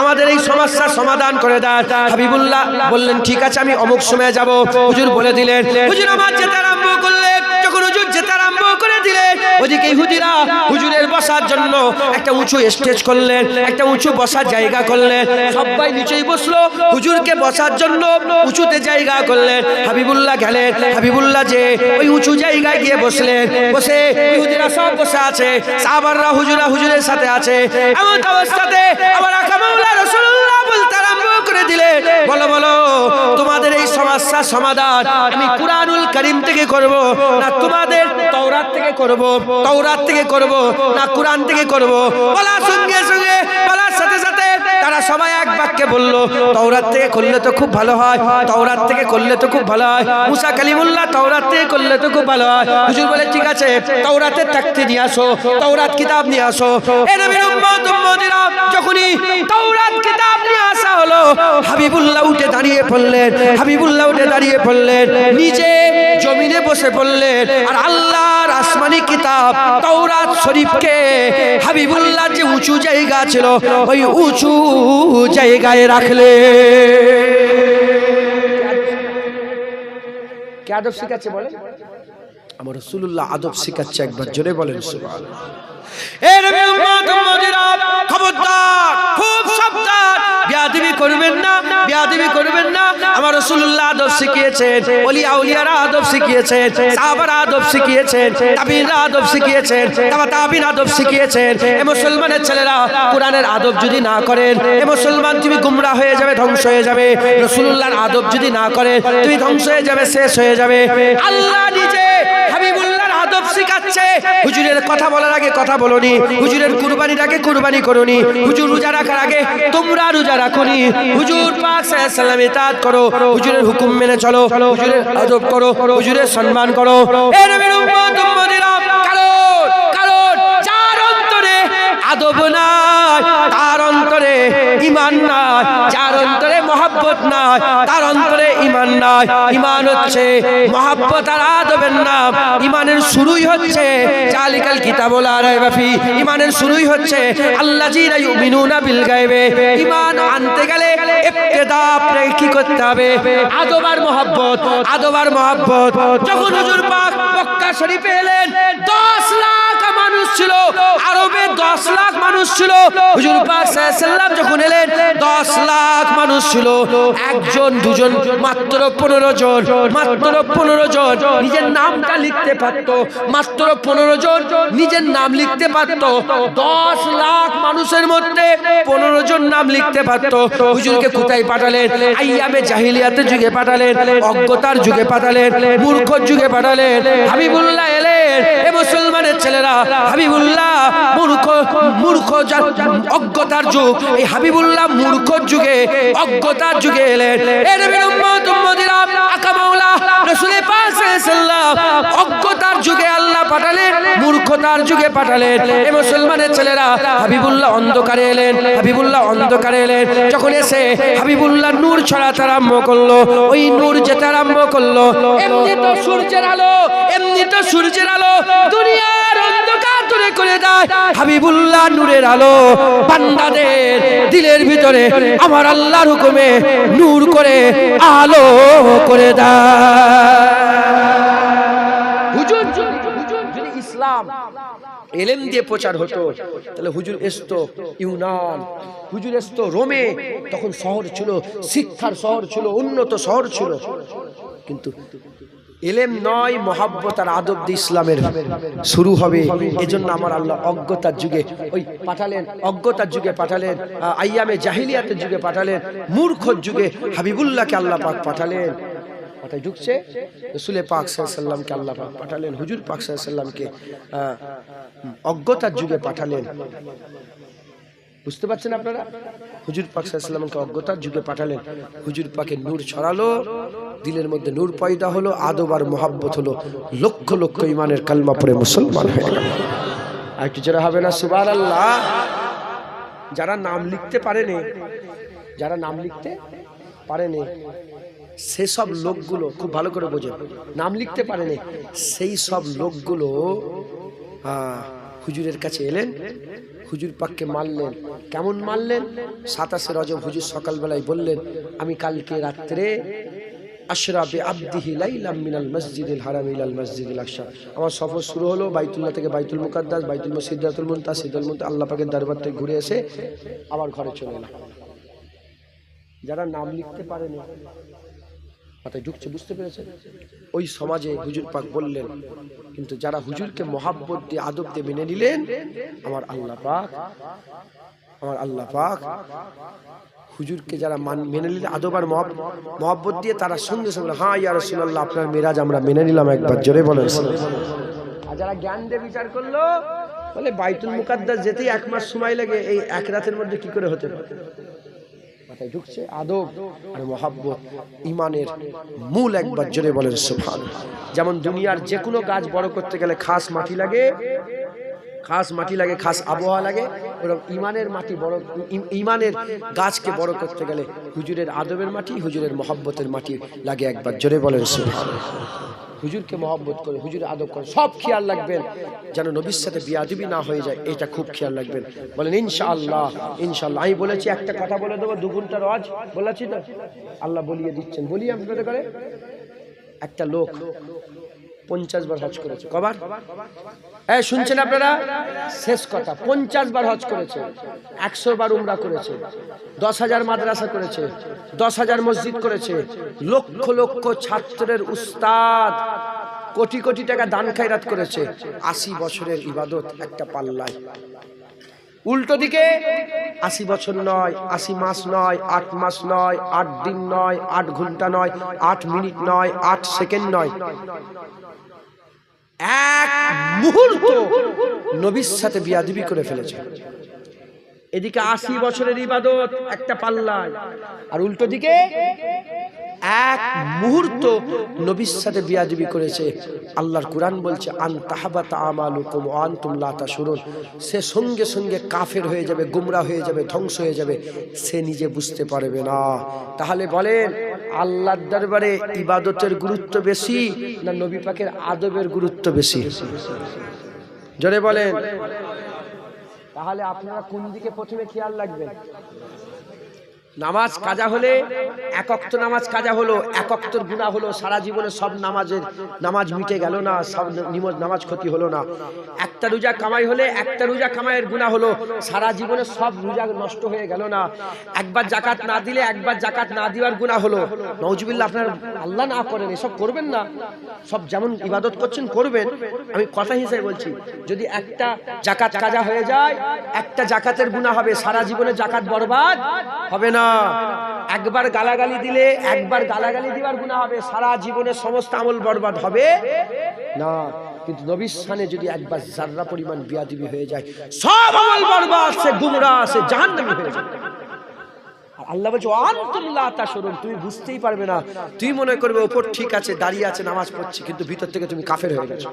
আমাদের এই সমস্যার সমাধান করে দেন। হাবিবুল্লাহ বললেন ঠিক আছে, আমি অমুক সময় যাব। হুজুর বলে দিলেন। হুজুর আমার যেতে আরম্ভ করলেন। যখন হুজুর যেতে আরম্ভ করে দিলেন, ওদিকে ইহুদিরা হুজুরের বসার জন্য একটা উঁচু স্টেজ করলেন, একটা উঁচু বসার জায়গা করলেন। সবাই নিচেই বসলো, হুজুরকে বসার জন্য উঁচুতে জায়গা করলেন। হাবিবুল্লাহ গেলেন, হাবিবুল্লাহ যে ওই উঁচু জায়গায় গিয়ে বসলেন। বসে ইহুদিরা সব বসে আছে, সাহাবারা হুজুরের সাথে আছে। এমন অবস্থাতে আমার আকা মাওলা রাসূলুল্লাহ বলতে আরম্ভ করে দিলেন, বলো বলো তোমাদের এই সমস্যার সমাধান আমি কুরআনুল কারীম থেকে করব না তোমাদের তাওরাত থেকে করব, তাওরাত থেকে করব না কুরআন থেকে করব? বলার সঙ্গে সঙ্গে, বলার সাথে সাথে তারা সবাই এক বাক্যে বলল, তাওরাত থেকে করলে তো খুব ভালো হয়, তাওরাত থেকে করলে তো খুব ভালো হয়। মুসা কালিমুল্লাহ তাওরাত থেকে করলে তো খুব ভালো হয়। হুজুর বলে ঠিক আছে, তাওরাতের তাকতি নিয়ে আসো, তাওরাত কিতাব নিয়ে আসো। এ নবীর উম্মত উম্মতিরা যখনই তাওরাত কিতাব নিয়ে আসা হলো, হাবিবুল্লাহ উঠে দাঁড়িয়ে পড়লেন, হাবিবুল্লাহ উঠে দাঁড়িয়ে পড়লেন, নিচে জমিনে বসে পড়লেন। আর আল্লাহর আসমানি কিতাব তাওরাত শরীফকে হাবিবুল্লাহ যে উঁচু জায়গা ছিল ওই উঁচু জায়গায় রাখলে। কে আদব শিখাচ্ছে বলে? আমার রাসূলুল্লাহ আদব শিখাচ্ছে, একবার জোরে বলেন সুবহানাল্লাহ। এ নবীর উম্মত উম্মতিরা খবরদার, খুব সাবধান, বেয়াদবি করবেন না, বেয়াদবি করবেন না। আমার রাসূলুল্লাহ আদব শিখিয়েছেন, ওলিয়া আউলিয়ারা আদব শিখিয়েছেন, সাহাবারা আদব শিখিয়েছেন, তাবিঈনরা আদব শিখিয়েছেন, তাবিঈন আদব শিখিয়েছেন। এ মুসলমানের ছেলেরা কোরআনের আদব যদি না করেন, এ মুসলমান তুমি গুমরাহ হয়ে যাবে, ধ্বংস হয়ে যাবে। রাসূলুল্লাহর আদব যদি না করেন তুমি ধ্বংস হয়ে যাবে, শেষ হয়ে যাবে। আল্লাহ নিজে হাবিবুল্লাহর আদব শিখাচ্ছে। হুজুরের কথা বলার আগে কথা বলনি, হুজুরের কুরবানির আগে কুরবানি করনি, হুজুর রোজা রাখার আগে তোমরা রোজা রাখনি, হুজুর পাক সাল্লাল্লাহু আলাইহি ওয়াসাল্লাম ইতাআত করো, হুজুরের হুকুম মেনে চলো, হুজুরের আদব করো, হুজুরের সম্মান করো। এ নবীর উম্মত উম্মতিরা, কারণ যার অন্তরে আদব নাই তার অন্তরে ঈমান নাই, যার অন্তরে মহব্বত নাই তার অন্তরে ঈমান নাই। ঈমান হচ্ছে মহব্বত আর আদবের নাম। ঈমানের শুরুই হচ্ছে জালিকাল কিতাবুল লা রাইবা ফি, ঈমানের শুরুই হচ্ছে আল্লাযীনা ইউমিনুনা বিল গায়বে। ঈমান আনতে গেলে ইবতিদা আপনাকে কি করতে হবে? আদব আর মহব্বত, আদব আর মহব্বত। যখন হুজুর পাক মক্কা শরীফে এলেন, 10 লাখ মানুষ ছিল, আরবে 10 লাখ মানুষ ছিল। হুজুর পাক সাল্লাল্লাহু আলাইহি ওয়াসাল্লাম যখন এলেন 10 লাখ মানুষ ছিল, একজন দুজন মাত্র 15 জন, মাত্র 15 জন নিজের নামটা লিখতে পারত, মাত্র 15 জন নিজের নাম লিখতে পারত। 10 লাখ মানুষের মধ্যে 15 জন নাম লিখতে পারত। হুজুরকে কোথায় পাঠালেন? আইয়ামে জাহিলিয়াতের যুগে পাঠালেন, অজ্ঞতার যুগে পাঠালেন, মূর্খর যুগে পাঠালেন। হাবিবুল্লাহ এলেন, এ মুসলমানের ছেলেরা, হাবিবুল্লাহ মূর্খ অজ্ঞতার যুগ, এই হাবিবুল্লাহ মূর্খর যুগে অজ্ঞতার যুগে এলেন। এ নবীর উম্মত উম্মতিরা, আকা মাওলা রাসূল পাক সাল্লাল্লাহু আলাইহি ওয়াসাল্লাম অজ্ঞতার যুগে আল্লাহ পাঠালেন, মূর্খতার যুগে পাঠালেন। এ মুসলমানের ছেলেরা, হাবিবুল্লাহ অন্ধকারে এলেন, হাবিবুল্লাহ অন্ধকারে এলেন। যখন এসে হাবিবুল্লাহ নূর ছড়াতে আরম্ভ করলো, ওই নূর যেতে আরম্ভ করলো, এমনি তো সূর্যের আলো, এমনি তো সূর্যের আলো দুনিয়ার অন্ধকার দূরে করে দেয়। হাবিবুল্লাহ নূরের আলো বান্দাদের দিলের ভিতরে আমার আল্লাহর হুকুমে নূর করে আলো করে দেয়। হুজুর যদি ইসলাম এলেম দিয়ে প্রচার হতো, তাহলে হুজুর আসতো ইউনান, হুজুর আসতো রোমে, তখন শহর ছিল, শিক্ষার শহর ছিল, উন্নত শহর ছিল। কিন্তু এলেম নয়, মহাব্বত আর আদব দিয়ে ইসলামের শুরু হবে। এজন্য আমার আল্লাহ অজ্ঞতার যুগে ওই পাঠালেন, অজ্ঞতার যুগে পাঠালেন, আইয়ামে জাহিলিয়াতের যুগে পাঠালেন, মূর্খর যুগে হাবিবুল্লাহকে আল্লাহ পাক পাঠালেন। কথায় ঢুকছে? রাসূল পাক সাল্লাল্লাহু আলাইহি ওয়াসাল্লামকে আল্লাহ পাক পাঠালেন, হুজুর পাক সাল্লাল্লাহু আলাইহি ওয়াসাল্লামকে অজ্ঞতার যুগে পাঠালেন। বুঝতে পারছেন আপনারা? হুজুর পাক সাল্লাল্লাহু আলাইহি ওয়াসাল্লামকে অজ্ঞতার যুগে পাঠালেন। হুজুর পাকের নূর ছড়ালো, দিলের মধ্যে নূর পয়দা হলো, আদব আর মোহাব্বত হলো, লক্ষ লক্ষ ইমানের কালমা পড়ে মুসলমান হয়ে গেল। আর একটু যারা হবে না সুবহানাল্লাহ। যারা নাম লিখতে পারেনি, যারা নাম লিখতে পারেনি সেসব লোকগুলো খুব ভালো করে বোঝেন, নাম লিখতে পারেনি সেই সব লোকগুলো হুজুরের কাছে এলেন, হুজুর পাককে মারলেন। কেমন মারলেন? 27 রজব হুজুর সকালবেলায় বললেন, আমি কালকে রাত্রে আশরা বিআবদিহি লাইলাম মিনাল মসজিদিল হারাম ইলাল মসজিদিল আকসা। আমার সফর শুরু হলো বাইতুল্লাহ থেকে বাইতুল মুকাদ্দাস, বাইতুল সিদরাতুল মুনতাহা, সিদরাতুল মুনতাহা আল্লাহ পাকের দরবার থেকে ঘুরে এসে আবার ঘরে চলে এলাম। যারা নাম লিখতে পারেনি মাথায় ঢুকছে, বুঝতে পেরেছেন? ওই সমাজে হুজুর পাক বললেন, কিন্তু যারা হুজুরকে মহাব্বত দিয়ে আদব দিয়ে মেনে নিলেন, আমার আল্লাহ পাক হুজুরকে যারা মেনে নিলেন আদব আর মহাব্বত দিয়ে, তারা সঙ্গে সঙ্গে হ্যাঁ ইয়া রাসূলুল্লাহ আপনার মেরাজ আমরা মেনে নিলাম, একবার জোরে বলেন। আর যারা জ্ঞান দিয়ে বিচার করলো বলে বাইতুল মুকাদ্দাস যেতেই 1 মাস সময় লাগে, এই 1 রাতের মধ্যে কি করে হতে পারে? মাথায় ঢুকছে আদব আর মহাব্বত ইমানের মূল, একবার জোরে বলেন সুবহানাল্লাহ। যেমন দুনিয়ার যে কোনো গাছ বড় করতে গেলে খাস মাটি লাগে, খাস আবহাওয়া লাগে, ওরকম ইমানের মাটি বড়, ইমানের গাছকে বড় করতে গেলে হুজুরের আদবের মাটি, হুজুরের মহব্বতের মাটি লাগে, একবার জোরে বলেন সুবহানাল্লাহ। হুজুরকে মহব্বত করে, হুজুরের আদব করে, সব খেয়াল রাখবেন যেন নবীর সাথে বিয়াদবি না হয়ে যায়, এটা খুব খেয়াল রাখবেন। বলেন ইনশাআল্লাহ। আমি বলেছি একটা কথা বলে দেবো, 2 ঘন্টা রজ বলেছি তো, আল্লাহ বলিয়ে দিচ্ছেন, বলি আপনাদের করে। একটা লোক 50 বার হজ করেছে। কবার? শুনছেন আপনারা? শেষ কথা, 50 বার হজ করেছে, 100 বার উমরা করেছে, 10,000 মাদ্রাসা করেছে, 10,000 মসজিদ করেছে, লক্ষ লক্ষ ছাত্রের উস্তাদ, কোটি কোটি টাকা দান খায়রাত করেছে। 80 বছরের ইবাদত একটা পাল্লায়। উল্টো দিকে 80 বছর নয়, 80 মাস নয়, 8 মাস নয়, 8 দিন নয়, 8 ঘন্টা নয়, 8 মিনিট নয়, 8 সেকেন্ড নয়, 1 মুহূর্ত নবীর সাথে বিয়াদবি করে ফেলেছে। এদিকে 80 বছরের ইবাদত একটা পাল্লায়, আর উল্টো দিকে 1 মুহূর্ত নবীর সাথে বিয়াদবি করেছে। আল্লাহর কুরআন বলছে আন তাহাবাতা আমালুকুম ওয়া আনতুম লা তাশউরুন, সে সঙ্গে সঙ্গে কাফের হয়ে যাবে, গুমরাহ হয়ে যাবে, ধ্বংস হয়ে যাবে, সে নিজে বুঝতে পারবে না। তাহলে বলেন আল্লাহর দরবারে ইবাদতের গুরুত্ব বেশি না নবী পাকের আদবের গুরুত্ব বেশি? জোরে বলেন। তাহলে আপনারা কোন দিকে প্রথমে খেয়াল রাখবেন? নামাজ কাজা হলে, 1 ওয়াক্ত নামাজ কাজা হলো, 1 ওয়াক্তর গুনাহ হলো, সারা জীবনে সব নামাজ মিটে গেল না, সব নামাজ ক্ষতি হলো না। একটা রোজা কামাই হলে, একটা রোজা কামাইয়ের গুনাহ হলো, সারা জীবনে সব রোজা নষ্ট হয়ে গেল না। একবার যাকাত না দিলে, একবার যাকাত না দেওয়ার গুনাহ হলো। নাউজুবিল্লাহ, আপনার আল্লাহ না করেন, এসব করবেন না। সব যেমন ইবাদত করছেন করবেন, আমি কথা হিসেবে বলছি। যদি একটা যাকাত কাজা হয়ে যায়, একটা যাকাতের গুনাহ হবে, সারা জীবনে যাকাত বরবাদ হবে না। একবার গালাগালি দিলে, একবার গালাগালি দেওয়ার গুনাহ হবে, সারা জীবনে সমস্ত আমল বরবাদ হবে না। কিন্তু নবীর শানে যদি একবার যাররা পরিমাণ বিয়াদবি হয়ে যায়, সব আমল বরবাদ, সে গুমরাহ, সে জাহান্নামী হয়ে যাবে। আর আল্লাহ বলছে আনতুম লা তাশউরুন, তুমি বুঝতেই পারবে না, তুই মনে করবে উপর ঠিক আছে, দাঁড়িয়ে আছে, নামাজ পড়ছে, কিন্তু ভিতর থেকে তুমি কাফের হয়ে গেছো।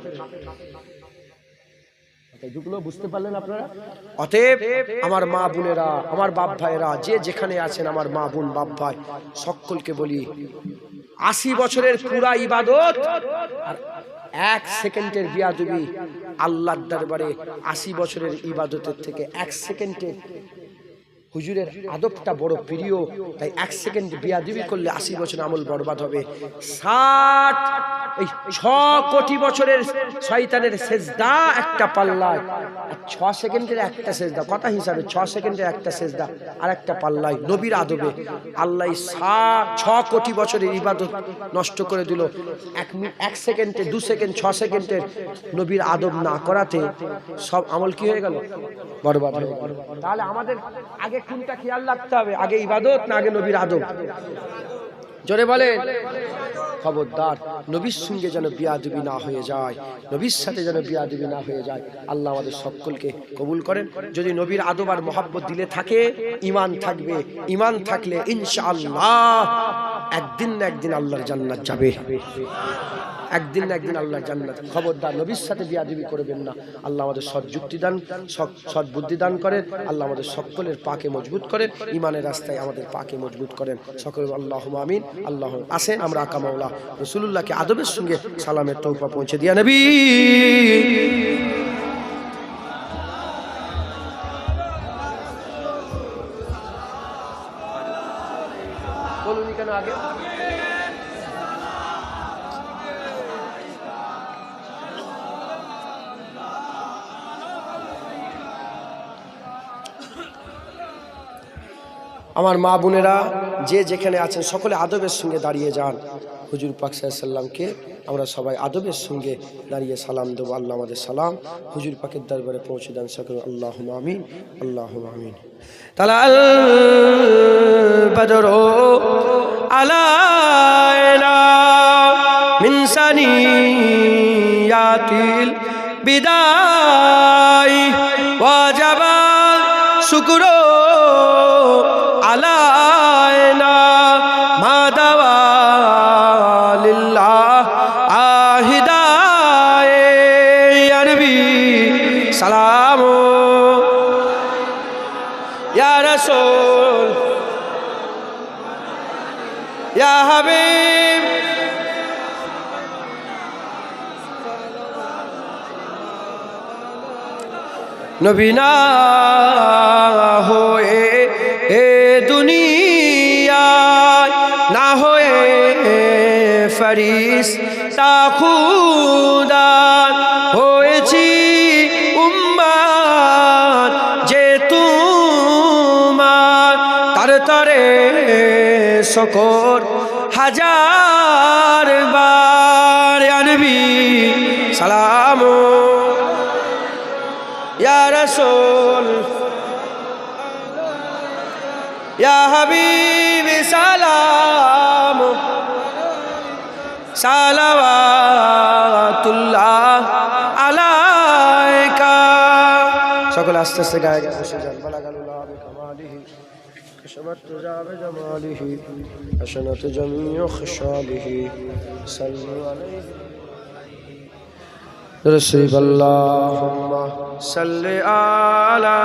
এগুলো বুঝতে পারলেন আপনারা? অতএব আমার মা বোনেরা, আমার বাপ ভাইরা, যে যেখানে আছেন, আমার মা বোন বাপ ভাই সকলকে বলি, 80 বছরের পুরা ইবাদত আর 1 সেকেন্ডের বিয়াদবি আল্লাহর দরবারে 80 বছরের ইবাদতের থেকে 1 সেকেন্ডের হুজুরের আদবটা বড় প্রিয়। তাই 1 সেকেন্ড বিয়াদবি করলে 80 বছর আমল বরবাদ হবে। 6 কোটি বছরের শয়তানের সেজদা একটা পাল্লায়, আর 6 সেকেন্ডের একটা সেজদা, কথা হিসাবে 6 সেকেন্ডের একটা সেজদা আর একটা পাল্লায় নবীর আদবে আল্লাহ 6 কোটি বছরের ইবাদত নষ্ট করে দিল 1 সেকেন্ডে, 2 সেকেন্ড, 6 সেকেন্ডের নবীর আদব না করাতে সব আমল কি হয়ে গেল? বরবাদ হয়ে গেল। তাহলে আমাদের আগে কোনটা খেয়াল রাখতে হবে? আগে ইবাদত না আগে নবীর আদব? জোরে বলেন। খবরদার নবীর সঙ্গে যেন বিয়াদবি না হয়ে যায়, নবীর সাথে যেন বিয়াদবি না হয়ে যায়। আল্লাহ আমাদের সকলকে কবুল করেন। যদি নবীর আদব আর মহব্বত দিলে থাকে, ঈমান থাকবে। ঈমান থাকলে ইনশাআল্লাহ একদিন না একদিন আল্লাহর জান্নাত যাবে, একদিন না একদিন আল্লাহর জান্নাত। খবরদার নবীর সাথে বিয়াদবি করবেন না। আল্লাহ আমাদের সৎ যুক্তি দান, সৎ বুদ্ধি দান করেন। আল্লাহ আমাদের সকলের পাকে মজবুত করেন, ঈমানের রাস্তায় আমাদের পাকে মজবুত করেন। সকল আল্লাহুম্মা আমিন। আল্লাহ আসেন আমরা আকা মাওলা রাসূলুল্লাহকে আদবের সঙ্গে সালামের তৌফা পৌঁছে দিয়া নবী। বলুন কেন আগে আমার মা বোনেরা যে যেখানে আছেন সকলে আদবের সঙ্গে দাঁড়িয়ে যান। হুজুর পাক সাল্লাল্লাহু আলাইহি সাল্লামকে আমরা সবাই আদবের সঙ্গে দাঁড়িয়ে সালাম দেবো। আল্লাহ আমাদের সালাম হুজুর পাকের দরবারে পৌঁছে দেন সকলে। আল্লাহুম্মা আমিন, আল্লাহুম্মা আমিন। তালাল বদরু আলাইনা মিন সানিয়াতিল বিদাই ওয়াজাবা শুকরু আলাইনা মাদাওয়া লিল্লাহ আহিদায়ে ইয়া নবী সালাম ইয়া রাসূল ইয়া হাবিব নবী না হয়ে এ দুনিয়ায় না হয়ে ফেরেশতা খুদা হয়েছি উম্মত যে তোমার তার তরে শকর হাজার বার ইয়া নবী সালাম ইয়া রাসূল ইয়া হাবিব সালাম সালাওয়াতুল্লাহ আলাইকা। সকলে আস্তে আস্তে গায়ে গায়ে বসে যান। বালাগালুল্লাহ বিকামালিহি কশমাত তুজা বিজামালিহি হাসানাত জামিউ খিসালিহি সাল্লু আলাইহি رسول اللهم صل على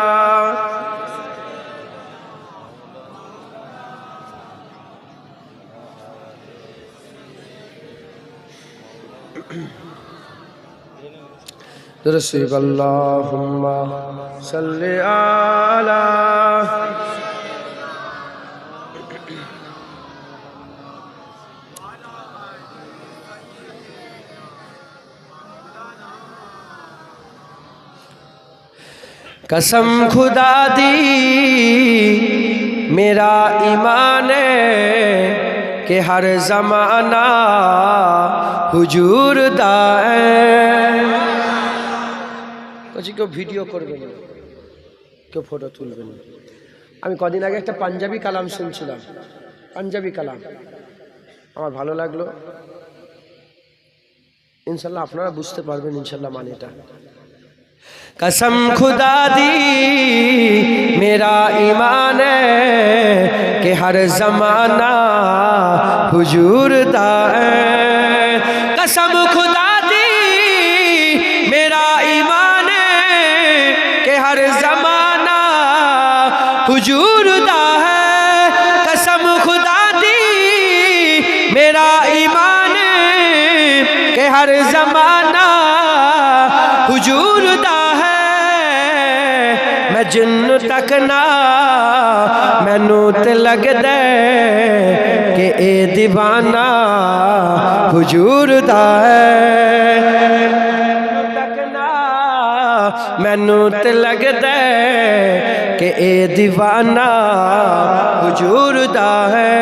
رسول اللهم صل على कसम खुदा दी मेरा ईमान है कि हर ज़माना हुजूर दा है। कुछ क्यों वीडियो करबेन ना, क्यों फोटो तुलबेन ना। আমি কদিন আগে একটা পাঞ্জাবি কালাম শুনছিলাম, পাঞ্জাবি কালাম আমার ভালো লাগলো। ইনশাআল্লাহ আপনারা বুঝতে পারবেন ইনশাআল্লাহ মানেটা। कसम खुदा दी मेरा ईमान है कि हर ज़माना हुजूर दा है। कसम खुदा दी मेरा ईमान है कि हर ज़माना हुजूर दा है। कसम खुदा दी मेरा ईमान है कि हर ज़माना हुजूर दा मैं जिन्न तक ना मैनू ते लगदा कि ए दीवाना हुजूर दा है। तक ना मैनू ते लगदा कि ए दीवाना हुजूर दा है।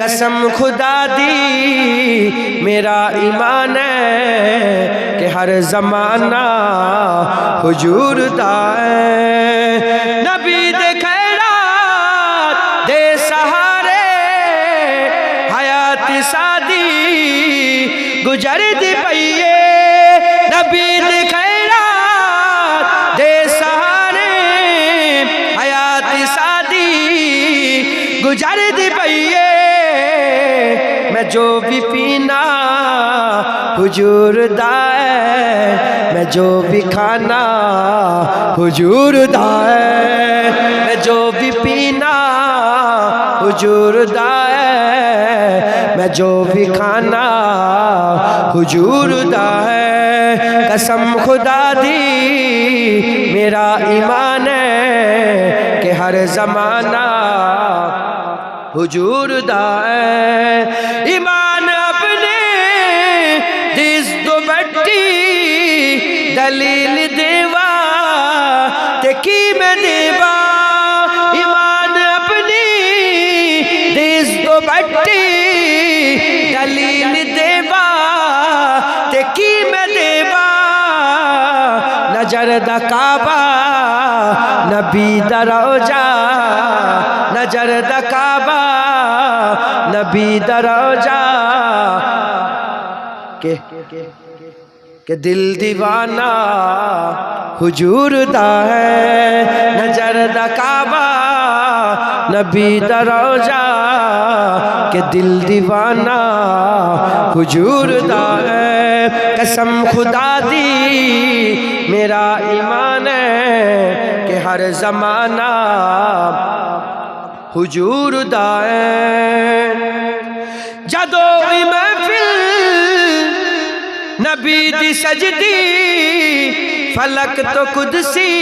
कसम खुदा दी मेरा ईमान है कि हर ज़माना हुजूर दा है। नबी दे खैरात दे सहारे हयात सादी गुजर दी पईए। नबी दे खैरात दे सहारे हयात सादी गुजर दी पईए। मैं जो भी पीना हुजूर दा है, मैं जो भी खाना हुजूर दा है। मैं जो भी पीना हुजूर दा है, मैं जो भी खाना हुजूर दा है। कसम खुदा दी मेरा ईमान है कि हर ज़माना हुजूर दा है। ईमान अपने दिस दो बट्टी दलील देवा ते की मैं देवा। ईमान अपनी नजर द काबा नबी द रोजा नजर द काबा नबी द रोजा के दिल दीवाना हुजूर दा है नजर द काबा नबी द रोजा के दिल दीवाना हुजूर दा है कसम खुदा दी मेरा ईमान है कि हर जमाना हुजूर दा है जदों महफिल नबी दी सजदी फलक तो कुदसी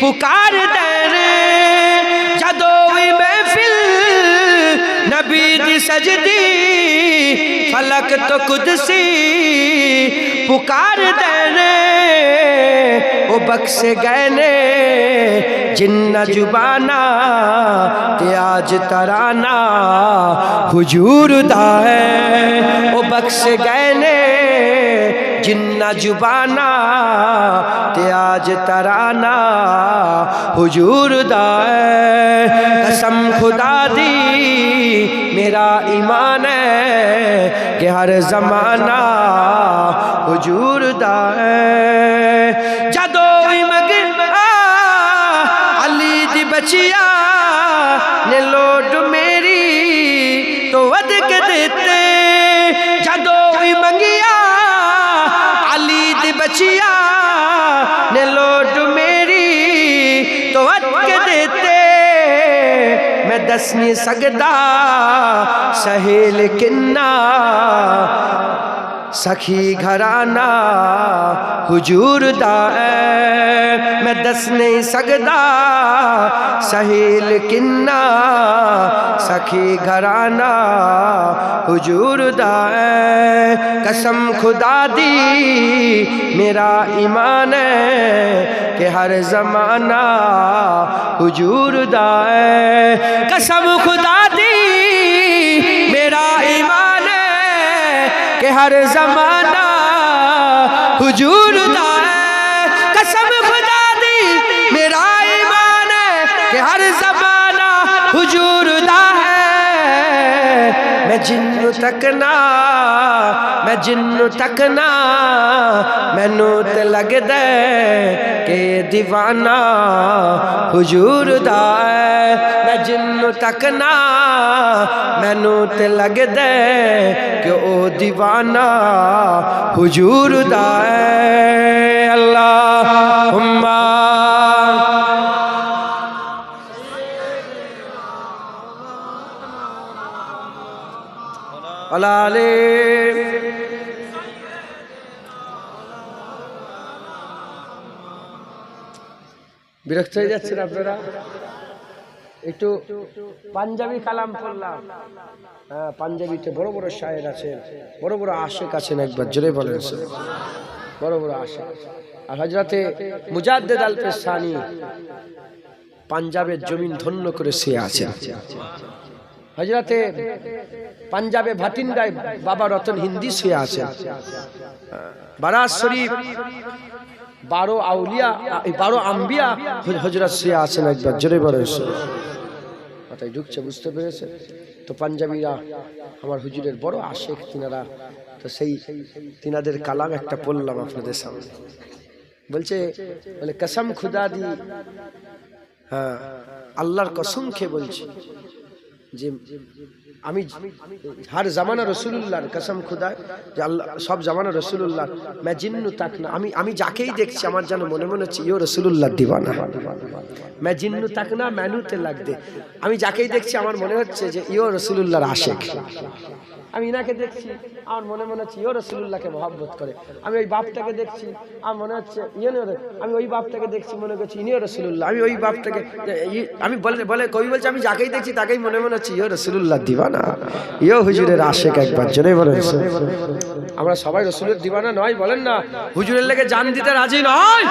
पुकार देने जदों महफिल नबी दी सजदी फलक तो कुदसी पुकार देने ओ बख्श गए ने जिन्ना जुबाना ते आज तराना हुजूर दा है ओ बख्श गए ने जिन्ना जुबाना ते आज तराना हुजूर दा है कसम खुदा दी मेरा ईमान है कि हर जमाना हुजूर दा है जदों अली दी बचिया ने लोड मेरी तो वध के देते जदों मंगिया अली दी बचिया ने लोड मेरी तो वध के देते मैं दस नहीं सकदा सहेल किन्ना सखी घराना हुजूर दा है मैं दस नहीं सकदा सहेल किन्ना सखी घराना हुजूर दा है कसम खुदा दी मेरा ईमान है कि हर जमाना हुजूर दा है कसम खुदा दी मेरा ईमान है कि हर जमाना हुजूर दा है कसम खुदा दी मेरा ईमान है कि हर जमाना हुजूर दा है मैं जिन्नू तकना मैनू ते लगदा कि दीवाना हुजूर दा है मैं जिन्नू तकना मैनू ते लगदा कि ओ दीवाना हुजूर दा है अल्लाहुम्मा अलाले বিরক্ত হয়ে যাচ্ছেন আপনারা একটু পাঞ্জাবি কালাম পড়লাম হ্যাঁ পাঞ্জাবিতে বড় বড় শায়ের আছেন বড় বড় আশিক আছেন একবার জোরে বলেন বড় বড় আশিক আর হযরতে মুজাদ্দিদ আল পেশানি পাঞ্জাবের জমিন ধন্য করে শুয়ে আছেন হযরতে পাঞ্জাবে ভাটিন্ডায় বাবা রতন হিন্দি শুয়ে আছেন বারাত শরীফ 12 আউলিয়া 12 আম্বিয়া হযরত শুয়ে আছেন একবার জোরে বলেন কথাই ঢুকছে বুঝতে পেরেছেন তো পাঞ্জাবিরা আমার হুজুরের বড় আশিক তিনারা তো সেই তিনাদের কালাম একটা পড়লাম আপনাদের সামনে বলছে বলে কসম খুদা দি হ্যাঁ আল্লাহর কসম খেয়ে বলছি যে আমি हर जमाना रसूलुल्लाहर कसम खुदा যে আল্লাহ সব জামানা রসুলুল্লাহ मैं जिन्नू तक ना আমি যাকেই দেখছি আমার যেন মনে মনে হচ্ছে ইও রসুলুল্লাহর দিওয়ানা मैं जिन्नू तक ना মেনুতে লাগদে আমি যাকেই দেখছি আমার মনে হচ্ছে যে ইও রসুলুল্লাহর আশিক আমি ইনাকে দেখছি আমার মনে মনে হচ্ছে ইও রসুলুল্লাহকে মহব্বত করে আমি ওই বাপটাকে দেখছি আমার মনে হচ্ছে আমি ওই বাপটাকে দেখছি মনে করছি ইনিও রসুলুল্লাহ আমি ওই বাপটাকে আমি বলে কবি বলছে আমি যাকেই দেখছি তাকেই মনে মনে হচ্ছে ইও রসুলুল্লাহর দিওয়ানা ইও হুজুরের আশিক একবার জোরে বলেন আমরা সবাই রসুলের দিওয়ানা নয় বলেন না হুজুরের লেগে জান দিতে রাজি নয়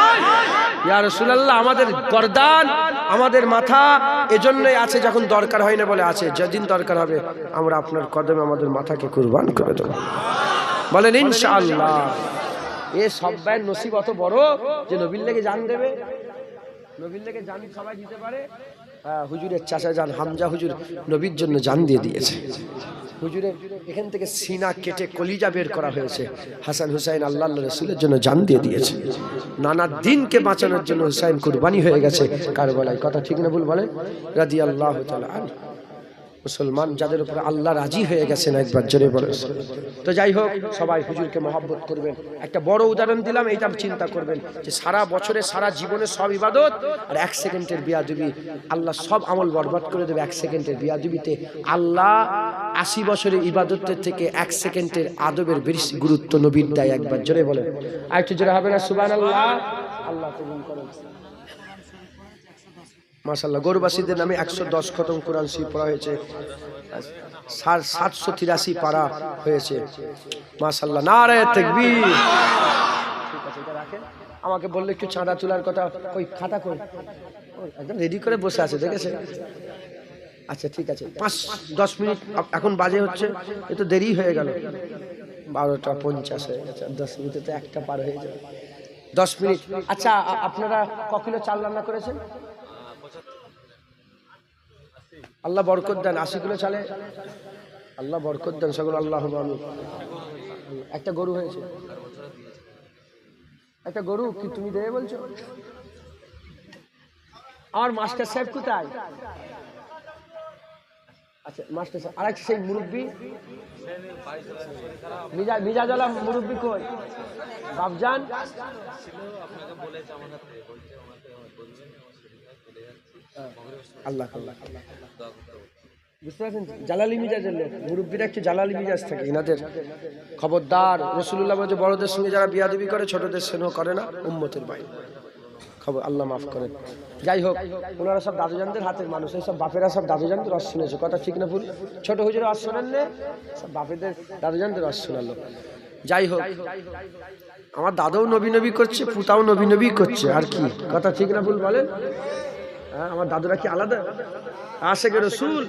ইয়া রাসূলুল্লাহ আমাদের গর্দান আমাদের মাথা এজন্যই আছে যখন দরকার হয় না বলে আছে যেদিন দরকার হবে আমরা আপনার কদমে আমাদের মাথাকে কুরবান করে দেব বলেন ইনশাআল্লাহ এ সব ভাইয়ের নসিব অত বড় যে নবীর লেগে জান দেবে, নবীর লেগে জান সবাই দিতে পারে। হুজুরের চাচা জান হামজা হুজুর নবীর জন্য জান দিয়ে দিয়েছে। হুজুরের এখান থেকে সিনা কেটে কলিজা বের করা হয়েছে, হাসান হুসাইন আল্লাহ রসুলের জন্য জান দিয়ে দিয়েছে। নানা দিনকে বাঁচানোর জন্য হুসাইন কুরবানি হয়ে গেছে কারবালায়। কথা ঠিক না ভুল বলেন? রাদিয়াল্লাহু তাআলা আনহু। মুসলমান যাদের উপরে আল্লাহ রাজি হয়ে গেছেন, একবার জোরে বলেন। তো যাই হোক, সবাই হুজুরকে মহব্বত করবেন। একটা বড় উদাহরণ দিলাম, এইটা চিন্তা করবেন যে সারা বছরে সারা জীবনে সব ইবাদত আর 1 সেকেন্ডের বিয়াদবি, আল্লাহ সব আমল বরবাদ করে দেবে 1 সেকেন্ডের বিয়াদবিতে। আল্লাহ 80 বছরের ইবাদতের থেকে 1 সেকেন্ডের আদবের বেশি গুরুত্ব নবীর দেয়। একবার জোরে বলেন, আরেকটু জোরে হবে না? সুবহানাল্লাহ। আল্লাহ কবুল করেন। মাশাআল্লাহ, গৌরবাসীদের নামে 110 খতম কোরআন শরীফ পড়া হয়েছে, 783 পারা হয়েছে। মাশাআল্লাহ, নারে তাকবীর। ঠিক আছে, এটা রাখেন। আমাকে বললে একটু চাঁদা তোলার কথা, কই খাতা কই? একদম রেডি করে বসে আছে, দেখেছেন? আচ্ছা ঠিক আছে, 5-10 মিনিট এখন বাজে হচ্ছে, এ তো দেরি হয়ে গেল, 12:50 হয়ে গেছে। 10 মিনিটে তো একটা পার হয়ে যাবে। 10 মিনিট। আচ্ছা, আপনারা ক কিলো চাল রান্না করেছেন? আল্লাহ বরকত দেন। 80 কিলো চালে আল্লাহ বরকত দেন সকল। আল্লাহ আমিন। একটা গরু হয়েছে, একটা গরু কি তুমি দেবে বলছো? আমার মাস্টার সাহেব কোথায়? আচ্ছা মাস্টার সাহেব, আরেক সেই মুরব্বী মিজাজওয়ালা মুরব্বী কই? বাবজান আল্লাহ আল্লাহ বুঝতে পারছেন? জালালি মিজাজের লোক, মুরব্বীরা একটু জালালি মিজাজ থাকে এনাদের। খবরদার, রাসূলুল্লাহ বলেছে বড়দের সঙ্গে যারা বিয়াদবি করে ছোটদের স্নেহ করে না, উম্মতের বাইরে। খবর, আল্লাহ মাফ করেন। যাই হোক, ওনারা সব দাদুজানদের হাতের মানুষ, এই সব বাপেরা সব দাদুজানদের রস শুনেছে। কথা ঠিক না ভুল? ছোট হুজুর রস শোনেন না, সব বাপেদের দাদুজানদের রস শোনালো। যাই হোক, আমার দাদাও নবী নবী করছে, পুতাও নবী নবী করছে, আর কি? কথা ঠিক না ভুল বলেন? হ্যাঁ, আমার দাদুরা কি আলাদা? আশেকে রাসূল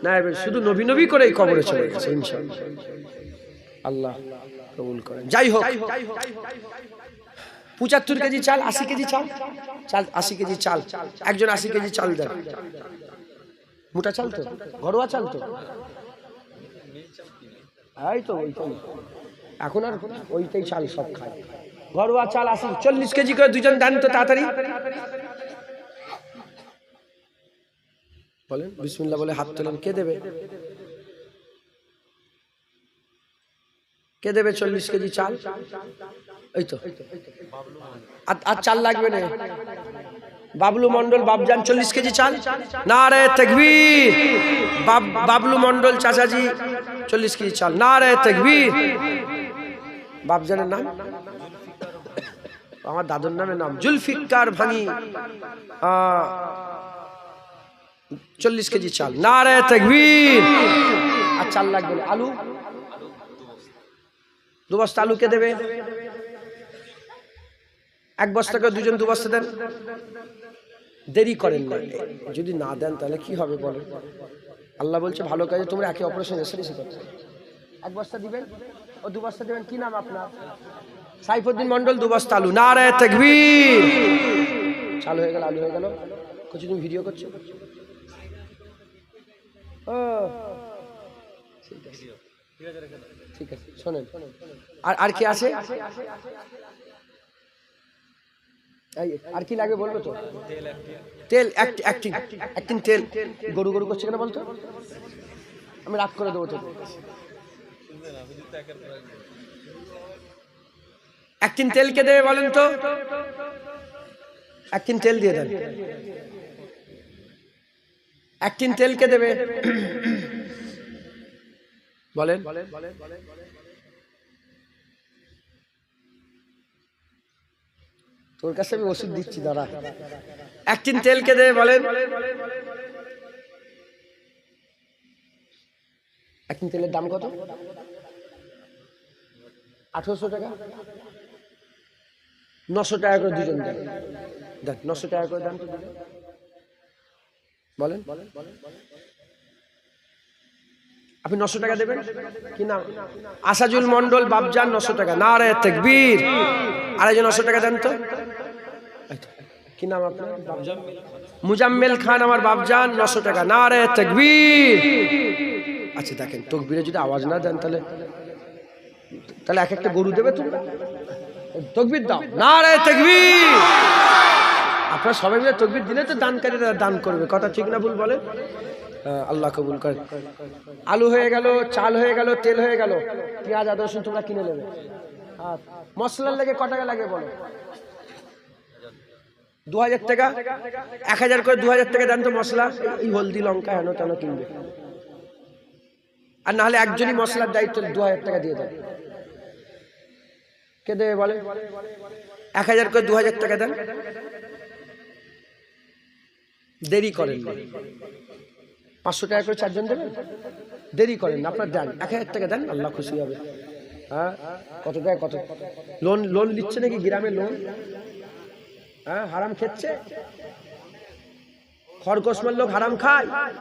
না, শুধু নবী নবী করেই কবরে চলে গেছে ইনশাআল্লাহ। আল্লাহ কবুল করেন। যাই হোক, 75 কেজি চাল, 80 কেজি চাল, 80 কেজি চাল, একজন 80 কেজি চাল দেন। মোটা চাল তো, ঘরোয়া চাল তো, এই তো ওইটাই এখন আর ওইটাই চাল সব খায়। ঘরোয়া চাল 80, 40 কেজি করে দুজন দেন তো তাড়াতাড়ি। বলেন বিসমিল্লাহ বলে হাত তোলেন। কে দেবে? কে দেবে 40 কেজি চাল? এই তো, আর চাল লাগবে না। বাবলু মন্ডল, বাবজান 40 কেজি চাল। নারে তাকবীর। বাবলু মন্ডল চাচাজি 40 কেজি চাল। নারে তাকবীর। বাবজানের নাম? আমার দাদুর নামের নাম জুলফিকার ভাঙি। 40 কেজি চাল। নারে তাকবীর। আর চাল লাগবে না। আলু 2 বস্তা আলু কে দেবে? 1 বস্তা করে দুজন 2 বস্তা দেন। দেরি করেন না, যদি না দেন তাহলে কি হবে বলেন? আল্লাহ বলছে ভালো কাজে তোমরা একে অপরের সঙ্গে রেসারেসি করছো। 1 বস্তা দিবেন ও 2 বস্তা দেবেন। কি নাম আপনার? সাইফুদ্দিন মন্ডল। 2 বস্তা আলু। নারে তাকবীর। চালু হয়ে গেল, আলু হয়ে গেল। কিছু তুমি ভিডিও করছো? ও ঠিক আছে, শোনেন। আর কি আছে? আর কি লাগে বলবো তো? তেল, একদিন তেল। গরু গরু করছে কেন বলতো? আমি রাগ করে দেবো তো। একদিন তেল কে দেবে বলেন তো? একদিন তেল দিয়ে দেন। একদিন তেল কে দেবে বলেন? তোর কাছে আমি ওষুধ দিচ্ছি, দাঁড়া। একদিন তেল কে দেবে বলেন? একদিন তেলের দাম কত? 1800 টাকা। 900 টাকা করে দুজন দেন। 900 টাকা করে দাম তো বলেন। আপনি 900 টাকা দেবেন কি নাম? আসাজুল মন্ডল বাবজান 900 টাকা, নারে তাকবীর। আরেকজন 900 টাকা দেন তো, কি নাম আপনার? মুজাম্মেল খান আমার বাবজান 900 টাকা, নারে তাকবীর। আচ্ছা দেখেন, তাকবীরে যদি আওয়াজ না দেন তাহলে তাহলে এক একটা গরু দেবে তোমরা? তাকবীর দাও, নারে তাকবীর। আপনারা সবাই মিলে তাকবীর দিলে তো দানকারীরা দান করবে, কথা ঠিক না ভুল বলে? আল্লাহ কবুল করে। আলু হয়ে গেল, চাল হয়ে গেল, তেল হয়ে গেল, পেঁয়াজ আদা রসুন তোমরা কিনে নেবে। আর মশলার লেগে ক টাকা লাগে বলো? 2000 টাকা, 1000 করে 2000 টাকা দেন তো মশলা, এই হলদি লঙ্কা হেন তেন কিনবে। আর নাহলে একজনই মশলার দায়িত্ব 2000 টাকা দিয়ে দেন। কে দেবে বলে? 1000 করে 2000 টাকা দেন, দেরি করেন না। 500 টাকা করে 4 জন দেবেন, দেরি করেন না, আপনার দেন 1000 টাকা দেন, আল্লাহ খুশি হবে। হ্যাঁ, কত টাকা? কত লোন? লোন দিচ্ছে নাকি গ্রামে লোন? হ্যাঁ, হারাম খেচ্ছে, খরগোশ মার লোক হারাম খায়।